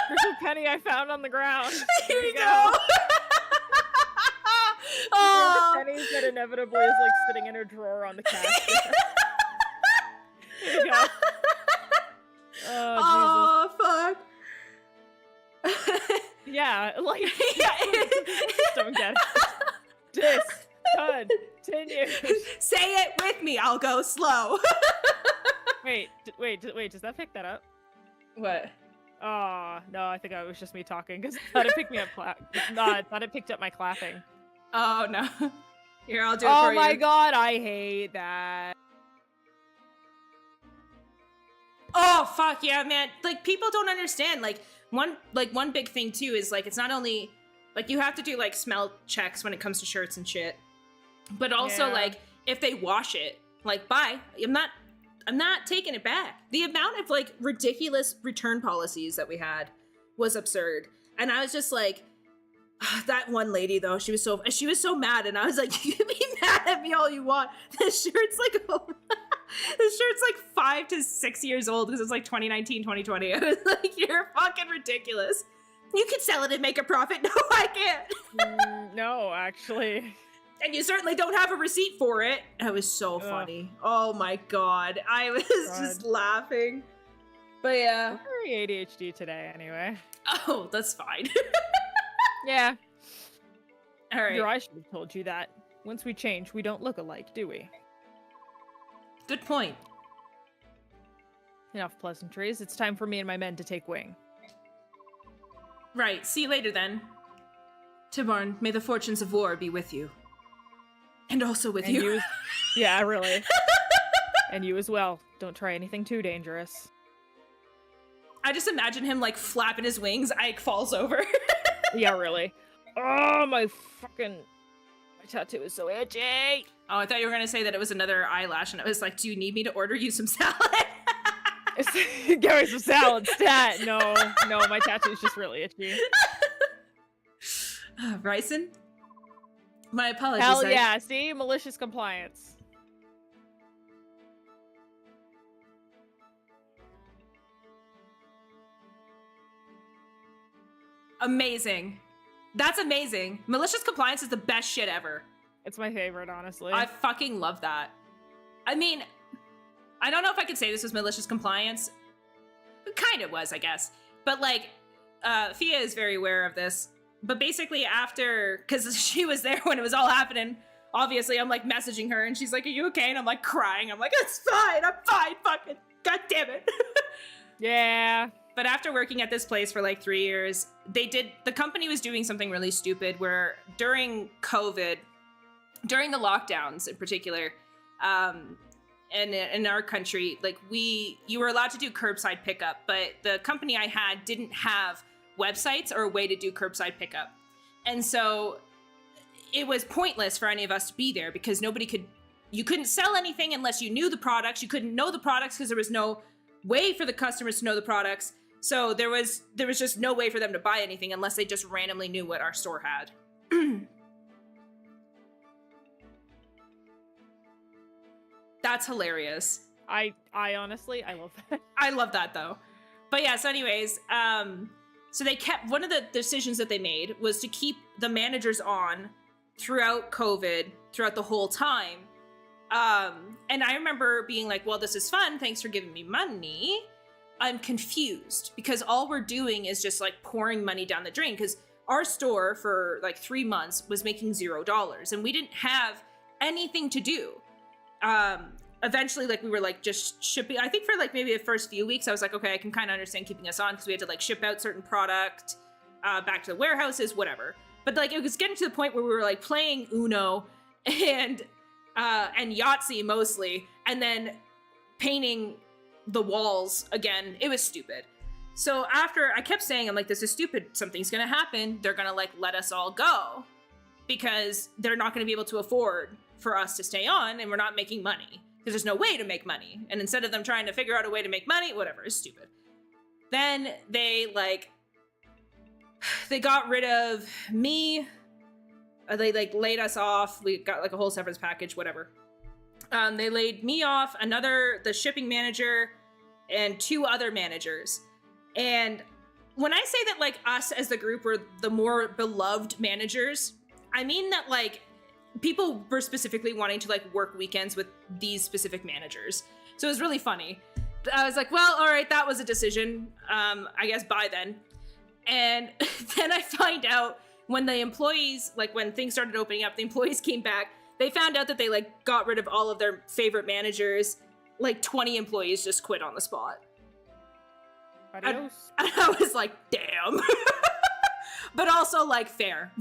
[SPEAKER 1] Here's a penny I found on the ground.
[SPEAKER 2] Here you go.
[SPEAKER 1] Oh, the pennies that inevitably is like sitting in her drawer on the couch. Here you go. Oh,
[SPEAKER 2] fuck.
[SPEAKER 1] Yeah, like,
[SPEAKER 2] yeah.
[SPEAKER 1] Don't get it. Discontinue.
[SPEAKER 2] Say it with me. I'll go slow.
[SPEAKER 1] Wait. Does that pick that up?
[SPEAKER 2] What?
[SPEAKER 1] Oh, no, I think it was just me talking because I thought it picked me up. I thought it picked up my clapping.
[SPEAKER 2] Oh, no. Here, I'll do it for you.
[SPEAKER 1] Oh my god, I hate that.
[SPEAKER 2] Oh, fuck, yeah, man. Like, people don't understand. Like, one big thing, too, is, like, it's not only... Like, you have to do, like, smell checks when it comes to shirts and shit. But also, like, if they wash it, like, bye. I'm not taking it back. The amount of, like, ridiculous return policies that we had was absurd. And I was just like... That one lady, though, she was so mad, and I was like, you can be mad at me all you want. This shirt's like 5 to 6 years old because it's like 2019, 2020. I was like, you're fucking ridiculous. You can sell it and make a profit. No, I can't.
[SPEAKER 1] No, actually.
[SPEAKER 2] And you certainly don't have a receipt for it. It was so funny. Oh my god. I was just laughing. But yeah.
[SPEAKER 1] I'm very ADHD today, anyway.
[SPEAKER 2] Oh, that's fine.
[SPEAKER 1] Yeah.
[SPEAKER 2] All right.
[SPEAKER 1] I should have told you that. Once we change, we don't look alike, do we?
[SPEAKER 2] Good point.
[SPEAKER 1] Enough pleasantries. It's time for me and my men to take wing.
[SPEAKER 2] Right. See you later, then. Tiborn, may the fortunes of war be with you. And also with you.
[SPEAKER 1] Yeah, really. And you as well. Don't try anything too dangerous.
[SPEAKER 2] I just imagine him, like, flapping his wings. Ike falls over.
[SPEAKER 1] Yeah, really. Oh, my tattoo is so itchy.
[SPEAKER 2] Oh, I thought you were going to say that it was another eyelash, and it was like, do you need me to order you some salad?
[SPEAKER 1] Give me some salad, stat. No, my tattoo is just really itchy.
[SPEAKER 2] Ryson? My apologies.
[SPEAKER 1] Hell yeah, see? Malicious compliance.
[SPEAKER 2] Amazing. That's amazing. Malicious compliance is the best shit ever.
[SPEAKER 1] It's my favorite, honestly.
[SPEAKER 2] I fucking love that. I mean, I don't know if I could say this was malicious compliance. It kind of was, I guess. But, like, Fia is very aware of this. But basically after, because she was there when it was all happening, obviously I'm, like, messaging her, and she's like, are you okay? And I'm, like, crying. I'm like, it's fine. I'm fine. Fucking God damn it.
[SPEAKER 1] Yeah.
[SPEAKER 2] But after working at this place for like 3 years, the company was doing something really stupid where during COVID, during the lockdowns in particular, and in our country, like you were allowed to do curbside pickup, but the company I had didn't have websites or a way to do curbside pickup. And so it was pointless for any of us to be there because you couldn't sell anything unless you knew the products. You couldn't know the products because there was no way for the customers to know the products. So there was just no way for them to buy anything unless they just randomly knew what our store had. That's hilarious.
[SPEAKER 1] I honestly, I love that.
[SPEAKER 2] I love that though. But yeah, so anyways, so they kept, one of the decisions that they made was to keep the managers on throughout COVID, throughout the whole time. And I remember being like, well, this is fun. Thanks for giving me money. I'm confused because all we're doing is just like pouring money down the drain because our store for like 3 months was making $0 and we didn't have anything to do. Eventually, like we were like just shipping. I think for like maybe the first few weeks, I was like, okay, I can kind of understand keeping us on because we had to like ship out certain product back to the warehouses, whatever. But like it was getting to the point where we were like playing Uno and Yahtzee mostly, and then painting the walls again. It was stupid. So after I kept saying, I'm like, this is stupid. Something's going to happen. They're going to like let us all go because they're not going to be able to afford for us to stay on and we're not making money because there's no way to make money. And instead of them trying to figure out a way to make money, whatever, it's stupid. Then they got rid of me. They like laid us off. We got like a whole severance package, whatever. They laid me off, the shipping manager, and 2 other managers. And when I say that like us as the group were the more beloved managers, I mean that like people were specifically wanting to like work weekends with these specific managers. So it was really funny. I was like, well, all right, that was a decision. I guess bye then. And then I find out when the employees, like when things started opening up, the employees came back. They found out that they like got rid of all of their favorite managers. Like 20 employees just quit on the spot.
[SPEAKER 1] Adios.
[SPEAKER 2] And I was like, damn. But also like fair.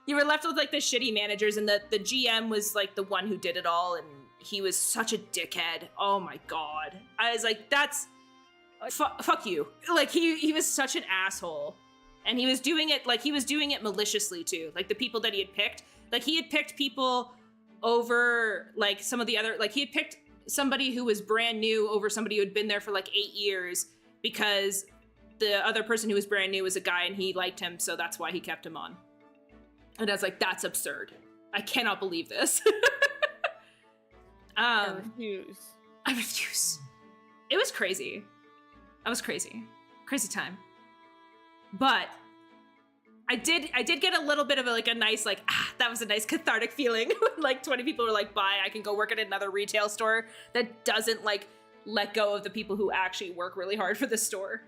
[SPEAKER 2] You were left with like the shitty managers, and the GM was like the one who did it all, and he was such a dickhead. Oh my god. I was like, that's fuck you. Like he was such an asshole. And he was doing it maliciously too. Like the people that he had picked. Like he had picked people over like some of the other, like he had picked somebody who was brand new over somebody who had been there for like 8 years because the other person who was brand new was a guy and he liked him, so that's why he kept him on. And I was like, that's absurd. I cannot believe this.
[SPEAKER 1] I refuse.
[SPEAKER 2] It was crazy. I was crazy. Crazy time. But I did get a little bit of a nice, like, that was a nice cathartic feeling. Like 20 people were like, bye, I can go work at another retail store that doesn't like let go of the people who actually work really hard for the store.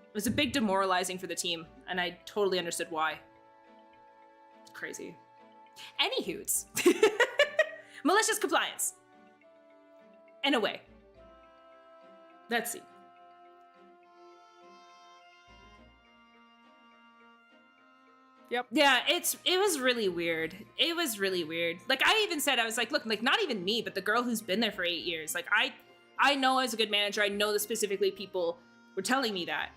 [SPEAKER 2] It was a big demoralizing for the team, and I totally understood why. Crazy. Anywhoots. Malicious compliance. In a way. Let's see.
[SPEAKER 1] Yep.
[SPEAKER 2] Yeah, it was really weird. It was really weird. Like, I even said, I was like, look, like, not even me, but the girl who's been there for 8 years. Like, I know as a good manager, I know that specifically people were telling me that,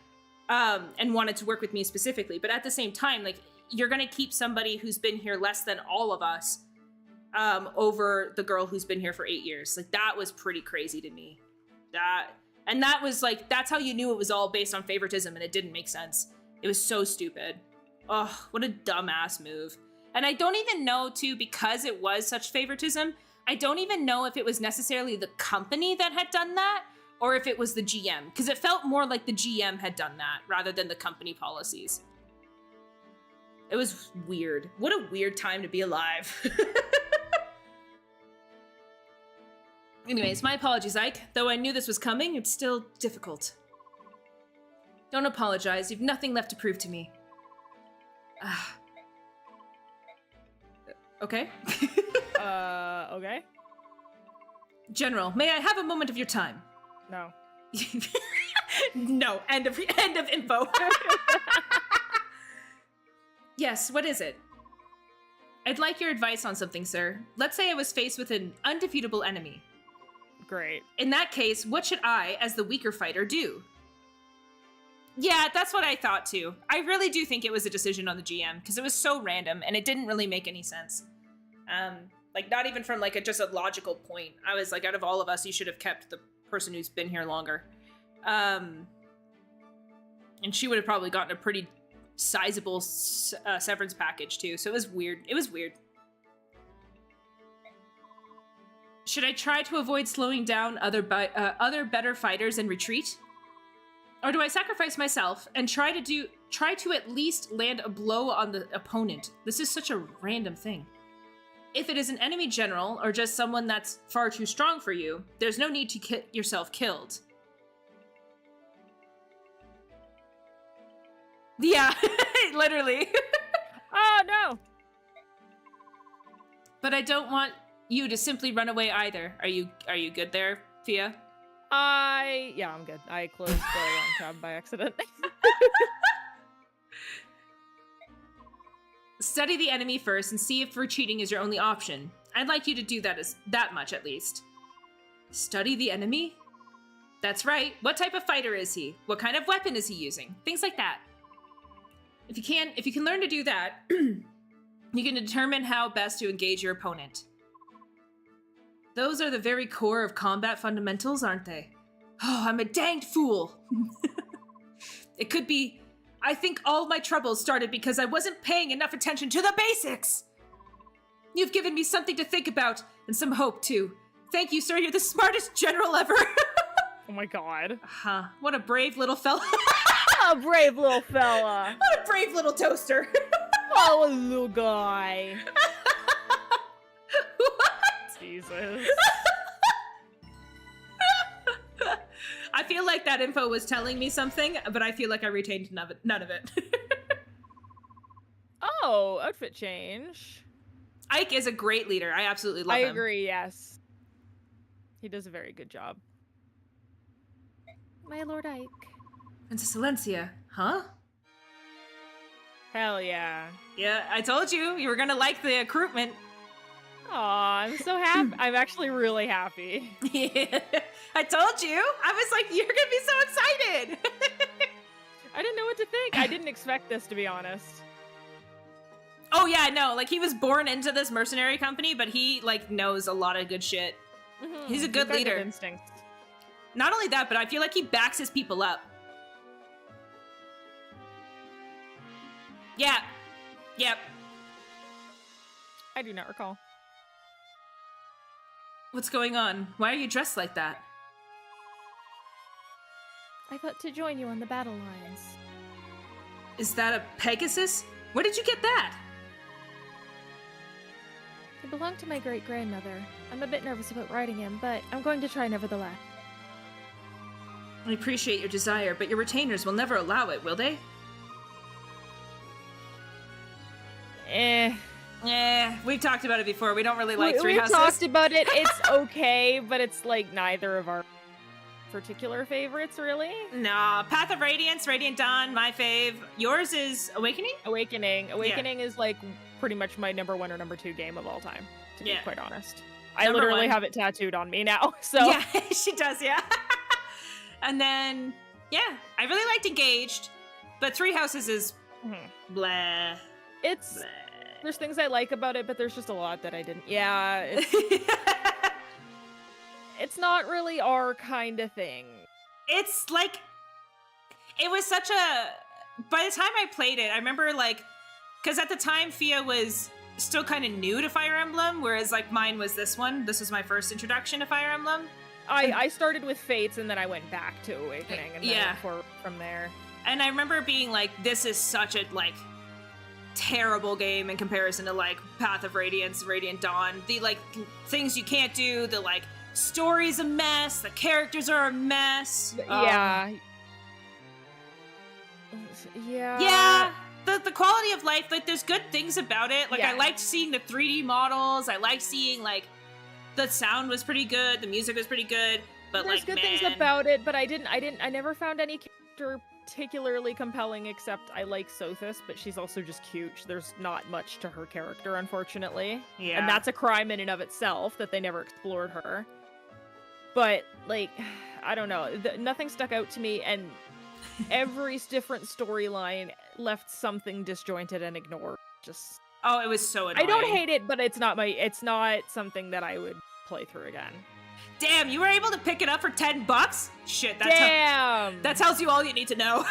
[SPEAKER 2] and wanted to work with me specifically. But at the same time, like, you're going to keep somebody who's been here less than all of us, over the girl who's been here for 8 years. Like, that was pretty crazy to me. And that was like, that's how you knew it was all based on favoritism, and it didn't make sense. It was so stupid. Ugh, what a dumbass move. And I don't even know, too, because it was such favoritism, I don't even know if it was necessarily the company that had done that, or if it was the GM, because it felt more like the GM had done that, rather than the company policies. It was weird. What a weird time to be alive. Anyways, my apologies, Ike. Though I knew this was coming, it's still difficult. Don't apologize. You've nothing left to prove to me. Okay.
[SPEAKER 1] Okay.
[SPEAKER 2] General, may I have a moment of your time?
[SPEAKER 1] No.
[SPEAKER 2] No. End of info. Yes, what is it? I'd like your advice on something, sir. Let's say I was faced with an undefeatable enemy.
[SPEAKER 1] Great.
[SPEAKER 2] In that case, what should I, as the weaker fighter, do? Yeah, that's what I thought too. I really do think it was a decision on the GM, because it was so random and it didn't really make any sense. Like, not even from like just a logical point. I was like, out of all of us, you should have kept the person who's been here longer. And she would have probably gotten a pretty sizable severance package too. So it was weird. It was weird. Should I try to avoid slowing down other better fighters and retreat? Or do I sacrifice myself and try to at least land a blow on the opponent? This is such a random thing. If it is an enemy general or just someone that's far too strong for you, there's no need to get yourself killed. Yeah, literally.
[SPEAKER 1] Oh, no.
[SPEAKER 2] But I don't want you to simply run away either. Are you good there, Fia?
[SPEAKER 1] Yeah, I'm good. I closed the wrong tab by accident.
[SPEAKER 2] Study the enemy first and see if retreating is your only option. I'd like you to do that much at least. Study the enemy? That's right. What type of fighter is he? What kind of weapon is he using? Things like that. If you can learn to do that, you can determine how best to engage your opponent. Those are the very core of combat fundamentals, aren't they? Oh, I'm a danged fool. It could be, I think all my troubles started because I wasn't paying enough attention to the basics. You've given me something to think about and some hope, too. Thank you, sir. You're the smartest general ever.
[SPEAKER 1] Oh my god.
[SPEAKER 2] Huh. What a brave little fella.
[SPEAKER 1] A brave little fella.
[SPEAKER 2] What a brave little toaster.
[SPEAKER 1] Oh, a little guy.
[SPEAKER 2] What?
[SPEAKER 1] Jesus.
[SPEAKER 2] I feel like that info was telling me something, but I feel like I retained none of it.
[SPEAKER 1] Oh, outfit change.
[SPEAKER 2] Ike is a great leader. I absolutely love him.
[SPEAKER 1] I agree, yes. He does a very good job.
[SPEAKER 3] My Lord Ike.
[SPEAKER 2] Princess Valencia, huh?
[SPEAKER 1] Hell yeah.
[SPEAKER 2] Yeah, I told you were gonna like the recruitment.
[SPEAKER 1] Aw, I'm so happy. I'm actually really happy.
[SPEAKER 2] Yeah, I told you. I was like, you're gonna be so excited.
[SPEAKER 1] I didn't know what to think. I didn't expect this, to be honest.
[SPEAKER 2] Oh yeah, no, like he was born into this mercenary company, but he like knows a lot of good shit.
[SPEAKER 1] Mm-hmm.
[SPEAKER 2] He's a good leader.
[SPEAKER 1] Good instinct.
[SPEAKER 2] Not only that, but I feel like he backs his people up. Yeah. Yep.
[SPEAKER 1] I do not recall.
[SPEAKER 2] What's going on? Why are you dressed like that?
[SPEAKER 3] I thought to join you on the battle lines.
[SPEAKER 2] Is that a Pegasus? Where did you get that?
[SPEAKER 3] It belonged to my great-grandmother. I'm a bit nervous about riding him, but I'm going to try nevertheless.
[SPEAKER 2] I appreciate your desire, but your retainers will never allow it, will they? We've talked about it before. We don't really like Three Houses.
[SPEAKER 1] We talked about it. It's okay, but it's like neither of our... particular favorites, really.
[SPEAKER 2] Nah, Path of Radiance, Radiant Dawn, my fave. Yours is Awakening?
[SPEAKER 1] Awakening is like pretty much my number 1 or number 2 game of all time, to be quite honest. I
[SPEAKER 2] Number
[SPEAKER 1] literally
[SPEAKER 2] 1.
[SPEAKER 1] have it tattooed on me now, so.
[SPEAKER 2] Yeah, she does, yeah. And then, yeah, I really liked Engaged, but Three Houses is blah.
[SPEAKER 1] It's,
[SPEAKER 2] Bleh.
[SPEAKER 1] There's things I like about it, but there's just a lot that I didn't. Yeah, it's not really our kind of thing.
[SPEAKER 2] It's like, it was such a, by the time I played it, I remember like, because at the time Fia was still kind of new to Fire Emblem, whereas like mine was this one. This was my first introduction to Fire Emblem.
[SPEAKER 1] I started with Fates and then I went back to Awakening and then went from there.
[SPEAKER 2] And I remember being like, this is such a like terrible game in comparison to like Path of Radiance, Radiant Dawn. The like things you can't do, the like story's a mess, the characters are a mess.
[SPEAKER 1] Yeah.
[SPEAKER 2] Yeah. The quality of life, like there's good things about it. Like I liked seeing the 3D models. I liked seeing like the sound was pretty good, the music was pretty good, but
[SPEAKER 1] there's
[SPEAKER 2] like
[SPEAKER 1] good things about it, but I never found any character particularly compelling, except I like Sothis, but she's also just cute. There's not much to her character, unfortunately.
[SPEAKER 2] Yeah.
[SPEAKER 1] And that's a crime in and of itself that they never explored her. But like, I don't know, nothing stuck out to me, and every different storyline left something disjointed and ignored. Just
[SPEAKER 2] it was so annoying.
[SPEAKER 1] I don't hate it, but it's not something that I would play through again.
[SPEAKER 2] Damn, you were able to pick it up for $10? Shit,
[SPEAKER 1] Damn.
[SPEAKER 2] That tells you all you need to know.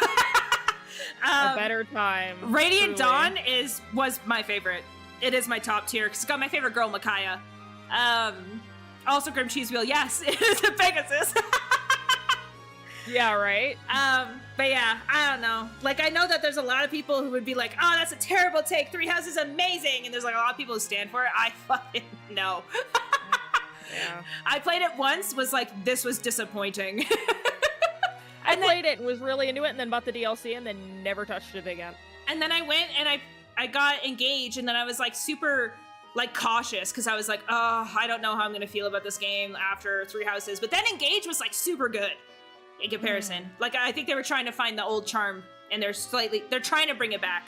[SPEAKER 1] A better time.
[SPEAKER 2] Radiant Dawn was my favorite. It is my top tier because it's got my favorite girl, Micaiah. Also Grim Cheese Wheel, yes, it is a Pegasus.
[SPEAKER 1] Yeah, right?
[SPEAKER 2] But yeah, I don't know. Like, I know that there's a lot of people who would be like, oh, that's a terrible take. Three Houses is amazing. And there's like a lot of people who stand for it. I fucking know.
[SPEAKER 1] Yeah.
[SPEAKER 2] I played it once, was like, this was disappointing.
[SPEAKER 1] I played it and was really into it and then bought the DLC and then never touched it again.
[SPEAKER 2] And then I went and I got engaged and then I was like super like cautious because I was like, oh, I don't know how I'm going to feel about this game after Three Houses. But then Engage was like super good. In comparison, like I think they were trying to find the old charm, and they're trying to bring it back.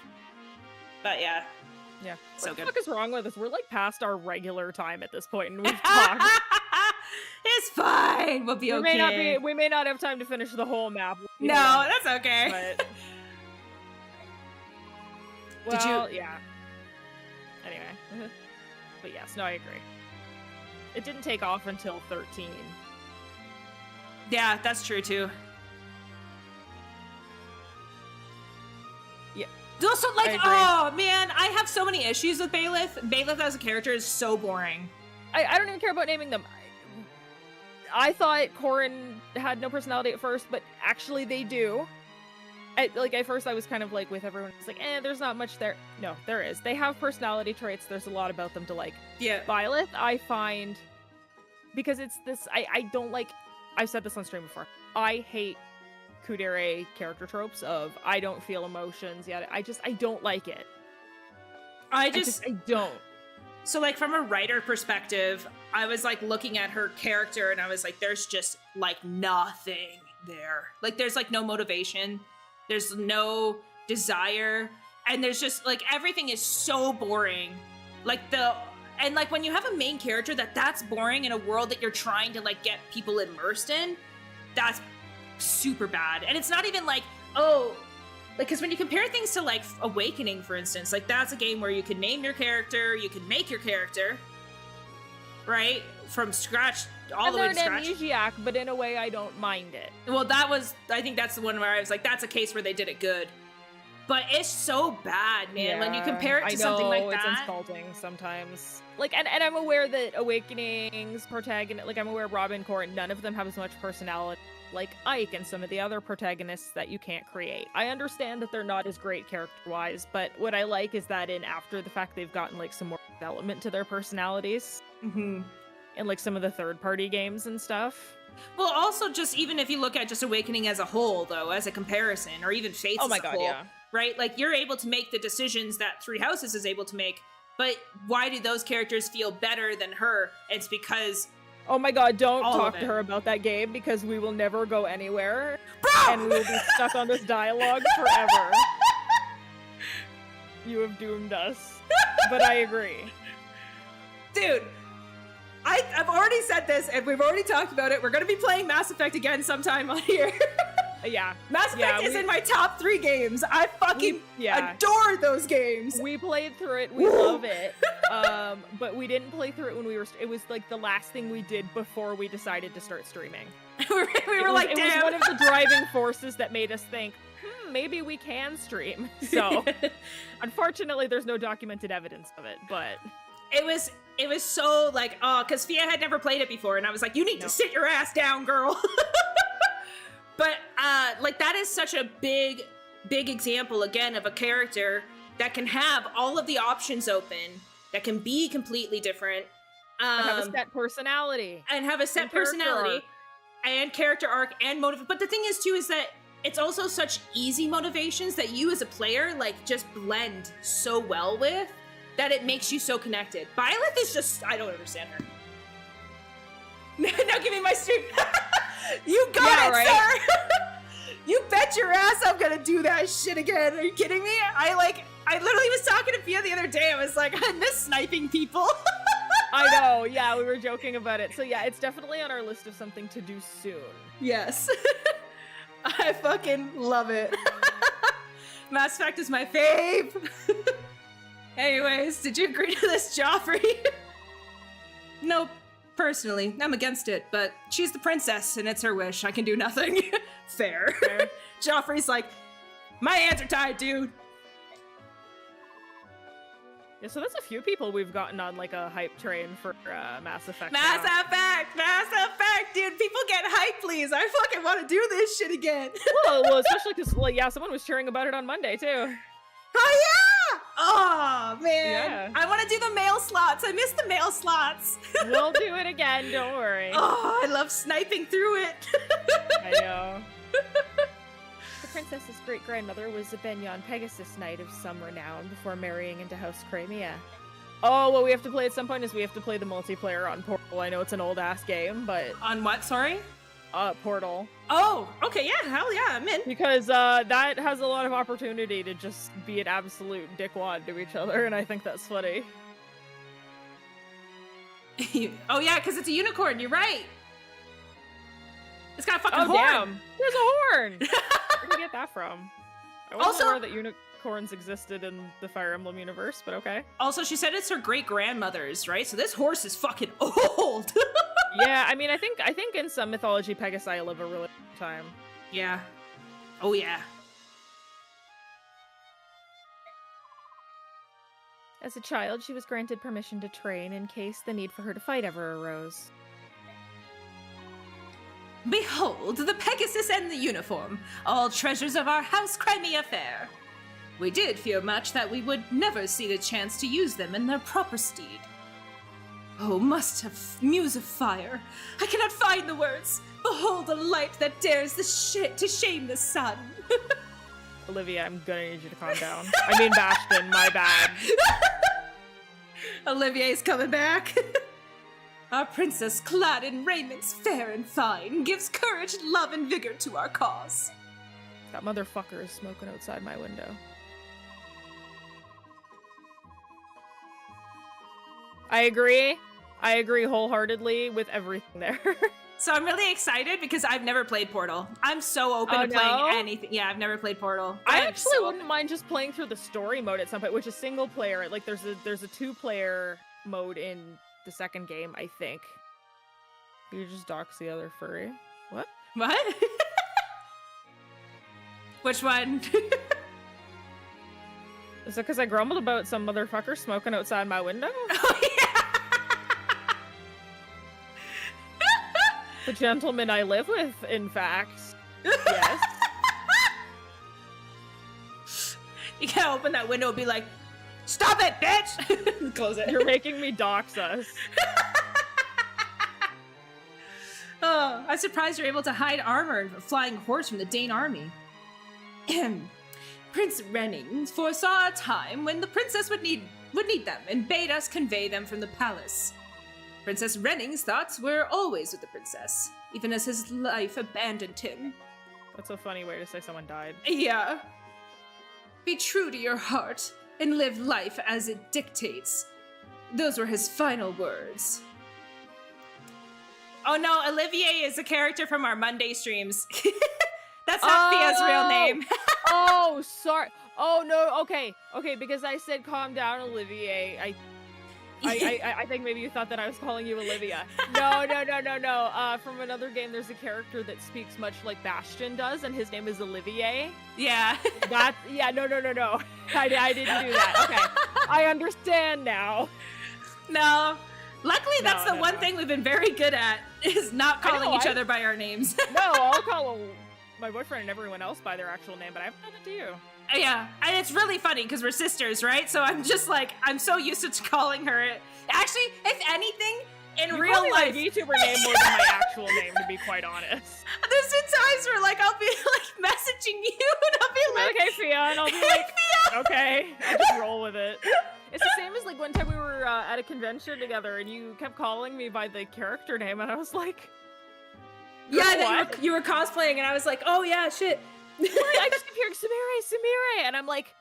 [SPEAKER 2] But yeah, so
[SPEAKER 1] what
[SPEAKER 2] good.
[SPEAKER 1] What the fuck is wrong with us? We're like past our regular time at this point, and we've talked.
[SPEAKER 2] It's fine. We'll be okay.
[SPEAKER 1] We may not have time to finish the whole map.
[SPEAKER 2] No, that's okay.
[SPEAKER 1] But yeah. Anyway, but yes, no, I agree. It didn't take off until 13.
[SPEAKER 2] Yeah, that's true too.
[SPEAKER 1] Yeah.
[SPEAKER 2] Also, like, oh man, I have so many issues with Bailiff. Bailiff as a character is so boring.
[SPEAKER 1] I don't even care about naming them. I thought Corrin had no personality at first, but actually they do. At first I was kind of like with everyone, it's like, there's not much there. No, there is. They have personality traits. There's a lot about them to like.
[SPEAKER 2] Yeah.
[SPEAKER 1] Violet, I find, because it's this, I don't like, I've said this on stream before. I hate kudere character tropes of I don't feel emotions yet. I don't like it. I don't.
[SPEAKER 2] So like from a writer perspective, I was like looking at her character and I was like, there's just like nothing there. Like there's like no motivation. There's no desire. And there's just like everything is so boring. And like when you have a main character that's boring in a world that you're trying to like get people immersed in, that's super bad. And it's not even like, oh, like, because when you compare things to like Awakening, for instance, like that's a game where you can name your character, you can make your character, right? From scratch, all the way to scratch.
[SPEAKER 1] And they're an amnesiac, but in a way I don't mind it.
[SPEAKER 2] Well, I think that's the one where I was like, that's a case where they did it good. But it's so bad, man. When you compare it to something like that.
[SPEAKER 1] It's insulting sometimes. Like, and I'm aware that Awakening's protagonist, like I'm aware Robin, Corrin, none of them have as much personality like Ike and some of the other protagonists that you can't create. I understand that they're not as great character-wise, but what I like is that in after the fact they've gotten like some more development to their personalities.
[SPEAKER 2] Mm-hmm.
[SPEAKER 1] In like some of the third-party games and stuff.
[SPEAKER 2] Well, also just even if you look at just Awakening as a whole, though, as a comparison, or even Fates as a whole,
[SPEAKER 1] yeah.
[SPEAKER 2] Right? Like, you're able to make the decisions that Three Houses is able to make, but why do those characters feel better than her? It's because
[SPEAKER 1] Oh my god, don't
[SPEAKER 2] All
[SPEAKER 1] talk
[SPEAKER 2] of
[SPEAKER 1] to
[SPEAKER 2] it.
[SPEAKER 1] her about that game because we will never go anywhere.
[SPEAKER 2] Bro!
[SPEAKER 1] And we will be stuck on this dialogue forever. You have doomed us. But I agree.
[SPEAKER 2] Dude, I've already said this, and we've already talked about it. We're going to be playing Mass Effect again sometime on here.
[SPEAKER 1] Yeah.
[SPEAKER 2] Mass Effect is in my top 3 games. I fucking
[SPEAKER 1] yeah.
[SPEAKER 2] adore those games.
[SPEAKER 1] We played through it. We love it. But we didn't play through it when we were... It was like the last thing we did before we decided to start streaming.
[SPEAKER 2] we were like, damn.
[SPEAKER 1] It was one of the driving forces that made us think, maybe we can stream. So, unfortunately, there's no documented evidence of it, but...
[SPEAKER 2] It was so like, because Fia had never played it before, and I was like, you need to sit your ass down, girl. But, like, that is such a big example, again, of a character that can have all of the options open, that can be completely different.
[SPEAKER 1] And have a set personality.
[SPEAKER 2] And have a set personality. And character arc and motive. But the thing is, too, is that it's also such easy motivations that you as a player, like, just blend so well with, that it makes you so connected. Violet is just, I don't understand her. Now give me my stream. You got it, right? Sir. You bet your ass I'm gonna do that shit again. Are you kidding me? I literally was talking to Fia the other day. I was like, I miss sniping people.
[SPEAKER 1] I know, yeah, we were joking about it. So yeah, it's definitely on our list of something to do soon.
[SPEAKER 2] Yes. I fucking love it. Mass Effect is my fave. Anyways, did you agree to this, Joffrey? Nope. Personally, I'm against it, but she's the princess and it's her wish. I can do nothing. Fair. Joffrey's like, my hands are tied, dude.
[SPEAKER 1] Yeah, so that's a few people we've gotten on like a hype train for Mass Effect.
[SPEAKER 2] Mass Effect, dude. People get hype, please. I fucking want to do this shit again.
[SPEAKER 1] well, especially because, like, yeah, someone was cheering about it on Monday too.
[SPEAKER 2] Oh yeah! Oh man,
[SPEAKER 1] yeah.
[SPEAKER 2] I want to do the mail slots. I miss the mail slots.
[SPEAKER 1] We'll do it again. Don't worry.
[SPEAKER 2] Oh, I love sniping through it.
[SPEAKER 1] I know. The princess's great-grandmother was a Benyon Pegasus knight of some renown before marrying into House Crimea. Oh, what we have to play at some point is we have to play the multiplayer on Portal. I know it's an old-ass game, but...
[SPEAKER 2] On what, sorry?
[SPEAKER 1] Portal.
[SPEAKER 2] Oh, okay, yeah, hell yeah, I'm in.
[SPEAKER 1] Because that has a lot of opportunity to just be an absolute dickwad to each other, and I think that's funny.
[SPEAKER 2] Oh yeah, because it's a unicorn, you're right. It's got a fucking horn.
[SPEAKER 1] Damn. There's a horn! Where did you get that from? I wasn't
[SPEAKER 2] Also,
[SPEAKER 1] aware that unicorns existed in the Fire Emblem universe, but okay.
[SPEAKER 2] Also, she said it's her great-grandmother's, right? So this horse is fucking old.
[SPEAKER 1] Yeah, I mean, I think in some mythology, Pegasi live a really long time.
[SPEAKER 2] Yeah. Oh yeah.
[SPEAKER 3] As a child, she was granted permission to train in case the need for her to fight ever arose.
[SPEAKER 2] Behold, the Pegasus and the uniform, all treasures of our House Crimea fair. We did fear much that we would never see the chance to use them in their proper stead. Oh, must have muse of fire. I cannot find the words. Behold the light that dares to shame the sun.
[SPEAKER 1] Olivia, I'm gonna need you to calm down. I mean, Bastion, my bad.
[SPEAKER 2] Olivier's coming back. Our princess, clad in raiments fair and fine, gives courage, love, and vigor to our cause.
[SPEAKER 1] That motherfucker is smoking outside my window. I agree wholeheartedly with everything there.
[SPEAKER 2] So I'm really excited because I've never played Portal. I'm so open to playing anything. Yeah, I've never played Portal.
[SPEAKER 1] I actually wouldn't mind just playing through the story mode at some point, which is single player. Like there's a 2-player mode in the second game, I think. You just dox the other furry. What?
[SPEAKER 2] What? Which one?
[SPEAKER 1] Is it because I grumbled about some motherfucker smoking outside my window?
[SPEAKER 2] Oh, yeah.
[SPEAKER 1] The gentleman I live with, in fact. Yes.
[SPEAKER 2] You can't open that window and be like, stop it, bitch! Close it.
[SPEAKER 1] You're making me dox us.
[SPEAKER 2] Oh, I'm surprised you're able to hide armor of a flying horse from the Daein army. Prince Renning foresaw a time when the princess would need them and bade us convey them from the palace. Princess Renning's thoughts were always with the princess, even as his life abandoned him.
[SPEAKER 1] That's a funny way to say someone died.
[SPEAKER 2] Yeah. Be true to your heart and live life as it dictates. Those were his final words. Oh no, Olivier is a character from our Monday streams. That's not Thea's real name.
[SPEAKER 1] Oh, sorry. Oh no. Okay. Because I said calm down, Olivier. I think maybe you thought that I was calling you Olivia. No. From another game, there's a character that speaks much like Bastion does, and his name is Olivier.
[SPEAKER 2] Yeah.
[SPEAKER 1] No. I didn't do that. Okay. I understand now.
[SPEAKER 2] No. Luckily, that's the one thing we've been very good at, is not calling each other by our names.
[SPEAKER 1] No, I'll call my boyfriend and everyone else by their actual name, but I haven't done it to you.
[SPEAKER 2] Yeah, and it's really funny because we're sisters, right? So I'm just like, I'm so used to calling her. Actually, if anything, in real life,
[SPEAKER 1] my VTuber name more than my actual name, to be quite honest.
[SPEAKER 2] There's been times where like I'll be like messaging you, and I'll be like,
[SPEAKER 1] "Okay, Fia," and I'll be like,
[SPEAKER 2] Fia.
[SPEAKER 1] "Okay," I just roll with it. It's the same as like one time we were at a convention together, and you kept calling me by the character name, and I was like,
[SPEAKER 2] "Yeah, you were cosplaying," and I was like, "Oh yeah, shit."
[SPEAKER 1] I just keep hearing Sumire, and I'm like,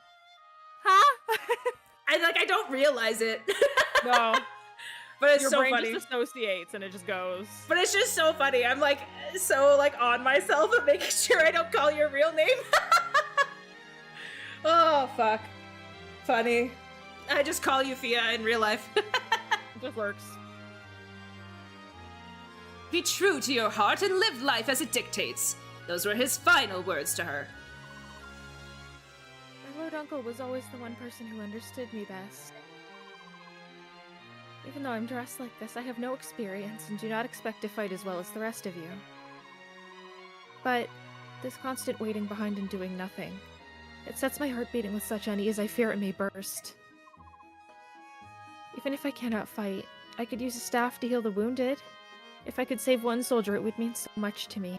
[SPEAKER 1] huh?
[SPEAKER 2] I don't realize it.
[SPEAKER 1] No.
[SPEAKER 2] But it's
[SPEAKER 1] Your
[SPEAKER 2] so
[SPEAKER 1] brain
[SPEAKER 2] funny.
[SPEAKER 1] just associates and it just goes.
[SPEAKER 2] But it's just so funny. I'm like, so like on myself of making sure I don't call your real name. Oh, fuck. Funny. I just call you Fia in real life.
[SPEAKER 1] It just works.
[SPEAKER 2] Be true to your heart and live life as it dictates. Those were his final words to her.
[SPEAKER 3] My Lord Uncle was always the one person who understood me best. Even though I'm dressed like this, I have no experience and do not expect to fight as well as the rest of you. But this constant waiting behind and doing nothing, it sets my heart beating with such unease I fear it may burst. Even if I cannot fight, I could use a staff to heal the wounded. If I could save one soldier, it would mean so much to me.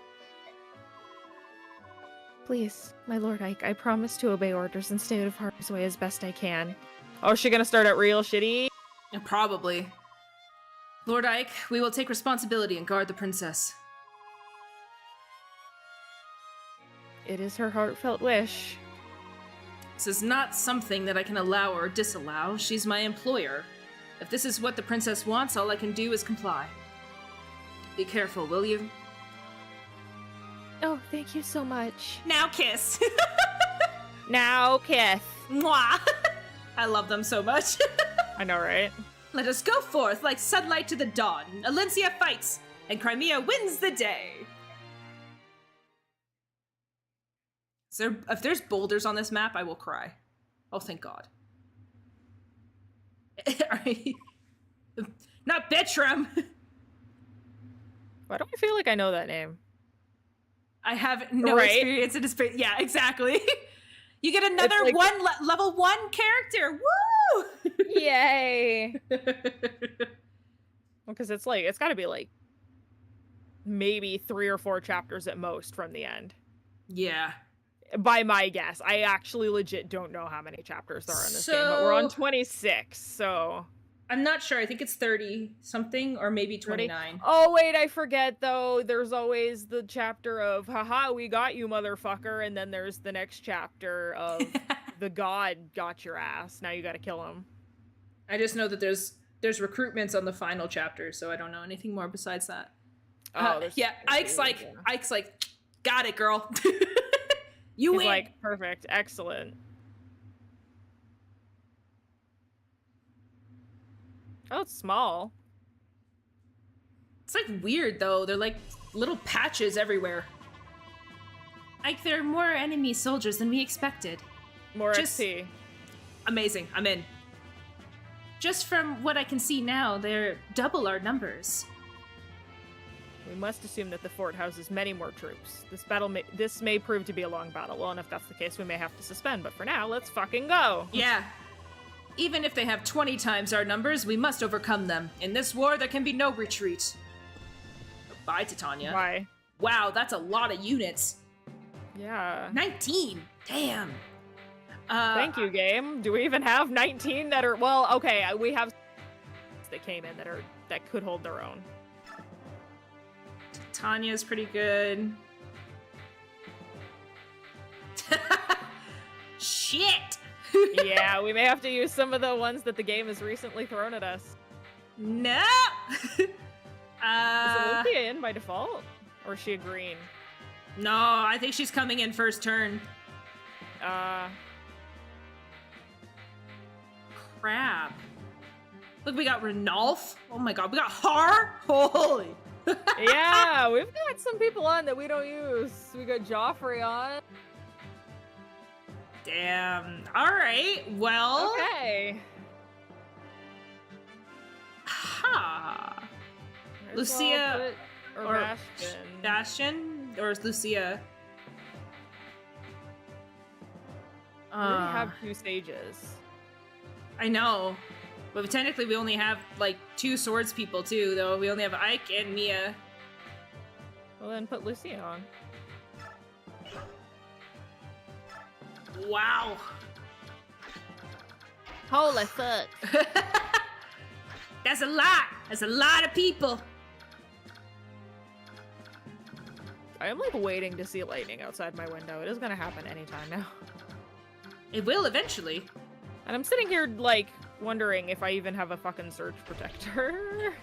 [SPEAKER 3] Please, my Lord Ike, I promise to obey orders and stay out of harm's way as best I can.
[SPEAKER 1] Oh, is she gonna start out real shitty?
[SPEAKER 2] Probably. Lord Ike, we will take responsibility and guard the princess.
[SPEAKER 3] It is her heartfelt wish.
[SPEAKER 2] This is not something that I can allow or disallow. She's my employer. If this is what the princess wants, all I can do is comply. Be careful, will you?
[SPEAKER 3] Oh, thank you so much.
[SPEAKER 2] Now kiss.
[SPEAKER 1] Now kiss.
[SPEAKER 2] Mwah. I love them so much.
[SPEAKER 1] I know, right?
[SPEAKER 2] Let us go forth like sunlight to the dawn. Alencia fights, and Crimea wins the day. So if there's boulders on this map, I will cry. Oh, thank God. Not Bitram.
[SPEAKER 1] Why do I feel like I know that name?
[SPEAKER 2] I have no experience in this. Yeah, exactly. You get another like, level 1 character. Woo!
[SPEAKER 1] Yay! Because it's got to be like maybe 3 or 4 chapters at most from the end.
[SPEAKER 2] Yeah.
[SPEAKER 1] By my guess. I actually legit don't know how many chapters there are in this game, but we're on 26, so...
[SPEAKER 2] I'm not sure. I think it's 30 something or maybe 29.
[SPEAKER 1] 30? Oh, wait, I forget, though. There's always the chapter of, haha, we got you, motherfucker, and then there's the next chapter of, the god got your ass. Now you gotta kill him.
[SPEAKER 2] I just know that there's recruitments on the final chapter, so I don't know anything more besides that. Yeah, Ike's like, got it, girl. You win.
[SPEAKER 1] Like, perfect, excellent. Oh, it's small.
[SPEAKER 2] It's like weird though. They're like little patches everywhere. Like there are more enemy soldiers than we expected.
[SPEAKER 1] More XP.
[SPEAKER 2] Amazing. I'm in. Just from what I can see now, they're double our numbers.
[SPEAKER 1] We must assume that the fort houses many more troops. This may prove to be a long battle. Well, and if that's the case, we may have to suspend. But for now, let's fucking go.
[SPEAKER 2] Yeah. Even if they have 20 times our numbers, we must overcome them. In this war, there can be no retreat. Bye, Titania.
[SPEAKER 1] Bye.
[SPEAKER 2] Wow, that's a lot of units.
[SPEAKER 1] Yeah.
[SPEAKER 2] 19! Damn!
[SPEAKER 1] Thank you, game. Do we even have 19 that are... Well, okay, we have that came in that are that could hold their own.
[SPEAKER 2] Tanya's pretty good. Shit!
[SPEAKER 1] Yeah, we may have to use some of the ones that the game has recently thrown at us.
[SPEAKER 2] No!
[SPEAKER 1] Is Lucia in by default? Or is she a green?
[SPEAKER 2] No, I think she's coming in first turn. Crap. Look, we got Renolf. Oh my god, we got Har. Holy.
[SPEAKER 1] Yeah, we've got some people on that we don't use. We got Joffrey on.
[SPEAKER 2] Damn. All right. Well.
[SPEAKER 1] Okay.
[SPEAKER 2] Ha. Lucia
[SPEAKER 1] or Bastion.
[SPEAKER 2] Bastion or is Lucia?
[SPEAKER 1] We already have 2 stages.
[SPEAKER 2] I know. But technically we only have like 2 swords people too, though. We only have Ike and Mia.
[SPEAKER 1] Well then put Lucia on.
[SPEAKER 2] Wow.
[SPEAKER 1] Holy fuck.
[SPEAKER 2] That's a lot. That's a lot of people.
[SPEAKER 1] I am like waiting to see lightning outside my window. It is gonna happen anytime now.
[SPEAKER 2] It will eventually.
[SPEAKER 1] And I'm sitting here like wondering if I even have a fucking surge protector.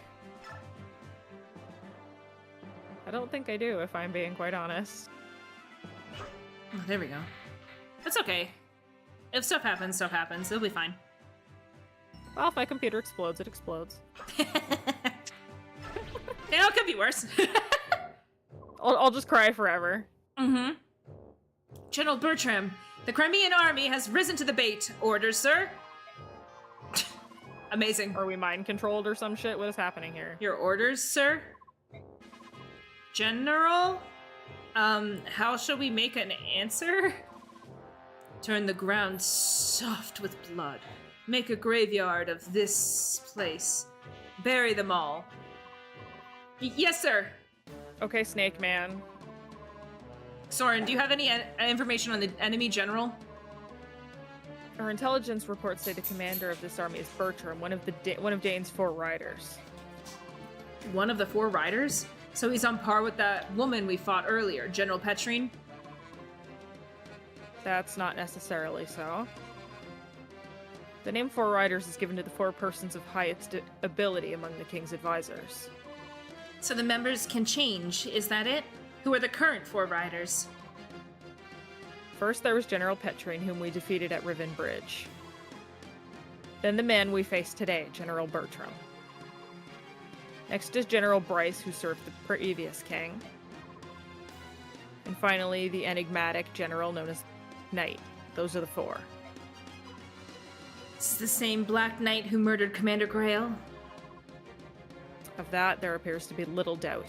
[SPEAKER 1] I don't think I do, if I'm being quite honest.
[SPEAKER 2] Oh, there we go. That's okay. If stuff happens, stuff happens. It'll be fine.
[SPEAKER 1] Well, if my computer explodes, it explodes.
[SPEAKER 2] Yeah, it could be worse.
[SPEAKER 1] I'll just cry forever.
[SPEAKER 2] Mm-hmm. General Bertram, the Crimean army has risen to the bait. Orders, sir. Amazing.
[SPEAKER 1] Are we mind controlled or some shit? What is happening here?
[SPEAKER 2] Your orders, sir? General? How shall we make an answer? Turn the ground soft with blood. Make a graveyard of this place. Bury them all. Yes, sir.
[SPEAKER 1] Okay, Snake Man.
[SPEAKER 2] Soren, do you have any information on the enemy general?
[SPEAKER 1] Our intelligence reports say the commander of this army is Bertram, one of Daein's 4 riders.
[SPEAKER 2] One of the 4 riders? So he's on par with that woman we fought earlier, General Petrine?
[SPEAKER 1] That's not necessarily so. The name 4 Riders is given to the 4 persons of highest ability among the king's advisors.
[SPEAKER 2] So the members can change, is that it? Who are the current 4 riders?
[SPEAKER 1] First there was General Petrine, whom we defeated at Riven Bridge. Then the man we face today, General Bertram. Next is General Bryce, who served the previous king. And finally, the enigmatic general known as Knight. Those are the 4.
[SPEAKER 2] This is the same Black Knight who murdered Commander Grail?
[SPEAKER 1] Of that, there appears to be little doubt.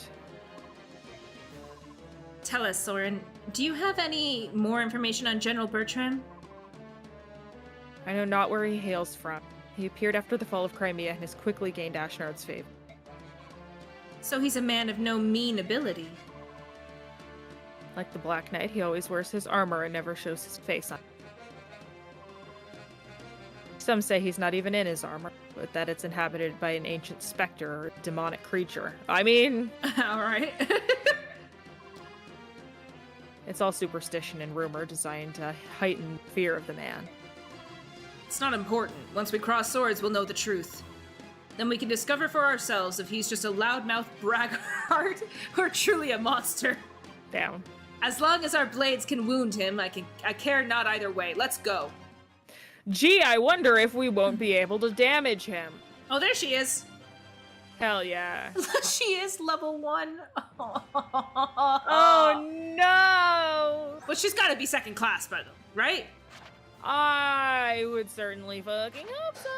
[SPEAKER 2] Tell us, Soren, do you have any more information on General Bertram?
[SPEAKER 1] I know not where he hails from. He appeared after the fall of Crimea and has quickly gained Ashnard's favor.
[SPEAKER 2] So he's a man of no mean ability.
[SPEAKER 1] Like the Black Knight, he always wears his armor and never shows his face on. Some say he's not even in his armor, but that it's inhabited by an ancient specter or demonic creature. I mean...
[SPEAKER 2] Alright.
[SPEAKER 1] It's all superstition and rumor designed to heighten fear of the man.
[SPEAKER 2] It's not important. Once we cross swords, we'll know the truth. Then we can discover for ourselves if he's just a loudmouth braggart or truly a monster.
[SPEAKER 1] Damn.
[SPEAKER 2] As long as our blades can wound him, I care not either way. Let's go.
[SPEAKER 1] Gee, I wonder if we won't be able to damage him.
[SPEAKER 2] Oh, there she is.
[SPEAKER 1] Hell yeah.
[SPEAKER 2] She is level 1.
[SPEAKER 1] Oh no!
[SPEAKER 2] Well, she's got to be second class, by the way, right?
[SPEAKER 1] I would certainly fucking hope so.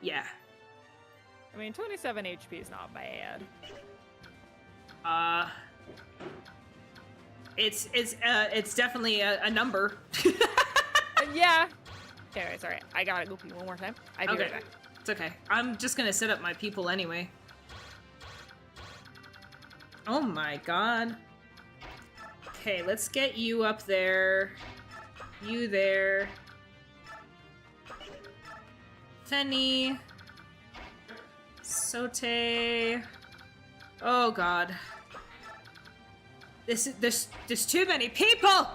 [SPEAKER 2] Yeah.
[SPEAKER 1] I mean, 27 HP is not bad.
[SPEAKER 2] It's definitely a number.
[SPEAKER 1] Yeah. Okay, it's alright. I gotta go pee one more time. I'll be right back.
[SPEAKER 2] It's okay. I'm just gonna set up my people anyway. Oh my god. Okay, let's get you up there. You there. Fenny. Sote. Oh god. There's too many people!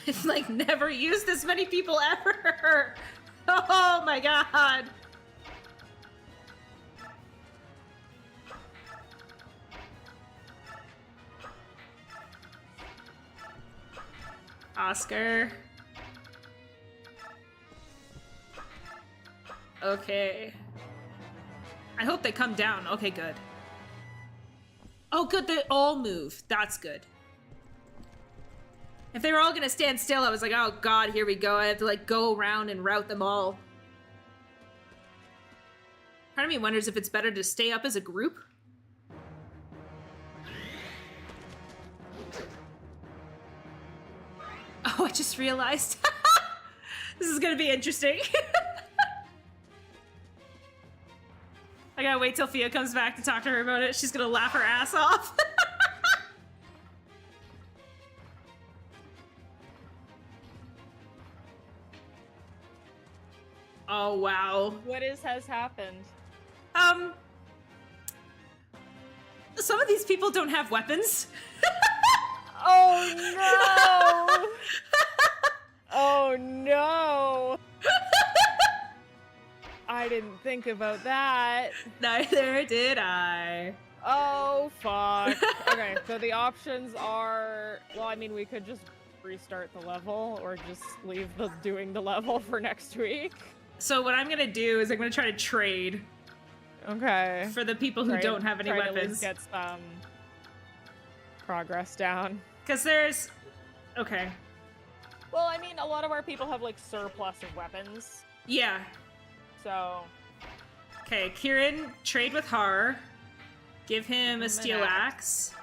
[SPEAKER 2] I've like never used this many people ever! Oh my god! Oscar. Okay. I hope they come down. Okay, good. Oh, good, they all move. That's good. If they were all gonna stand still, I was like, oh god, here we go. I have to like go around and route them all. Part of me wonders if it's better to stay up as a group. Oh, I just realized. This is gonna be interesting. I gotta wait till Fia comes back to talk to her about it. She's gonna laugh her ass off. Oh, wow.
[SPEAKER 1] What has happened?
[SPEAKER 2] Some of these people don't have weapons.
[SPEAKER 1] Oh, no! Oh, no! I didn't think about that.
[SPEAKER 2] Neither did I.
[SPEAKER 1] Oh, fuck. Okay, so the options are... Well, I mean, we could just restart the level or just leave doing the level for next week.
[SPEAKER 2] So what I'm gonna do is I'm gonna try to trade.
[SPEAKER 1] Okay.
[SPEAKER 2] For the people who don't have any weapons.
[SPEAKER 1] To at least get some progress down.
[SPEAKER 2] Because there's... Okay.
[SPEAKER 1] Well, I mean, a lot of our people have, like, surplus of weapons.
[SPEAKER 2] Yeah.
[SPEAKER 1] So...
[SPEAKER 2] Okay, Kieran, trade with Har. Give him a steel axe.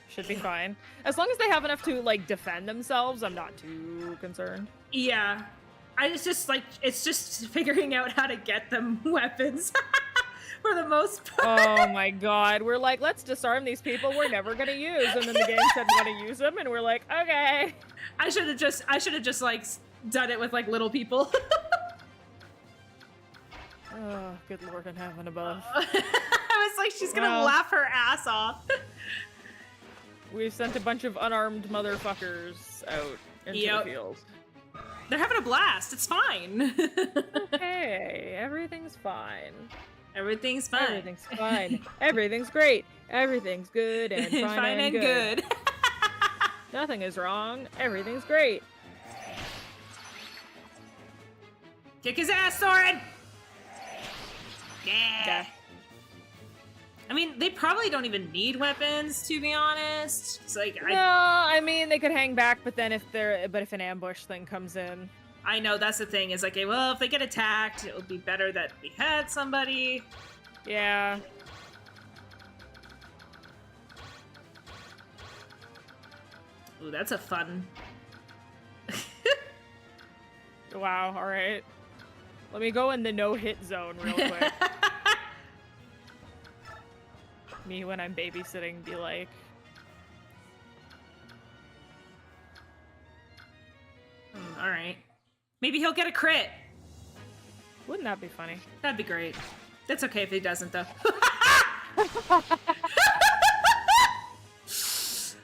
[SPEAKER 1] Should be fine. As long as they have enough to, like, defend themselves, I'm not too concerned.
[SPEAKER 2] Yeah. It's just figuring out how to get them weapons. For the most part.
[SPEAKER 1] Oh my god. We're like, let's disarm these people we're never gonna use. And then the game said we want to use them, and we're like, okay.
[SPEAKER 2] I should have just like done it with like little people.
[SPEAKER 1] Oh, good lord in heaven above.
[SPEAKER 2] I was like, she's gonna laugh her ass off.
[SPEAKER 1] We've sent a bunch of unarmed motherfuckers out into the field.
[SPEAKER 2] They're having a blast. It's fine.
[SPEAKER 1] Okay, everything's fine.
[SPEAKER 2] Everything's fine.
[SPEAKER 1] Everything's fine. Everything's great. Everything's good and fine, and good. Nothing is wrong. Everything's great.
[SPEAKER 2] Kick his ass, Thorin! Yeah. I mean, they probably don't even need weapons, to be honest. It's like,
[SPEAKER 1] I mean, they could hang back, but then if an ambush thing comes in.
[SPEAKER 2] I know, that's the thing. Is like, well, if they get attacked, it would be better that we had somebody.
[SPEAKER 1] Yeah.
[SPEAKER 2] Ooh, that's a fun.
[SPEAKER 1] Wow, alright. Let me go in the no-hit zone real quick. Me, when I'm babysitting, be like...
[SPEAKER 2] Alright. Maybe he'll get a crit.
[SPEAKER 1] Wouldn't that be funny?
[SPEAKER 2] That'd be great. That's okay if he doesn't, though.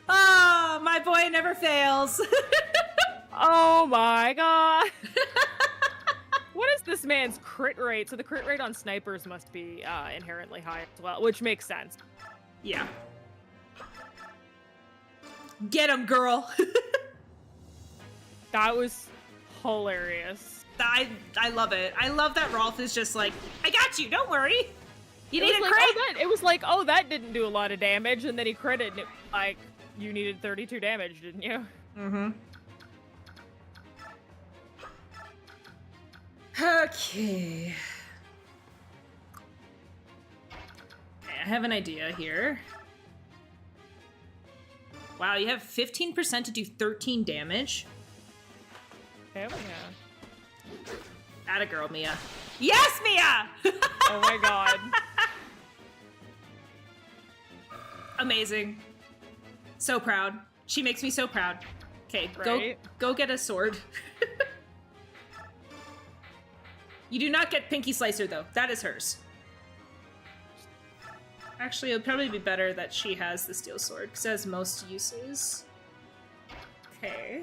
[SPEAKER 2] Oh, my boy never fails.
[SPEAKER 1] Oh my god. What is this man's crit rate? So the crit rate on snipers must be inherently high as well, which makes sense.
[SPEAKER 2] Yeah. Get him, girl.
[SPEAKER 1] That was hilarious.
[SPEAKER 2] I love it. I love that Rolf is just like, I got you, don't worry. You need a
[SPEAKER 1] like,
[SPEAKER 2] crit.
[SPEAKER 1] it was like, oh, that didn't do a lot of damage, and then he critted, and it, like, you needed 32 damage, didn't you?
[SPEAKER 2] Mm-hmm. Okay. I have an idea here. Wow, you have 15% to do 13 damage.
[SPEAKER 1] Hell yeah.
[SPEAKER 2] Atta girl, Mia. Yes, Mia!
[SPEAKER 1] Oh my god.
[SPEAKER 2] Amazing. So proud. She makes me so proud. Okay,
[SPEAKER 1] Right?
[SPEAKER 2] go get a sword. You do not get Pinky Slicer, though. That is hers. Actually, it would probably be better that she has the steel sword, because it has most uses. Okay.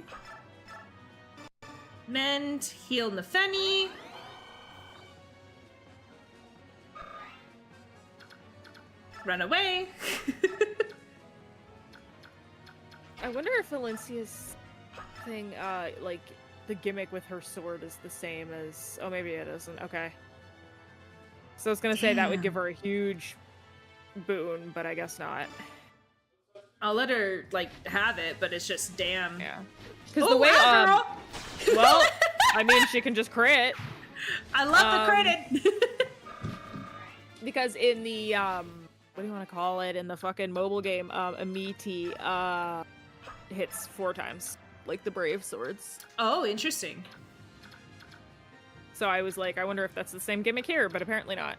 [SPEAKER 2] Mend, heal Nefeni. Run away.
[SPEAKER 1] I wonder if Valencia's thing, like, the gimmick with her sword is the same as... Oh, maybe it isn't. Okay. So I was gonna say that would give her a huge boon, but I guess not.
[SPEAKER 2] I'll let her, like, have it, but it's just damn.
[SPEAKER 1] Yeah. Because the way,
[SPEAKER 2] girl!
[SPEAKER 1] Well, I mean, she can just crit.
[SPEAKER 2] I love the credit!
[SPEAKER 1] Because in the, what do you want to call it? In the fucking mobile game, Amiti, hits 4 times. Like the Brave Swords.
[SPEAKER 2] Oh, interesting.
[SPEAKER 1] So I was like, I wonder if that's the same gimmick here, but apparently not.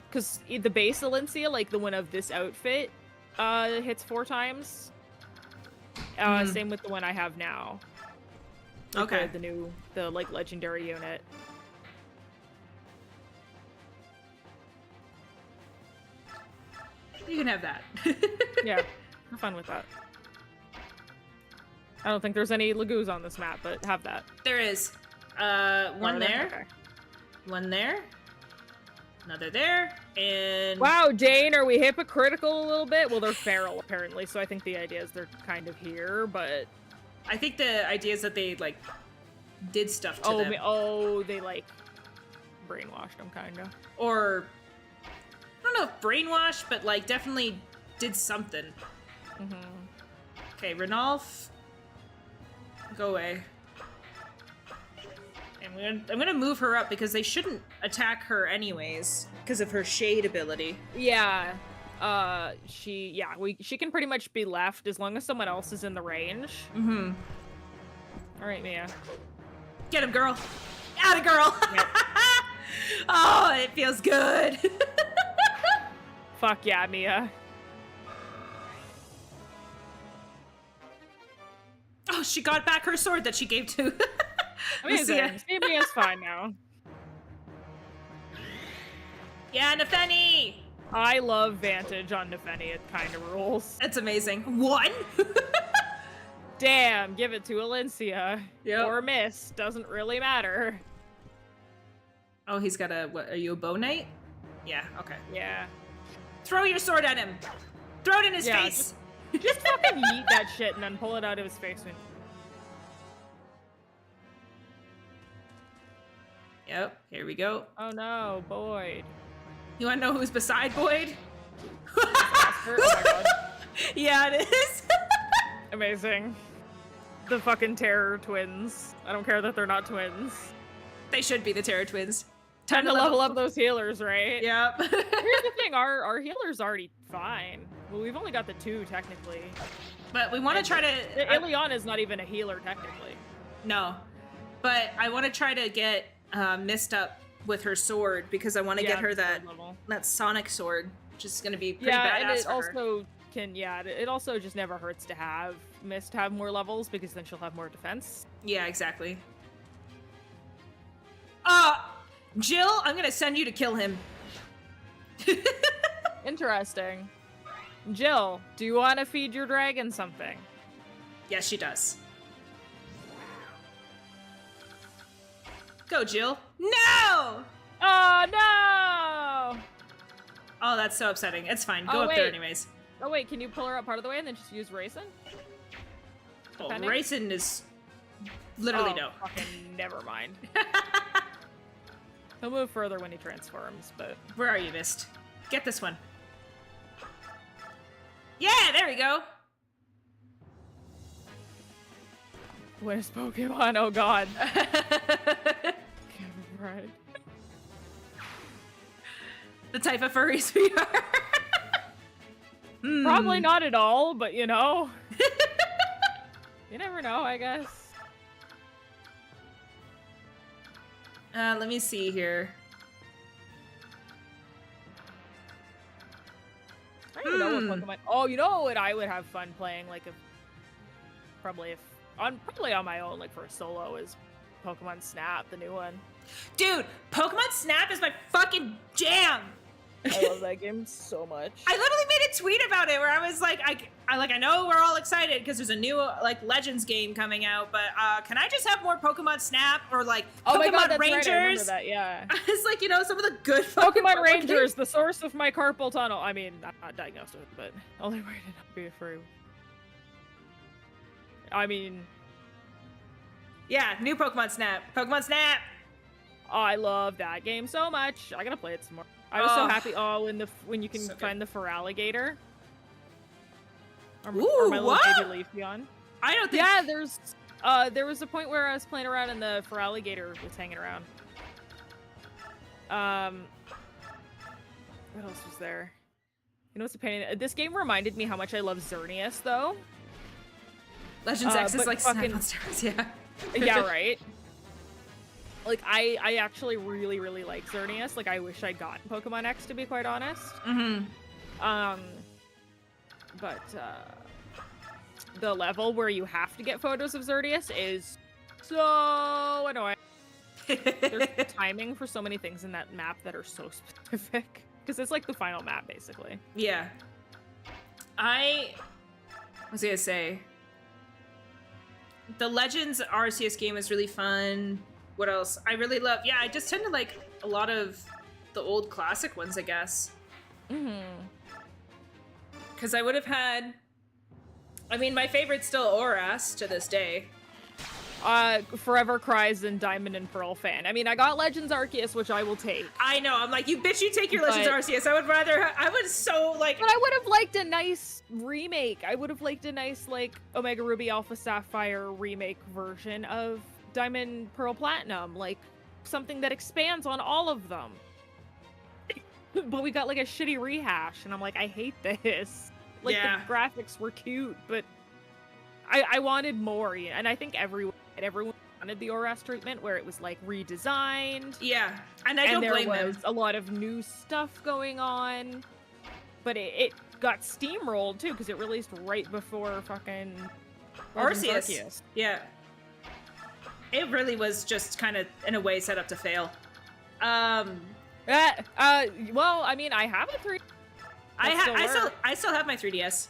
[SPEAKER 1] Because the base Valencia, like the one of this outfit, hits 4 times. Same with the one I have now. Like
[SPEAKER 2] Okay.
[SPEAKER 1] The like legendary unit.
[SPEAKER 2] You can have that.
[SPEAKER 1] Yeah, have fun with that. I don't think there's any Lagoos on this map, but have that.
[SPEAKER 2] There is. One there.
[SPEAKER 1] Okay.
[SPEAKER 2] One there. Another there. And...
[SPEAKER 1] Wow, Daein, are we hypocritical a little bit? Well, they're feral, apparently, so I think the idea is they're kind of here, but...
[SPEAKER 2] I think the idea is that they, like, did stuff to them.
[SPEAKER 1] Oh, they, like, brainwashed them, kind of.
[SPEAKER 2] Or... I don't know if brainwashed, but, like, definitely did something.
[SPEAKER 1] Mm-hmm.
[SPEAKER 2] Okay, Renalf... Go away. And I'm gonna move her up because they shouldn't attack her anyways because of her shade ability.
[SPEAKER 1] Yeah. She can pretty much be left as long as someone else is in the range.
[SPEAKER 2] Mm-hmm.
[SPEAKER 1] All right, Mia.
[SPEAKER 2] Get him, girl. Atta girl.
[SPEAKER 1] Yep.
[SPEAKER 2] Oh, it feels good.
[SPEAKER 1] Fuck yeah, Mia.
[SPEAKER 2] Oh, she got back her sword that she gave to
[SPEAKER 1] Amazing. Mia's fine now.
[SPEAKER 2] Yeah, Nefeni!
[SPEAKER 1] I love Vantage on Nefeni. It kind of rules.
[SPEAKER 2] That's amazing. 1?
[SPEAKER 1] Damn, give it to Valencia.
[SPEAKER 2] Yep.
[SPEAKER 1] Or miss. Doesn't really matter.
[SPEAKER 2] Oh, he's got a... What, are you a bow knight? Yeah, okay.
[SPEAKER 1] Yeah.
[SPEAKER 2] Throw your sword at him! Throw it in his
[SPEAKER 1] Yeah,
[SPEAKER 2] face!
[SPEAKER 1] Just fucking yeet that shit and then pull it out of his face.
[SPEAKER 2] Yep, here we go.
[SPEAKER 1] Oh no, Boyd.
[SPEAKER 2] You wanna know who's beside Boyd?
[SPEAKER 1] Oscar? Oh my god.
[SPEAKER 2] Yeah, it is.
[SPEAKER 1] Amazing. The fucking Terror twins. I don't care that they're not twins.
[SPEAKER 2] They should be the Terror twins.
[SPEAKER 1] Time to level up those healers, right?
[SPEAKER 2] Yep.
[SPEAKER 1] Here's the thing, our healer's already fine. Well, we've only got the 2, technically.
[SPEAKER 2] But we want to try to...
[SPEAKER 1] Ileana's not even a healer, technically.
[SPEAKER 2] No. But I want to try to get Mist up with her sword, because I want to get her that sonic sword, which is going to be pretty badass
[SPEAKER 1] and it
[SPEAKER 2] for
[SPEAKER 1] also it also just never hurts to have Mist have more levels, because then she'll have more defense.
[SPEAKER 2] Yeah, exactly. Jill, I'm going to send you to kill him.
[SPEAKER 1] Interesting. Jill, do you want to feed your dragon something?
[SPEAKER 2] Yes, she does. Go, Jill. No!
[SPEAKER 1] Oh, no!
[SPEAKER 2] Oh, that's so upsetting. It's fine. Go up there anyways.
[SPEAKER 1] Oh, wait, can you pull her up part of the way and then just use Raisin?
[SPEAKER 2] Well, Raisin is literally no.
[SPEAKER 1] Fucking never mind. He'll move further when he transforms, but...
[SPEAKER 2] Where are you, Mist? Get this one. Yeah, there we go.
[SPEAKER 1] Where's Pokemon? Oh god. Right.
[SPEAKER 2] The type of furries we are.
[SPEAKER 1] Probably not at all, but you know. You never know, I guess.
[SPEAKER 2] Let me see here.
[SPEAKER 1] I don't even know what Pokemon. Oh, you know what I would have fun playing, like, probably on my own, like for a solo, is Pokemon Snap, the new one.
[SPEAKER 2] Dude, Pokemon Snap is my fucking jam.
[SPEAKER 1] I love that game so much.
[SPEAKER 2] I literally made a tweet about it where I was like, I know we're all excited because there's a new like Legends game coming out, but can I just have more Pokemon Snap or like Pokemon Rangers?
[SPEAKER 1] Right, I remember that, yeah.
[SPEAKER 2] It's like, you know, some of the good
[SPEAKER 1] Pokemon Rangers, the source of my carpal tunnel. I mean, I'm not diagnosed with it, but only way to not be afraid. I mean,
[SPEAKER 2] yeah, new Pokemon Snap. Pokemon Snap.
[SPEAKER 1] Oh, I love that game so much. I gotta play it some more. I was so happy. Oh, when you can find the Feraligatr. Or my little baby Leafeon.
[SPEAKER 2] I don't think.
[SPEAKER 1] Yeah, there was a point where I was playing around and the Feraligatr was hanging around. What else was there? You know what's a pain? This game reminded me how much I love Xerneas, though.
[SPEAKER 2] Legends X is like fucking Snap on steroids, yeah.
[SPEAKER 1] Yeah, right. Like, I actually really, really like Xerneas. Like, I wish I'd gotten Pokemon X, to be quite honest.
[SPEAKER 2] Mm-hmm.
[SPEAKER 1] But the level where you have to get photos of Xerneas is so annoying. There's timing for so many things in that map that are so specific. Because it's like the final map, basically.
[SPEAKER 2] Yeah. I was gonna say, the Legends Arceus game is really fun. What else? I really love, I just tend to like a lot of the old classic ones, I guess.
[SPEAKER 1] Mm-hmm.
[SPEAKER 2] Because I would have had, I mean, my favorite's still Oras to this day.
[SPEAKER 1] Forever Cries and Diamond and Pearl fan. I mean, I got Legends Arceus, which I will take.
[SPEAKER 2] I know, I'm like, you bitch, you take your Legends Arceus. I would rather, I would so like.
[SPEAKER 1] But I would have liked a nice remake. I would have liked a nice, like, Omega Ruby Alpha Sapphire remake version of Diamond Pearl Platinum. Like, something that expands on all of them. But we got, like, a shitty rehash, and I'm like, I hate this. Like, the graphics were cute, but I wanted more, and I think everyone wanted the Oras treatment where it was like redesigned.
[SPEAKER 2] Yeah, and I don't blame them.
[SPEAKER 1] There was a lot of new stuff going on, but it got steamrolled too because it released right before fucking Arceus.
[SPEAKER 2] Yeah, it really was just kind of in a way set up to fail.
[SPEAKER 1] Well, I mean, I have a 3.
[SPEAKER 2] I still have my 3DS.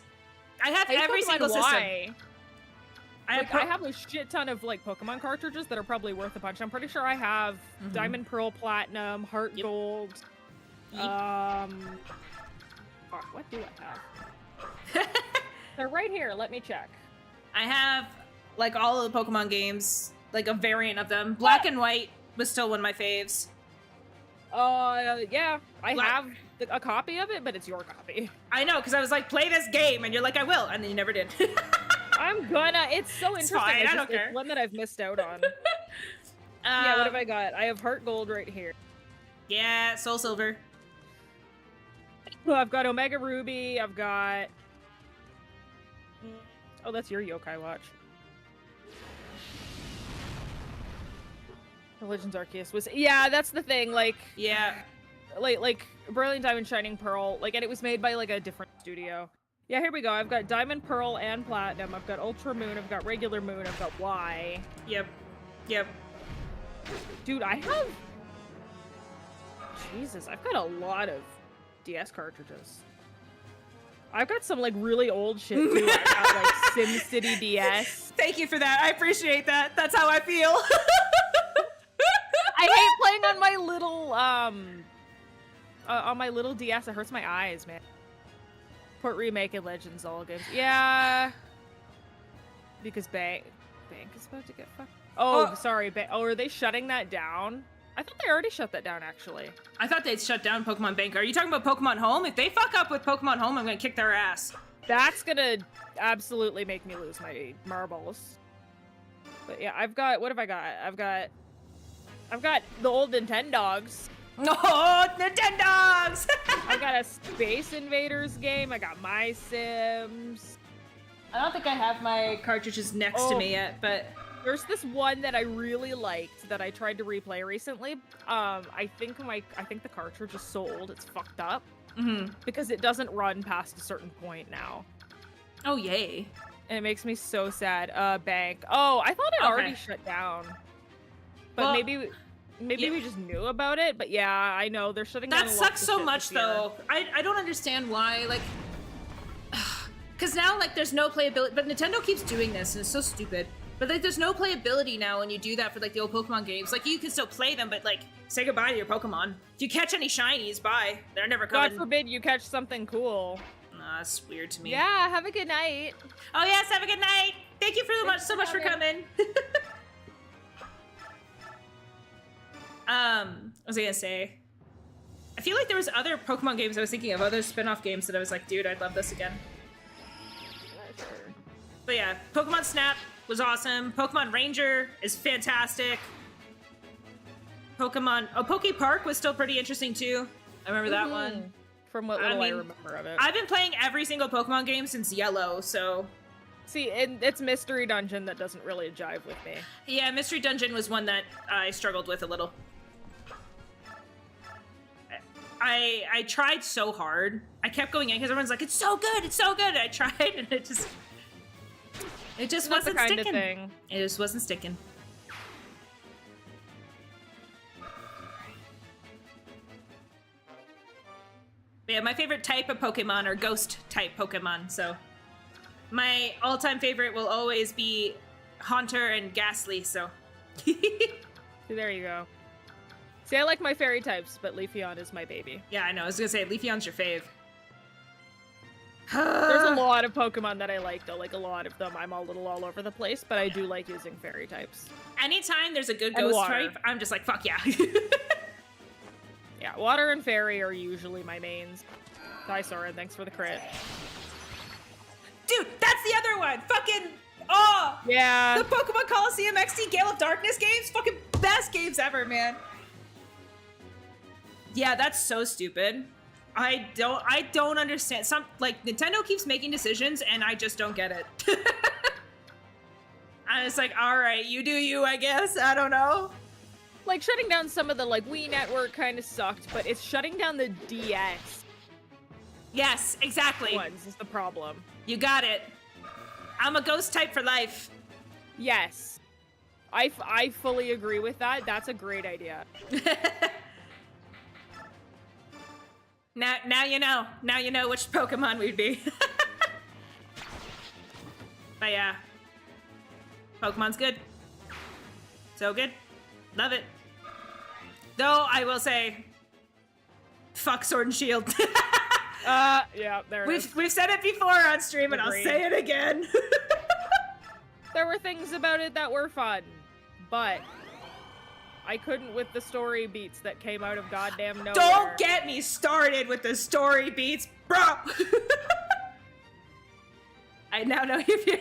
[SPEAKER 2] I have every single system.
[SPEAKER 1] I have a shit ton of like Pokemon cartridges that are probably worth a bunch. I'm pretty sure I have Diamond, Pearl, Platinum, Heart Gold. Fuck, what do I have? They're right here. Let me check.
[SPEAKER 2] I have like all of the Pokemon games, like a variant of them. Black and White was still one of my faves.
[SPEAKER 1] Yeah, I have a copy of it, but it's your copy.
[SPEAKER 2] I know, because I was like, play this game, and you're like, I will, and then you never did.
[SPEAKER 1] I'm gonna. It's so interesting.
[SPEAKER 2] It's fine, I don't care.
[SPEAKER 1] It's one that I've missed out on. Yeah, what have I got? I have Heart Gold right here.
[SPEAKER 2] Yeah, Soul Silver.
[SPEAKER 1] Well, I've got Omega Ruby. I've got. Oh, that's your Yokai Watch. The Legends Arceus was. Yeah, that's the thing. Like.
[SPEAKER 2] Yeah.
[SPEAKER 1] Like Brilliant Diamond, Shining Pearl. Like, and it was made by like a different studio. Yeah, here we go. I've got Diamond, Pearl, and Platinum. I've got Ultra Moon. I've got Regular Moon. I've got Y.
[SPEAKER 2] Yep.
[SPEAKER 1] Dude, I have... Jesus, I've got a lot of DS cartridges. I've got some, like, really old shit, too. I've got, like, SimCity DS.
[SPEAKER 2] Thank you for that. I appreciate that. That's how I feel.
[SPEAKER 1] I hate playing on my little DS. It hurts my eyes, man. Port Remake and Legends all games. Yeah. Because Bank is about to get fucked. Oh, sorry. Oh, are they shutting that down? I thought they already shut that down, actually.
[SPEAKER 2] I thought they'd shut down Pokemon Bank. Are you talking about Pokemon Home? If they fuck up with Pokemon Home, I'm gonna kick their ass.
[SPEAKER 1] That's gonna absolutely make me lose my marbles. But yeah, I've got... What have I got? I've got the old Nintendogs.
[SPEAKER 2] Oh, Nintendogs!
[SPEAKER 1] I got a Space Invaders game. I got My Sims.
[SPEAKER 2] I don't think I have my cartridges next to me yet, but
[SPEAKER 1] there's this one that I really liked that I tried to replay recently. I think the cartridge is sold. It's fucked up because it doesn't run past a certain point now.
[SPEAKER 2] Oh yay!
[SPEAKER 1] And it makes me so sad. Bank. Oh, I thought it already shut down. but
[SPEAKER 2] well,
[SPEAKER 1] maybe we just knew about it. But yeah, I know they're shutting down.
[SPEAKER 2] That sucks so much, though. I don't understand why, like, because now like there's no playability. But Nintendo keeps doing this, and it's so stupid. But like, there's no playability now when you do that for like the old Pokemon games. Like you can still play them, but like say goodbye to your Pokemon. If you catch any shinies, bye. They're never coming.
[SPEAKER 1] God forbid you catch something cool.
[SPEAKER 2] Nah, that's weird to me.
[SPEAKER 1] Yeah, have a good night.
[SPEAKER 2] Oh yes, have a good night. Thank you so much for coming. What was I gonna say? I feel like there was other Pokemon games I was thinking of, other spin-off games that I was like, dude, I'd love this again.
[SPEAKER 1] Yeah, sure.
[SPEAKER 2] But yeah, Pokemon Snap was awesome. Pokemon Ranger is fantastic. Poke Park was still pretty interesting too. I remember that one.
[SPEAKER 1] From what little I remember of it.
[SPEAKER 2] I've been playing every single Pokemon game since Yellow, so...
[SPEAKER 1] See, it's Mystery Dungeon that doesn't really jive with me.
[SPEAKER 2] Yeah, Mystery Dungeon was one that I struggled with a little. I tried so hard. I kept going in because everyone's like, it's so good, it's so good. And I tried and it just wasn't
[SPEAKER 1] kind
[SPEAKER 2] sticking.
[SPEAKER 1] Of thing.
[SPEAKER 2] It just wasn't sticking. But yeah, my favorite type of Pokemon are ghost type Pokemon, so my all-time favorite will always be Haunter and Ghastly, so.
[SPEAKER 1] See, there you go. See, I like my fairy types, but Leafeon is my baby.
[SPEAKER 2] Yeah, I know. I was gonna say, Leafeon's your fave.
[SPEAKER 1] There's a lot of Pokemon that I like, though. Like, a lot of them. I'm a little all over the place, but I do like using fairy types.
[SPEAKER 2] Anytime there's a good ghost type, I'm just like, fuck yeah.
[SPEAKER 1] Yeah, water and fairy are usually my mains. Hi, Soren. Thanks for the crit.
[SPEAKER 2] Dude, that's the other one! Fucking... Oh!
[SPEAKER 1] Yeah.
[SPEAKER 2] The Pokemon Coliseum XD Gale of Darkness games? Fucking best games ever, man. Yeah, that's so stupid. I don't understand. Nintendo keeps making decisions and I just don't get it. I'm just like, alright, you do you, I guess. I don't know.
[SPEAKER 1] Like, shutting down some of the, like, Wii Network kind of sucked, but it's shutting down the DS.
[SPEAKER 2] Yes, exactly.
[SPEAKER 1] Ones is the problem.
[SPEAKER 2] You got it. I'm a ghost type for life.
[SPEAKER 1] Yes. I fully agree with that. That's a great idea.
[SPEAKER 2] Now you know. Now you know which Pokemon we'd be. But yeah. Pokemon's good. So good. Love it. Though, I will say, fuck Sword and Shield.
[SPEAKER 1] Yeah, there it is.
[SPEAKER 2] We've said it before on stream, and I'll say it again.
[SPEAKER 1] There were things about it that were fun, but I couldn't with the story beats that came out of goddamn nowhere.
[SPEAKER 2] Don't get me started with the story beats, bro! I now know if you...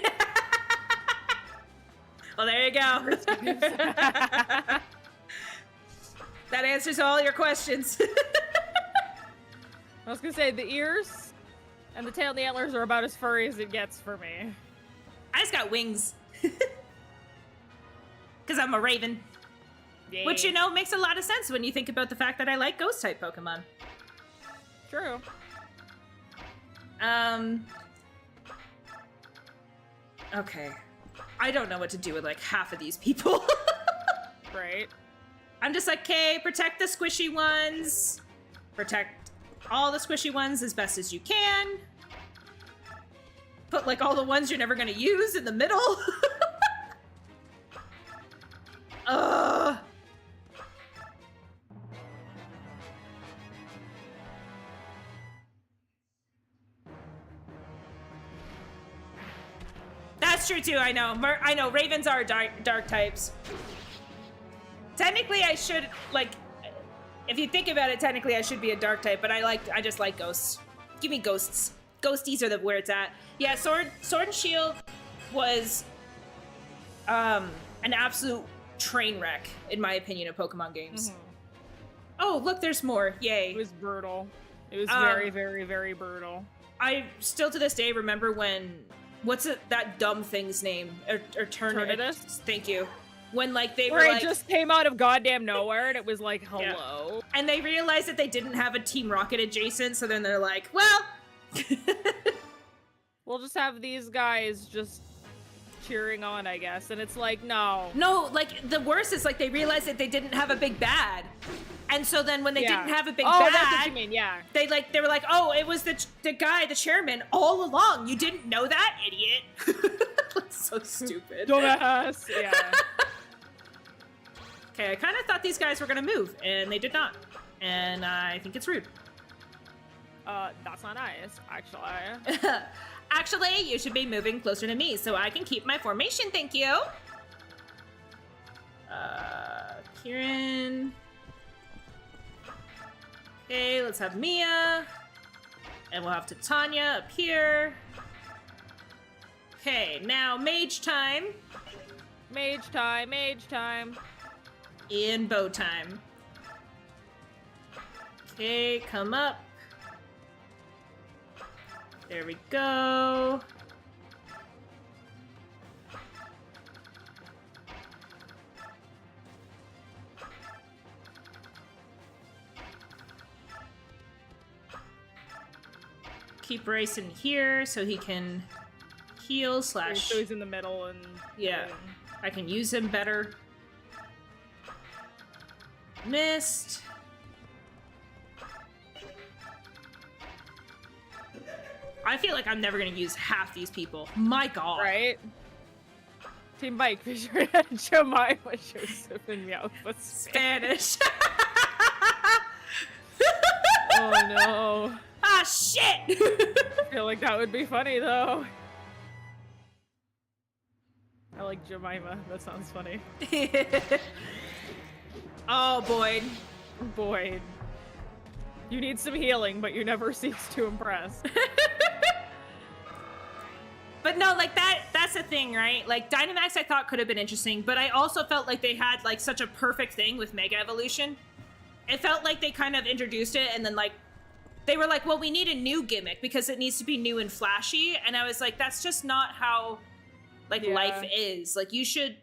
[SPEAKER 2] Well, there you go. That answers all your questions.
[SPEAKER 1] I was gonna say, the ears and the tail and the antlers are about as furry as it gets for me.
[SPEAKER 2] I just got wings. Because I'm a raven.
[SPEAKER 1] Yay.
[SPEAKER 2] Which, you know, makes a lot of sense when you think about the fact that I like ghost-type Pokemon.
[SPEAKER 1] True.
[SPEAKER 2] Okay. I don't know what to do with, like, half of these people.
[SPEAKER 1] Right.
[SPEAKER 2] I'm just like, okay, protect the squishy ones. Protect all the squishy ones as best as you can. Put, like, all the ones you're never gonna use in the middle. Ugh. That's true too. I know. I know. Ravens are dark types. Technically, I should like. If you think about it, technically I should be a dark type, but I just like ghosts. Give me ghosts. Ghosties are where it's at. Yeah, Sword and Shield was an absolute train wreck, in my opinion, of Pokemon games. Mm-hmm. Oh, look, there's more. Yay.
[SPEAKER 1] It was brutal. It was very, very, very brutal.
[SPEAKER 2] I still to this day remember when, that dumb thing's name?
[SPEAKER 1] Eternatus?
[SPEAKER 2] Thank you. When, like, they
[SPEAKER 1] were
[SPEAKER 2] like...
[SPEAKER 1] it just came out of goddamn nowhere, and it was like, hello?
[SPEAKER 2] Yeah. And they realized that they didn't have a Team Rocket adjacent, so then they're like, well...
[SPEAKER 1] We'll just have these guys just cheering on, I guess. And it's like, no.
[SPEAKER 2] No, like, the worst is, like, they realized that they didn't have a big bad. And so then when they didn't have a big bad,
[SPEAKER 1] that's what you mean, yeah.
[SPEAKER 2] They were like, oh, it was the guy, the chairman, all along. You didn't know that, idiot. That's so stupid.
[SPEAKER 1] Dumbass. Yeah.
[SPEAKER 2] Okay, I kind of thought these guys were gonna move, and they did not. And I think it's rude.
[SPEAKER 1] That's not nice, actually.
[SPEAKER 2] Actually, you should be moving closer to me so I can keep my formation, thank you. Kieran. Okay, let's have Mia. And we'll have Titania up here. Okay, now mage time.
[SPEAKER 1] Mage time, mage time.
[SPEAKER 2] In bow time. Okay, come up. There we go. Keep Bryson here so he can heal slash...
[SPEAKER 1] So he's in the middle and...
[SPEAKER 2] Yeah, I can use him better. Missed. I feel like I'm never gonna use half these people. My god.
[SPEAKER 1] Right? Team Bike, be sure to Jemima Joseph and Meow with
[SPEAKER 2] Spanish.
[SPEAKER 1] Oh no.
[SPEAKER 2] Ah, shit!
[SPEAKER 1] I feel like that would be funny, though. I like Jemima. That sounds funny.
[SPEAKER 2] Oh, Boyd.
[SPEAKER 1] Boyd. You need some healing, but you never cease to impress.
[SPEAKER 2] But no, like, that's the thing, right? Like, Dynamax I thought could have been interesting, but I also felt like they had, like, such a perfect thing with Mega Evolution. It felt like they kind of introduced it, and then, like, they were like, well, we need a new gimmick because it needs to be new and flashy. And I was like, that's just not how, like, life is. Like, you should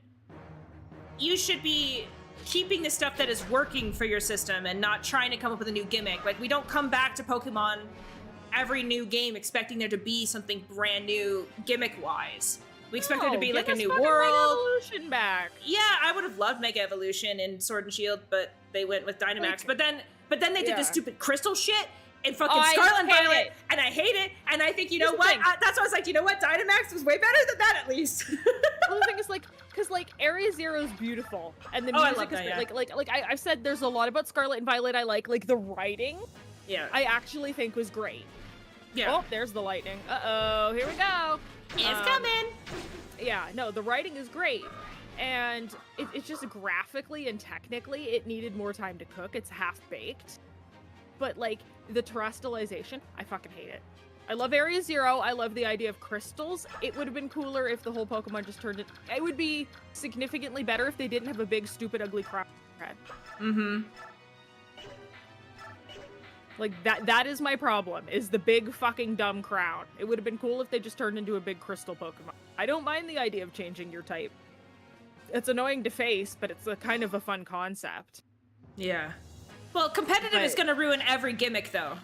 [SPEAKER 2] be keeping the stuff that is working for your system and not trying to come up with a new gimmick. Like, we don't come back to Pokemon every new game expecting there to be something brand new gimmick-wise. We expect there to be, like, a new world.
[SPEAKER 1] Mega Evolution back.
[SPEAKER 2] Yeah, I would have loved Mega Evolution in Sword and Shield, but they went with Dynamax. But then they did this stupid crystal shit in fucking Scarlet and Violet, and I hate it. And I think, you know what? That's why I was like, you know what? Dynamax was way better than that, at least.
[SPEAKER 1] Well, the thing is, like, because, like, Area Zero is beautiful, and the music is like I've said, there's a lot about Scarlet and Violet I like the writing.
[SPEAKER 2] Yeah.
[SPEAKER 1] I actually think was great.
[SPEAKER 2] Yeah.
[SPEAKER 1] Oh, there's the lightning. Uh-oh, here we go.
[SPEAKER 2] It's coming.
[SPEAKER 1] Yeah, no, the writing is great. And it's just graphically and technically, it needed more time to cook. It's half-baked. But, like, the terrestrialization, I fucking hate it. I love Area Zero. I love the idea of crystals. It would have been cooler if the whole Pokemon just turned it... It would be significantly better if they didn't have a big, stupid, ugly crown head.
[SPEAKER 2] Mm-hmm.
[SPEAKER 1] Like, that is my problem, is the big fucking dumb crown. It would have been cool if they just turned into a big crystal Pokemon. I don't mind the idea of changing your type. It's annoying to face, but it's a kind of a fun concept.
[SPEAKER 2] Yeah. Well, competitive is going to ruin every gimmick, though.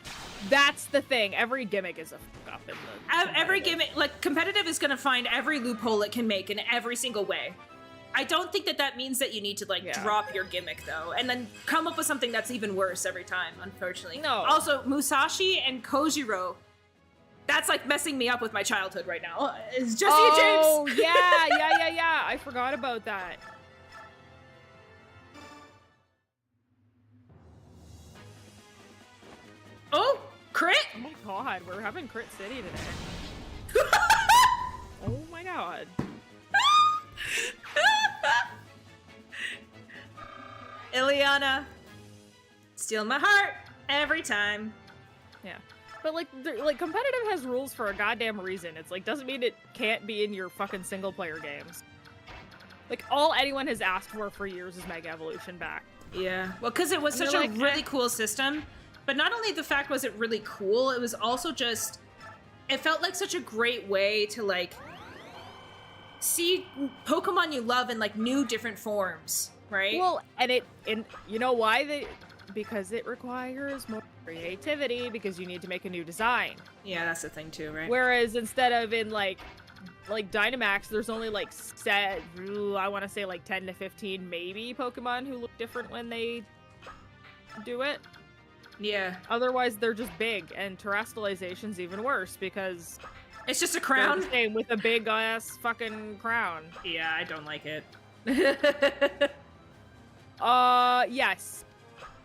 [SPEAKER 1] That's the thing. Every gimmick is a fuck up in the...
[SPEAKER 2] Every gimmick, like, competitive is going to find every loophole it can make in every single way. I don't think that means that you need to, like, drop your gimmick, though, and then come up with something that's even worse every time, unfortunately.
[SPEAKER 1] No.
[SPEAKER 2] Also, Musashi and Kojiro, that's, like, messing me up with my childhood right now. It's Jesse and James!
[SPEAKER 1] Oh, yeah. I forgot about that.
[SPEAKER 2] Oh, crit?
[SPEAKER 1] Oh my god, we're having Crit City today. Oh my god.
[SPEAKER 2] Ileana, steal my heart every time.
[SPEAKER 1] Yeah. But, like, competitive has rules for a goddamn reason. It's, like, doesn't mean it can't be in your fucking single-player games. Like, all anyone has asked for years is Mega Evolution back.
[SPEAKER 2] Yeah. Well, because it was such a really cool system. But not only the fact was it really cool, it was also just... It felt like such a great way to, like, see Pokemon you love in, like, new different forms, right?
[SPEAKER 1] Well, and you know why? Because it requires more creativity, because you need to make a new design.
[SPEAKER 2] Yeah, that's the thing too, right?
[SPEAKER 1] Whereas instead of in, like, like Dynamax, there's only like I want to say like 10 to 15 maybe Pokemon who look different when they do it.
[SPEAKER 2] Yeah.
[SPEAKER 1] Otherwise, they're just big, and Terrestrialization's even worse because
[SPEAKER 2] it's just a crown.
[SPEAKER 1] They're the same with a big ass fucking crown.
[SPEAKER 2] Yeah, I don't like it.
[SPEAKER 1] Yes.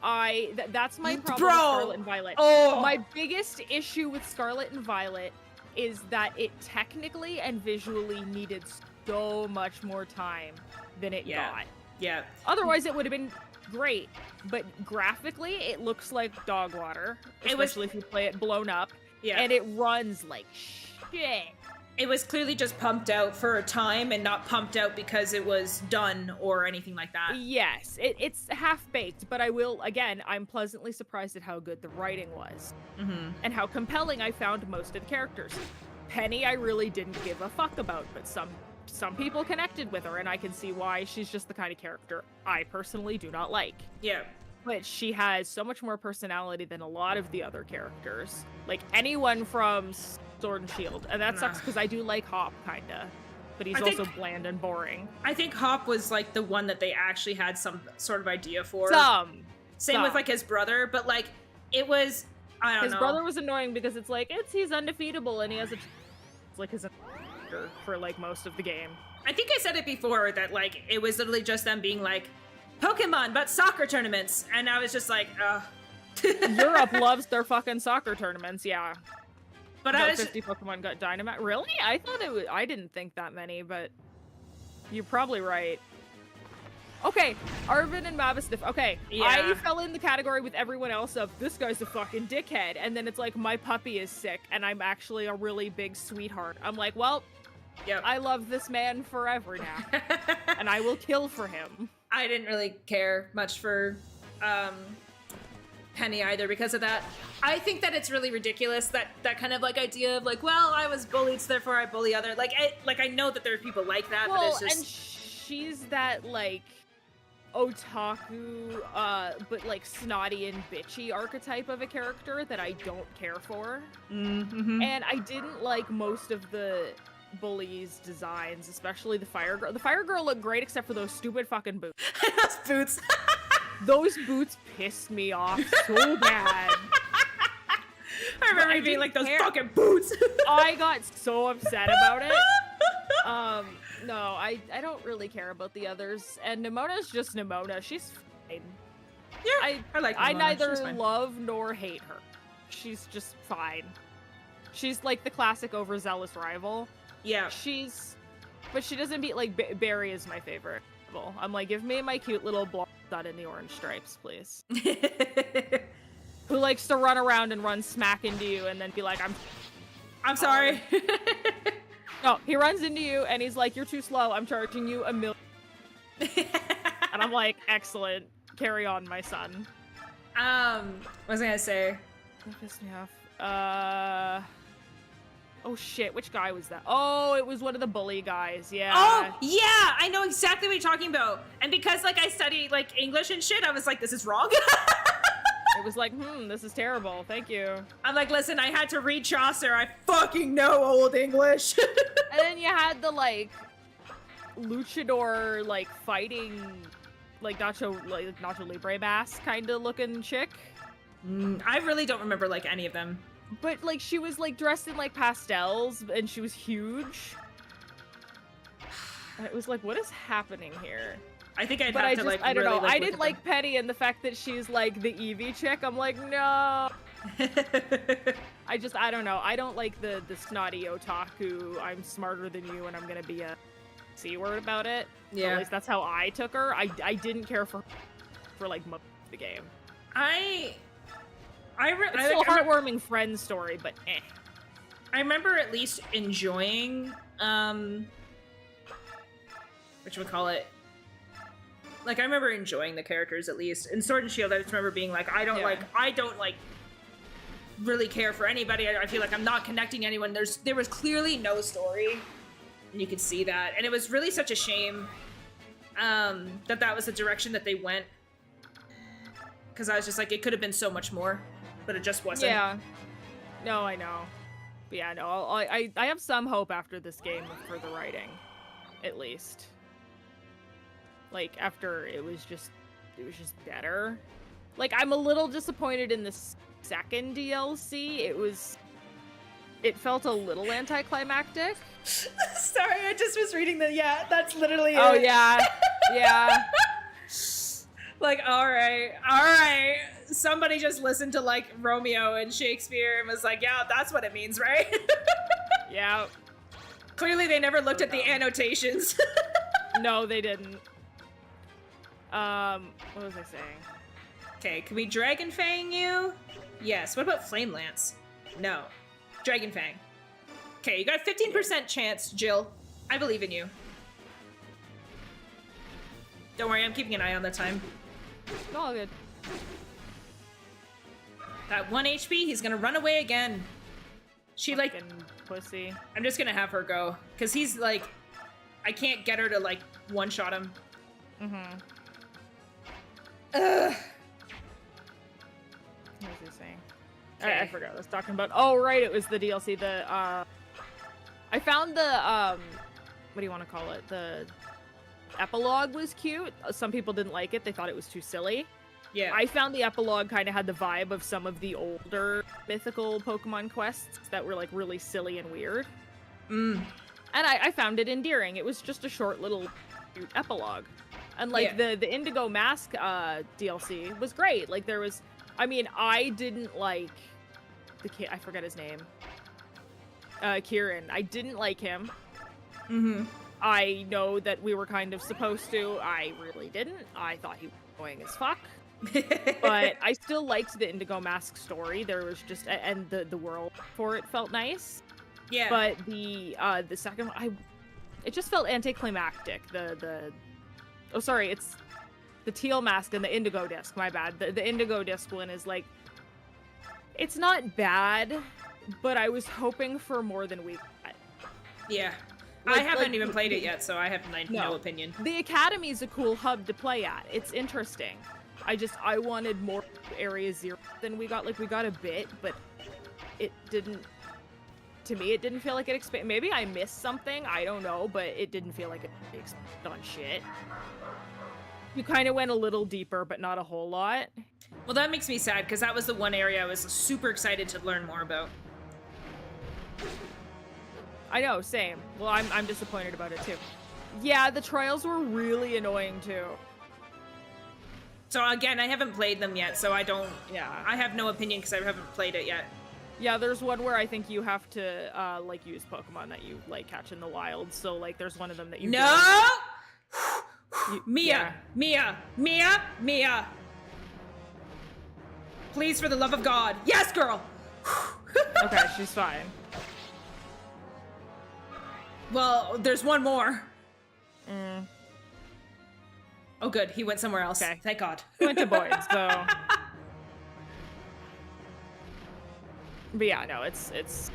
[SPEAKER 1] That's my problem
[SPEAKER 2] Bro!
[SPEAKER 1] with Scarlet and Violet.
[SPEAKER 2] Oh!
[SPEAKER 1] My biggest issue with Scarlet and Violet is that it technically and visually needed so much more time than it got.
[SPEAKER 2] Yeah.
[SPEAKER 1] Otherwise, it would have been great. But graphically, it looks like dog water, especially if you play it blown up.
[SPEAKER 2] Yeah.
[SPEAKER 1] And it runs like shit.
[SPEAKER 2] It was clearly just pumped out for a time and not pumped out because it was done or anything like that.
[SPEAKER 1] Yes, it's half-baked, but I'm pleasantly surprised at how good the writing was.
[SPEAKER 2] Mm-hmm.
[SPEAKER 1] And how compelling I found most of the characters. Penny, I really didn't give a fuck about, but some people connected with her, and I can see why. She's just the kind of character I personally do not like.
[SPEAKER 2] Yeah.
[SPEAKER 1] But she has so much more personality than a lot of the other characters. Like, anyone from Sword and Shield. And that sucks because I do like Hop, kinda. But he's also bland and boring.
[SPEAKER 2] I think Hop was, like, the one that they actually had some sort of idea for. Same with, like, his brother, but, like, it was, I don't know.
[SPEAKER 1] His brother was annoying because it's like, he's undefeatable and he has it's like his for, like, most of the game.
[SPEAKER 2] I think I said it before that, like, it was literally just them being like, Pokemon, but soccer tournaments. And I was just like, ugh.
[SPEAKER 1] Europe loves their fucking soccer tournaments, yeah.
[SPEAKER 2] But
[SPEAKER 1] about 50 Pokemon got Dynamax. Really? I thought it was. I didn't think that many, but you're probably right. Okay, Arvin and Mabstiff. Okay,
[SPEAKER 2] yeah.
[SPEAKER 1] I fell in the category with everyone else of this guy's a fucking dickhead, and then it's like my puppy is sick, and I'm actually a really big sweetheart. I'm like, well,
[SPEAKER 2] yep.
[SPEAKER 1] I love this man forever now, and I will kill for him.
[SPEAKER 2] I didn't really care much for Penny either because of that. I think that it's really ridiculous that kind of like idea of like, well, I was bullied, so therefore I bully other. Like I know that there are people like that,
[SPEAKER 1] well,
[SPEAKER 2] but it's just.
[SPEAKER 1] And she's that like otaku, but like snotty and bitchy archetype of a character that I don't care for.
[SPEAKER 2] Mm-hmm.
[SPEAKER 1] And I didn't like most of the bullies' designs, especially the Fire Girl. The Fire Girl looked great except for those stupid fucking boots.
[SPEAKER 2] Those boots.
[SPEAKER 1] Those boots pissed me off so bad.
[SPEAKER 2] I remember being like, those fucking boots.
[SPEAKER 1] I got so upset about it. No, I don't really care about the others. And Nemona's just Nemona. She's fine.
[SPEAKER 2] Yeah, I like Nemona.
[SPEAKER 1] I neither love nor hate her. She's just fine. She's like the classic overzealous rival.
[SPEAKER 2] Yeah.
[SPEAKER 1] But she doesn't beat, like, Barry is my favorite. I'm like, give me my cute little blonde stud in the orange stripes, please. Who likes to run around and run smack into you and then be like,
[SPEAKER 2] I'm sorry.
[SPEAKER 1] No, he runs into you and he's like, you're too slow. I'm charging you $1 million. And I'm like, excellent. Carry on, my son.
[SPEAKER 2] What was I gonna say?
[SPEAKER 1] That pissed me off. Oh shit, which guy was that? Oh, it was one of the bully guys, yeah.
[SPEAKER 2] Oh, yeah, I know exactly what you're talking about. And because, like, I study, like, English and shit, I was like, this is wrong.
[SPEAKER 1] It was like, this is terrible, thank you.
[SPEAKER 2] I'm like, listen, I had to read Chaucer. I fucking know Old English.
[SPEAKER 1] And then you had the, like, luchador, like, fighting, like, Nacho Libre mask kind of looking chick.
[SPEAKER 2] I really don't remember, like, any of them.
[SPEAKER 1] But, like, she was, like, dressed in, like, pastels, and she was huge. It was like, what is happening here?
[SPEAKER 2] I think I
[SPEAKER 1] don't know. I didn't like Penny, and the fact that she's, like, the Eevee chick, I'm like, no. I don't know. I don't like the snotty otaku, I'm smarter than you, and I'm gonna be a C-word about it.
[SPEAKER 2] Yeah.
[SPEAKER 1] At least that's how I took her. I didn't care for like, most of the game. It's still a heartwarming friend story, but eh.
[SPEAKER 2] I remember at least enjoying, whatchamacallit? Like, I remember enjoying the characters at least. In Sword and Shield, I just remember being like, I don't really care for anybody. I feel like I'm not connecting anyone. There was clearly no story, and you could see that. And it was really such a shame, that was the direction that they went. Because I was just like, it could have been so much more. But it just wasn't.
[SPEAKER 1] Yeah. No, I know. But yeah, no, I have some hope after this game for the writing, at least. Like, after it was just better. Like, I'm a little disappointed in the second DLC. It felt a little anticlimactic.
[SPEAKER 2] Sorry, I just was reading yeah, that's literally it.
[SPEAKER 1] Oh, yeah. Yeah.
[SPEAKER 2] Like, all right. Somebody just listened to, like, Romeo and Shakespeare and was like, yeah, that's what it means, right?
[SPEAKER 1] Yeah.
[SPEAKER 2] Clearly they never looked at the annotations.
[SPEAKER 1] No, they didn't. What was I saying?
[SPEAKER 2] Okay, can we Dragon Fang you? Yes. What about Flame Lance? No. Dragon Fang. Okay, you got a 15% chance, Jill. I believe in you. Don't worry, I'm keeping an eye on the time.
[SPEAKER 1] All good.
[SPEAKER 2] That 1 HP, he's gonna run away again. She, like...
[SPEAKER 1] Fucking pussy.
[SPEAKER 2] I'm just gonna have her go. Because he's, like... I can't get her to, like, one-shot him.
[SPEAKER 1] Mm-hmm.
[SPEAKER 2] Ugh.
[SPEAKER 1] What was he saying?
[SPEAKER 2] Okay.
[SPEAKER 1] I forgot what I was talking about. Oh, right, it was the DLC. I found the, what do you want to call it? The epilogue was cute. Some people didn't like it. They thought it was too silly.
[SPEAKER 2] Yeah.
[SPEAKER 1] I found the epilogue kind of had the vibe of some of the older mythical Pokemon quests that were, like, really silly and weird.
[SPEAKER 2] Mm.
[SPEAKER 1] And I found it endearing. It was just a short little cute epilogue. And, like, the Indigo Mask DLC was great. Like, there was... I mean, I didn't like the kid. I forget his name. Kieran. I didn't like him.
[SPEAKER 2] Mm-hmm.
[SPEAKER 1] I know that we were kind of supposed to. I really didn't. I thought he was annoying as fuck. But I still liked the Indigo Mask story. There was just... And the world for it felt nice.
[SPEAKER 2] Yeah.
[SPEAKER 1] But the second one, it just felt anticlimactic. Oh, sorry, it's the teal mask and the indigo disc, my bad. The indigo disc one is, like, it's not bad, but I was hoping for more than we got.
[SPEAKER 2] Yeah.
[SPEAKER 1] Like,
[SPEAKER 2] I haven't even played it yet, so I have no
[SPEAKER 1] No.
[SPEAKER 2] opinion.
[SPEAKER 1] The Academy's a cool hub to play at. It's interesting. I wanted more Area 0 than we got. Like, we got a bit, but it didn't... To me, it didn't feel like it expanded. Maybe I missed something, I don't know, but it didn't feel like it expanded on shit. You kind of went a little deeper, but not a whole lot.
[SPEAKER 2] Well, that makes me sad, because that was the one area I was super excited to learn more about.
[SPEAKER 1] I know, same. Well, I'm disappointed about it, too. Yeah, the trials were really annoying, too.
[SPEAKER 2] So, again, I haven't played them yet, so I don't...
[SPEAKER 1] Yeah.
[SPEAKER 2] I have no opinion, because I haven't played it yet.
[SPEAKER 1] Yeah, there's one where I think you have to, like, use Pokemon that you, like, catch in the wild. So, like, there's one of them that you...
[SPEAKER 2] No!
[SPEAKER 1] Yeah.
[SPEAKER 2] Mia! Please, for the love of God. Yes, girl!
[SPEAKER 1] Okay, she's fine.
[SPEAKER 2] Well, there's one more.
[SPEAKER 1] Mm.
[SPEAKER 2] Oh, good. He went somewhere else.
[SPEAKER 1] Okay.
[SPEAKER 2] Thank God.
[SPEAKER 1] He went to Boyd, so... But yeah, no, it's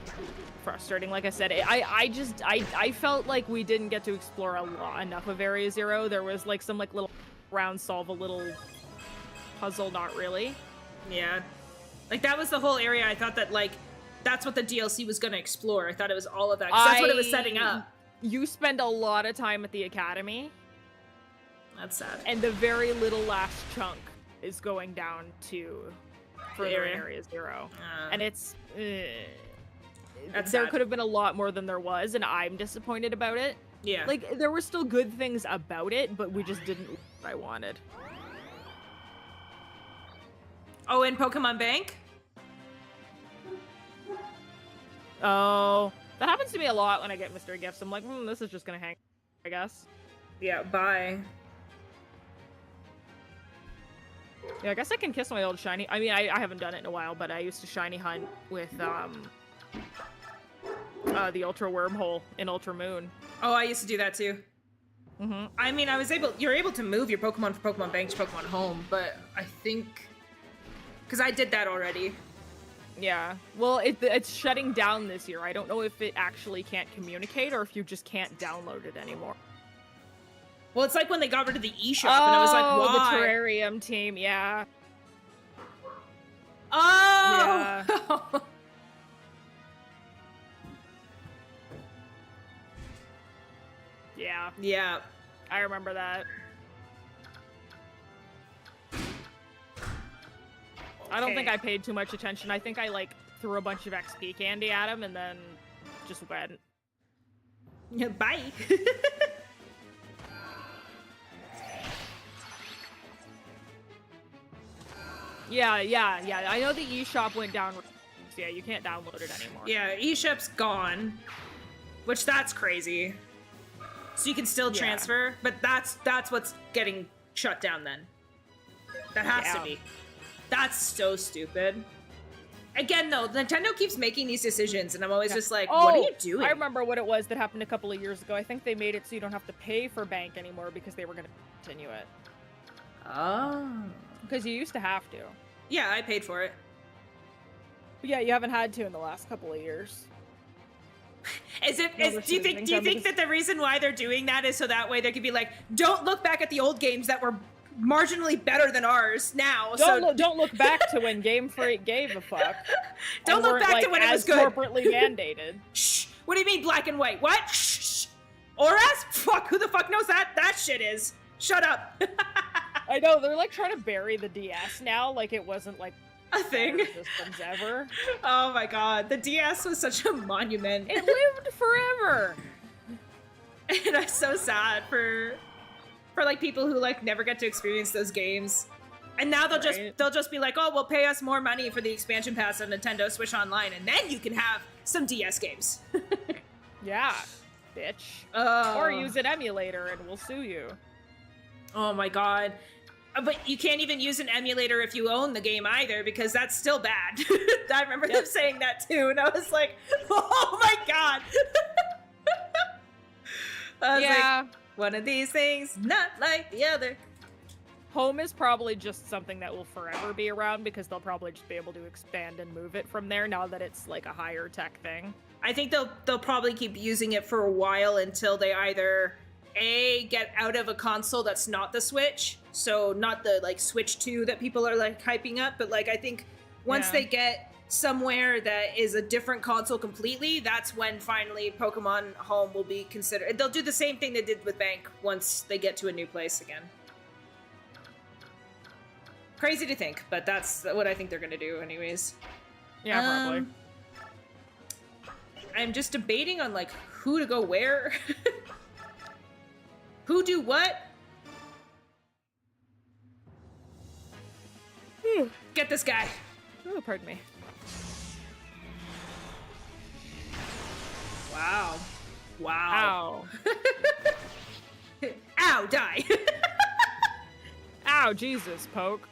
[SPEAKER 1] frustrating. Like I said, I felt like we didn't get to explore enough of Area 0. There was, like, some, like, little round solve a little puzzle, not really.
[SPEAKER 2] Yeah. Like, that was the whole area. I thought that, like, that's what the DLC was going to explore. I thought it was all of that, 'cause that's what it was setting up.
[SPEAKER 1] You spend a lot of time at the Academy.
[SPEAKER 2] That's sad.
[SPEAKER 1] And the very little last chunk is going down to further in Area 0. And it's... there
[SPEAKER 2] sad.
[SPEAKER 1] could have been a lot more than there was, and I'm disappointed about it.
[SPEAKER 2] Yeah.
[SPEAKER 1] Like, there were still good things about it, but we just didn't what I wanted.
[SPEAKER 2] Oh, in Pokemon Bank?
[SPEAKER 1] Oh, that happens to me a lot when I get mystery gifts. I'm like, this is just gonna hang, I guess.
[SPEAKER 2] Yeah, bye.
[SPEAKER 1] Yeah, I guess I can kiss my old shiny. I mean, I haven't done it in a while, but I used to shiny hunt with, the Ultra Wormhole in Ultra Moon.
[SPEAKER 2] Oh, I used to do that too.
[SPEAKER 1] Mm-hmm.
[SPEAKER 2] I mean, you're able to move your Pokemon from Pokemon Bank to Pokemon Home, but I think... Because I did that already.
[SPEAKER 1] Yeah. Well, it's shutting down this year. I don't know if it actually can't communicate or if you just can't download it anymore.
[SPEAKER 2] Well, it's like when they got rid of the eShop, and I was like, why?
[SPEAKER 1] The terrarium team, yeah.
[SPEAKER 2] Oh!
[SPEAKER 1] Yeah. Yeah.
[SPEAKER 2] Yeah.
[SPEAKER 1] I remember that. I don't think I paid too much attention. I think I, like, threw a bunch of XP candy at him and then just went.
[SPEAKER 2] Bye.
[SPEAKER 1] Yeah. I know the eShop went down. Yeah, you can't download it anymore.
[SPEAKER 2] Yeah, eShop's gone, which that's crazy. So you can still transfer, but that's what's getting shut down then. That has to be. That's so stupid. Again, though, Nintendo keeps making these decisions, and I'm always just like, what are you doing?
[SPEAKER 1] I remember what it was that happened a couple of years ago. I think they made it so you don't have to pay for bank anymore because they were going to continue it.
[SPEAKER 2] Oh.
[SPEAKER 1] Because you used to have to.
[SPEAKER 2] Yeah, I paid for it.
[SPEAKER 1] But yeah, you haven't had to in the last couple of years.
[SPEAKER 2] Do you think that the reason why they're doing that is so that way they could be like, don't look back at the old games that were marginally better than ours now.
[SPEAKER 1] Don't look back to when Game Freak gave a fuck.
[SPEAKER 2] Don't look back to when it was good.
[SPEAKER 1] Corporately mandated.
[SPEAKER 2] Shh. What do you mean black and white? What? Shh. Auras? Fuck. Who the fuck knows that shit is? Shut up.
[SPEAKER 1] I know they're like trying to bury the DS now, like it wasn't like
[SPEAKER 2] a thing
[SPEAKER 1] systems ever.
[SPEAKER 2] Oh my god, the DS was such a monument.
[SPEAKER 1] It lived forever.
[SPEAKER 2] And I'm so sad for like people who like never get to experience those games. And now they'll just be like, oh, well, pay us more money for the expansion pass on Nintendo Switch Online, and then you can have some DS games.
[SPEAKER 1] Yeah, bitch. Or use an emulator and we'll sue you.
[SPEAKER 2] Oh my god. But you can't even use an emulator if you own the game either, because that's still bad. I remember them saying that too, and I was like, oh my god. I was like, one of these things, not like the other.
[SPEAKER 1] Home is probably just something that will forever be around because they'll probably just be able to expand and move it from there now that it's like a higher tech thing.
[SPEAKER 2] I think they'll probably keep using it for a while until they either get out of a console that's not the Switch, so not the like Switch 2 that people are like hyping up, but like I think once they get somewhere that is a different console completely, that's when finally Pokemon Home will be considered. They'll do the same thing they did with Bank once they get to a new place again. Crazy to think, but that's what I think they're gonna do anyways.
[SPEAKER 1] Yeah, probably.
[SPEAKER 2] I'm just debating on like who to go where. Who do what? Get this guy.
[SPEAKER 1] Oh, pardon me.
[SPEAKER 2] Wow. Wow.
[SPEAKER 1] Ow.
[SPEAKER 2] Ow, die.
[SPEAKER 1] Ow, Jesus, Poke.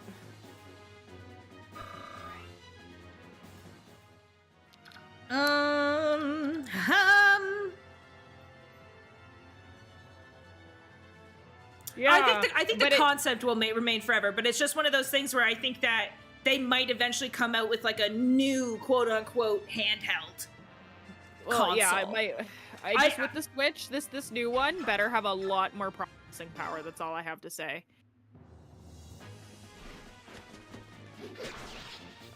[SPEAKER 1] Yeah,
[SPEAKER 2] I think the concept will remain forever, but it's just one of those things where I think that they might eventually come out with like a new quote-unquote handheld console.
[SPEAKER 1] Yeah, with the Switch, this new one better have a lot more processing power. That's all I have to say.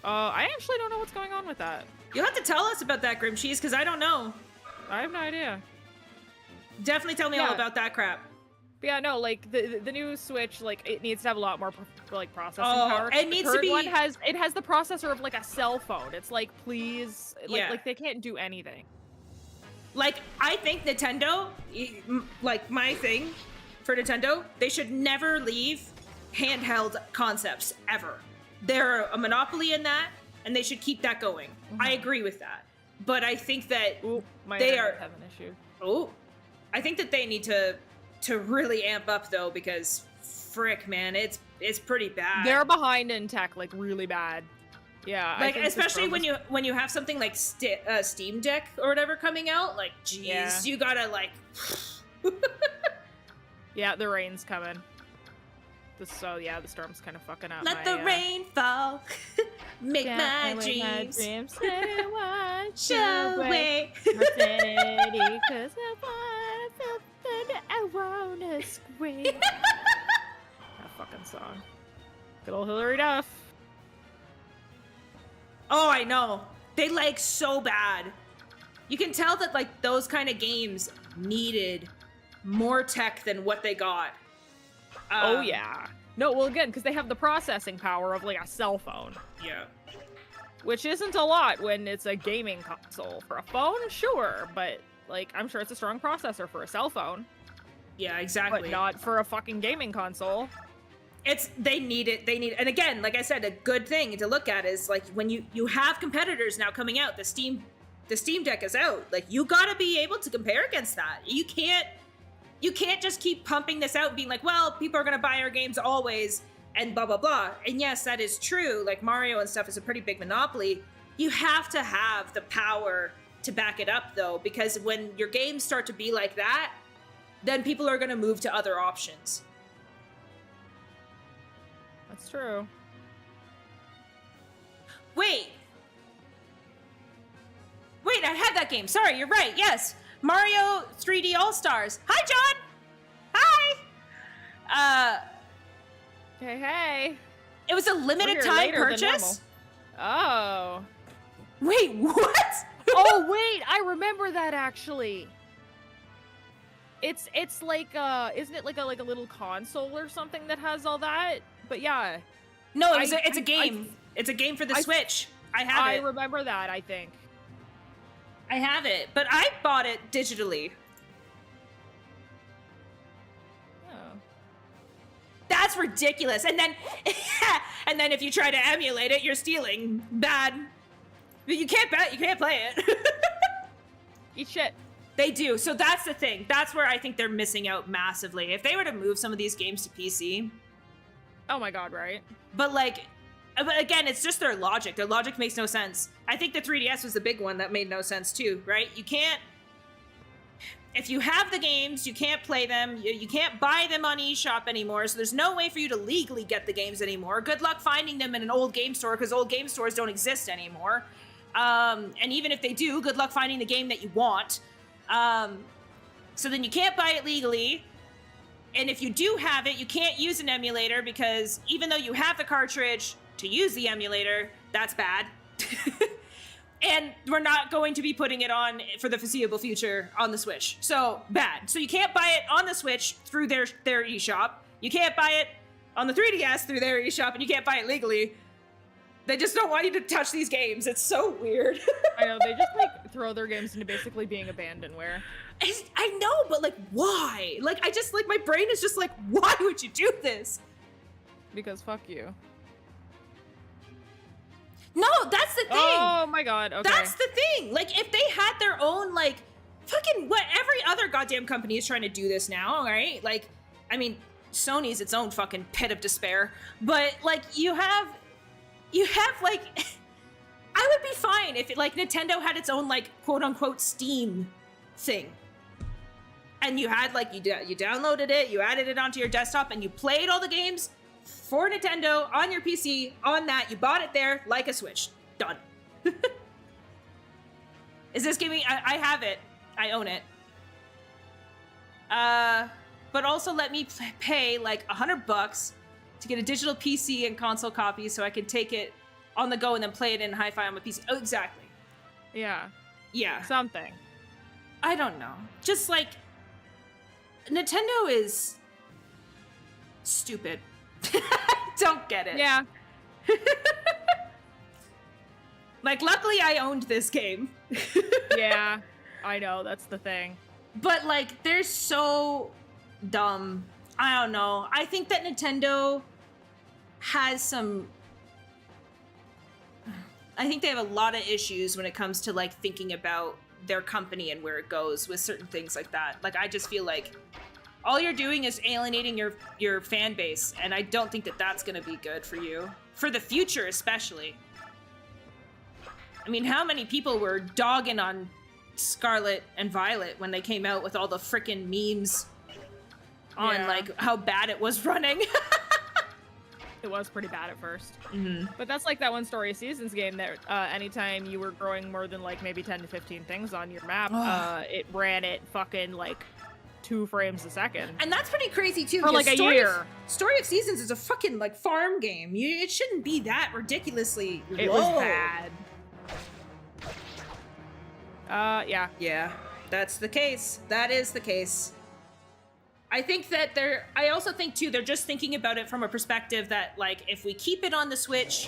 [SPEAKER 1] I actually don't know what's going on with that.
[SPEAKER 2] You'll have to tell us about that, Grim Cheese, because I don't know.
[SPEAKER 1] I have no idea.
[SPEAKER 2] Definitely tell me all about that crap.
[SPEAKER 1] But yeah, no, like the new Switch, like it needs to have a lot more like processing power.
[SPEAKER 2] It needs to be.
[SPEAKER 1] One has the processor of like a cell phone. It's like, please, like they can't do anything.
[SPEAKER 2] Like I think Nintendo, like my thing for Nintendo, they should never leave handheld concepts ever. They're a monopoly in that, and they should keep that going. Mm-hmm. I agree with that, but I think that they are
[SPEAKER 1] have an issue.
[SPEAKER 2] I think that they need to really amp up though, because frick, man, it's pretty bad.
[SPEAKER 1] They're behind in tech, like really bad. Yeah,
[SPEAKER 2] like especially when you have something like Steam Deck or whatever coming out, like geez, you gotta like.
[SPEAKER 1] Yeah, the rain's coming. The storm's kind of fucking up.
[SPEAKER 2] Let the rain fall, make my dreams wash away.
[SPEAKER 3] My sanity, 'cause I wanna feel thunder, I wanna scream.
[SPEAKER 1] That fucking song. Good old Hilary Duff.
[SPEAKER 2] Oh, I know. They like so bad. You can tell that like those kind of games needed more tech than what they got.
[SPEAKER 1] Oh yeah. No, well again, because they have the processing power of like a cell phone.
[SPEAKER 2] Yeah.
[SPEAKER 1] Which isn't a lot when it's a gaming console. For a phone, sure, but like I'm sure it's a strong processor for a cell phone.
[SPEAKER 2] Yeah, exactly.
[SPEAKER 1] But not for a fucking gaming console.
[SPEAKER 2] They need it, and again, like I said, a good thing to look at is like when you have competitors now coming out, the Steam Deck is out. Like you gotta be able to compare against that. You can't just keep pumping this out and being like, well, people are gonna buy our games always and blah blah blah. And yes, that is true. Like Mario and stuff is a pretty big monopoly. You have to have the power to back it up though, because when your games start to be like that, then people are gonna move to other options.
[SPEAKER 1] That's true.
[SPEAKER 2] Wait, I had that game. Sorry, you're right. Yes. Mario 3D All-Stars. Hi, John. Hi.
[SPEAKER 1] Hey.
[SPEAKER 2] It was a limited time purchase.
[SPEAKER 1] Oh.
[SPEAKER 2] Wait, what?
[SPEAKER 1] Oh, wait. I remember that actually. It's like isn't it like a little console or something that has all that? But yeah.
[SPEAKER 2] No, it's a game. It's a game for the Switch. I have it.
[SPEAKER 1] I remember that, I think.
[SPEAKER 2] I have it, but I bought it digitally.
[SPEAKER 1] Oh.
[SPEAKER 2] That's ridiculous. And then if you try to emulate it, you're stealing. Bad. You can't play it.
[SPEAKER 1] Eat shit.
[SPEAKER 2] They do. So that's the thing. That's where I think they're missing out massively. If they were to move some of these games to PC.
[SPEAKER 1] Oh my god, right?
[SPEAKER 2] But again, it's just their logic. Their logic makes no sense. I think the 3DS was the big one that made no sense too, right? You can't, if you have the games, you can't play them. You can't buy them on eShop anymore. So there's no way for you to legally get the games anymore. Good luck finding them in an old game store because old game stores don't exist anymore. And even if they do, good luck finding the game that you want. So then you can't buy it legally. And if you do have it, you can't use an emulator because even though you have the cartridge to use the emulator, that's bad. And we're not going to be putting it on for the foreseeable future on the Switch. So bad. So you can't buy it on the Switch through their eShop. You can't buy it on the 3DS through their eShop, and you can't buy it legally. They just don't want you to touch these games. It's so weird.
[SPEAKER 1] I know, they just like throw their games into basically being abandonware.
[SPEAKER 2] I know, but like, why? Like, my brain is just like, why would you do this?
[SPEAKER 1] Because fuck you.
[SPEAKER 2] No, that's the thing.
[SPEAKER 1] Oh my god, okay.
[SPEAKER 2] That's the thing. Like, if they had their own, like, fucking what every other goddamn company is trying to do this now, right? Like, I mean, Sony's its own fucking pit of despair. But, like, you have, like, I would be fine if, Nintendo had its own, like, quote-unquote Steam thing. And you had, like, you downloaded it, you added it onto your desktop, and you played all the games for Nintendo on your PC, on that. You bought it there, like a Switch. Done. Is this giving... I have it. I own it. But also let me pay, like, $100 to get a digital PC and console copy so I can take it on the go and then play it in hi-fi on my PC. Oh, exactly.
[SPEAKER 1] Yeah.
[SPEAKER 2] Yeah.
[SPEAKER 1] Something.
[SPEAKER 2] I don't know. Just, like... Nintendo is... stupid. Don't get it.
[SPEAKER 1] Yeah.
[SPEAKER 2] Like, luckily I owned this game.
[SPEAKER 1] Yeah. I know, that's the thing.
[SPEAKER 2] But, like, they're so dumb. I don't know. I think that Nintendo has some... I think they have a lot of issues when it comes to, like, thinking about their company and where it goes with certain things like that. Like, I just feel like all you're doing is alienating your fan base, and I don't think that that's going to be good for you. For the future, especially. I mean, how many people were dogging on Scarlet and Violet when they came out with all the frickin' memes on, like, how bad it was running?
[SPEAKER 1] It was pretty bad at first.
[SPEAKER 2] Mm-hmm.
[SPEAKER 1] But that's like that one Story of Seasons game that anytime you were growing more than, like, maybe 10 to 15 things on your map, it ran at fucking, like, 2 frames a second.
[SPEAKER 2] And that's pretty crazy, too.
[SPEAKER 1] For, like, a year.
[SPEAKER 2] Story of Seasons is a fucking, like, farm game. It shouldn't be that ridiculously low.
[SPEAKER 1] It was bad. Yeah.
[SPEAKER 2] Yeah, that's the case. That is the case. I think that I also think too, they're just thinking about it from a perspective that like, if we keep it on the Switch,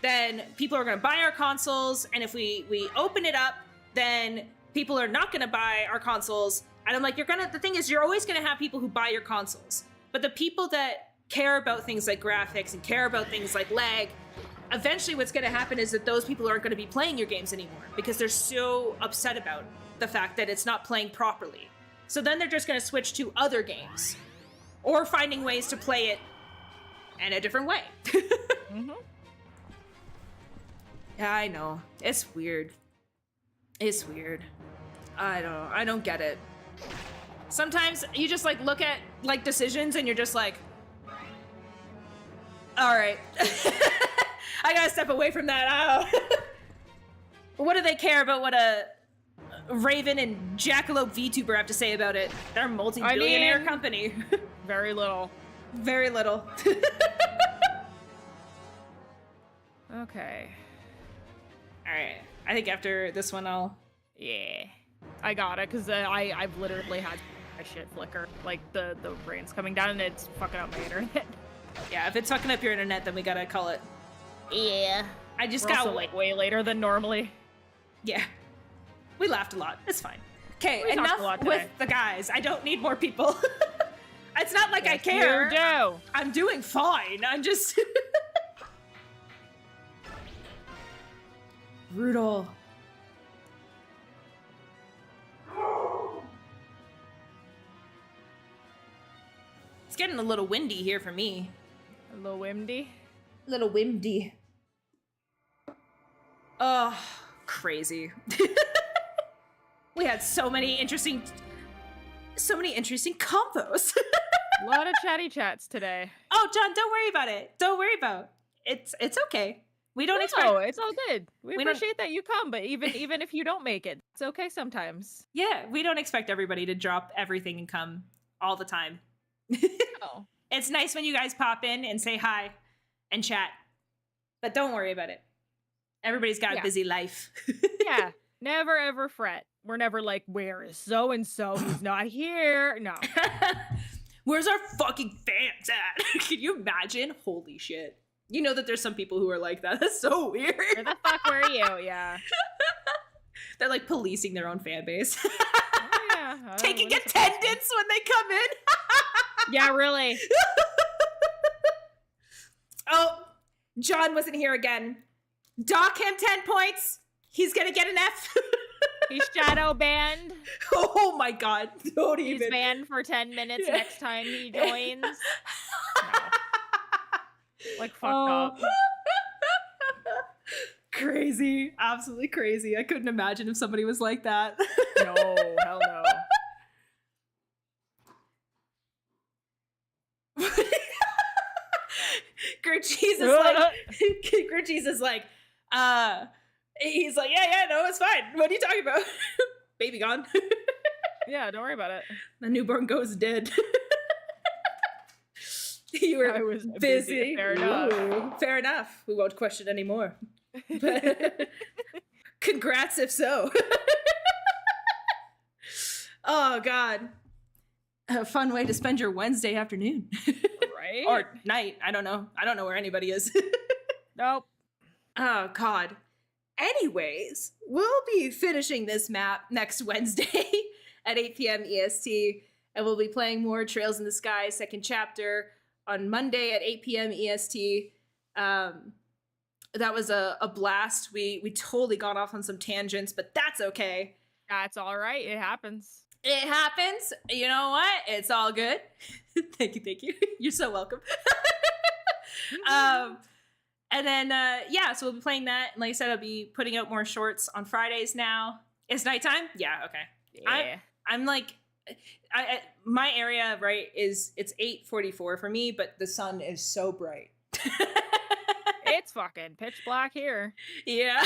[SPEAKER 2] then people are going to buy our consoles. And if we open it up, then people are not going to buy our consoles. And I'm like, the thing is, you're always going to have people who buy your consoles. But the people that care about things like graphics and care about things like lag, eventually what's going to happen is that those people aren't going to be playing your games anymore because they're so upset about the fact that it's not playing properly. So then they're just going to switch to other games or finding ways to play it in a different way.
[SPEAKER 1] Mm-hmm.
[SPEAKER 2] Yeah, I know. It's weird. It's weird. I don't get it. Sometimes you just like look at like decisions and you're just like, all right. I gotta step away from that. What do they care about what a Raven and Jackalope VTuber have to say about it? They're a multi-billionaire company.
[SPEAKER 1] Very little.
[SPEAKER 2] Very little.
[SPEAKER 1] Okay.
[SPEAKER 2] All right. I think after this one,
[SPEAKER 1] Yeah. I got it, because I've literally had my shit flicker. Like, the rain's coming down and it's fucking up my internet.
[SPEAKER 2] Yeah, if it's fucking up your internet, then we gotta call it.
[SPEAKER 1] Yeah.
[SPEAKER 2] I just
[SPEAKER 1] We're
[SPEAKER 2] got
[SPEAKER 1] also, like, way later than normally.
[SPEAKER 2] Yeah. We laughed a lot. It's fine. Okay,
[SPEAKER 1] We talked a
[SPEAKER 2] enough
[SPEAKER 1] lot
[SPEAKER 2] with
[SPEAKER 1] today.
[SPEAKER 2] the guys. I don't need more people. It's not like I
[SPEAKER 1] Yes,
[SPEAKER 2] care.
[SPEAKER 1] You do.
[SPEAKER 2] I'm doing fine. I'm just... Brutal. It's getting a little windy here for me.
[SPEAKER 1] A little windy.
[SPEAKER 2] A little windy. Oh, crazy. We had so many interesting combos.
[SPEAKER 1] A lot of chatty chats today.
[SPEAKER 2] Oh, John, don't worry about it. Don't worry about it. It's okay. We don't expect.
[SPEAKER 1] No, it's all good. We
[SPEAKER 2] don't-
[SPEAKER 1] appreciate that you come, but even if you don't make it, it's okay sometimes.
[SPEAKER 2] Yeah, we don't expect everybody to drop everything and come all the time.
[SPEAKER 1] Oh.
[SPEAKER 2] It's nice when you guys pop in and say hi and chat, but don't worry about it. Everybody's got a busy life.
[SPEAKER 1] Yeah, never ever fret. We're never like, where is so and so? He's not here. No.
[SPEAKER 2] Where's our fucking fans at? Can you imagine? Holy shit. You know that there's some people who are like that. That's so weird.
[SPEAKER 1] Where the fuck were you? Yeah.
[SPEAKER 2] They're like policing their own fan base.
[SPEAKER 1] Oh, yeah.
[SPEAKER 2] Taking attendance when they come in.
[SPEAKER 1] Yeah, really.
[SPEAKER 2] Oh, John wasn't here again. Dock him 10 points. He's gonna get an F.
[SPEAKER 1] He's shadow banned.
[SPEAKER 2] Oh my god. Don't
[SPEAKER 1] He's
[SPEAKER 2] even.
[SPEAKER 1] banned for 10 minutes next time he joins. No. Like, fucked up.
[SPEAKER 2] Crazy. Absolutely crazy. I couldn't imagine if somebody was like that.
[SPEAKER 1] No, hell no.
[SPEAKER 2] Gurcheese is like, he's like, yeah, no, it's fine. What are you talking about? Baby gone.
[SPEAKER 1] Yeah, don't worry about it.
[SPEAKER 2] The newborn goes dead. You were
[SPEAKER 1] I was
[SPEAKER 2] busy.
[SPEAKER 1] Fair enough.
[SPEAKER 2] Ooh, fair enough. We won't question anymore. But congrats if so. Oh God. A fun way to spend your Wednesday afternoon.
[SPEAKER 1] Right?
[SPEAKER 2] Or night. I don't know. I don't know where anybody is.
[SPEAKER 1] Nope.
[SPEAKER 2] Oh God. Anyways, we'll be finishing this map next Wednesday at 8 p.m. EST, and we'll be playing more Trails in the Sky second chapter on Monday at 8 p.m. EST. That was a blast. We totally got off on some tangents, but that's okay.
[SPEAKER 1] That's all right. It happens.
[SPEAKER 2] It happens. You know what? It's all good. Thank you. You're so welcome. And then, so we'll be playing that. And like I said, I'll be putting out more shorts on Fridays now. It's nighttime? Yeah, okay.
[SPEAKER 1] Yeah.
[SPEAKER 2] I'm like, my area, right, it's 8:44 for me, but the sun is so bright.
[SPEAKER 1] It's fucking pitch black here.
[SPEAKER 2] Yeah.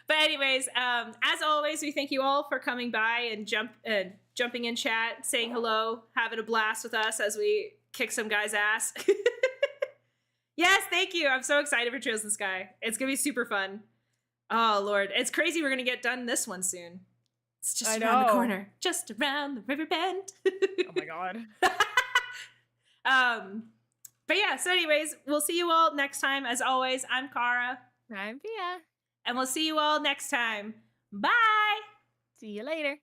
[SPEAKER 2] But anyways, as always, we thank you all for coming by and jumping in chat, saying hello, having a blast with us as we kick some guys' ass. Yes, thank you. I'm so excited for Trails in the Sky. It's going to be super fun. Oh, Lord. It's crazy we're going to get done this one soon. It's just around the corner. Just around the river bend.
[SPEAKER 1] Oh my god.
[SPEAKER 2] But yeah, so anyways, we'll see you all next time. As always, I'm Kara.
[SPEAKER 3] I'm Pia.
[SPEAKER 2] And we'll see you all next time. Bye!
[SPEAKER 3] See you later.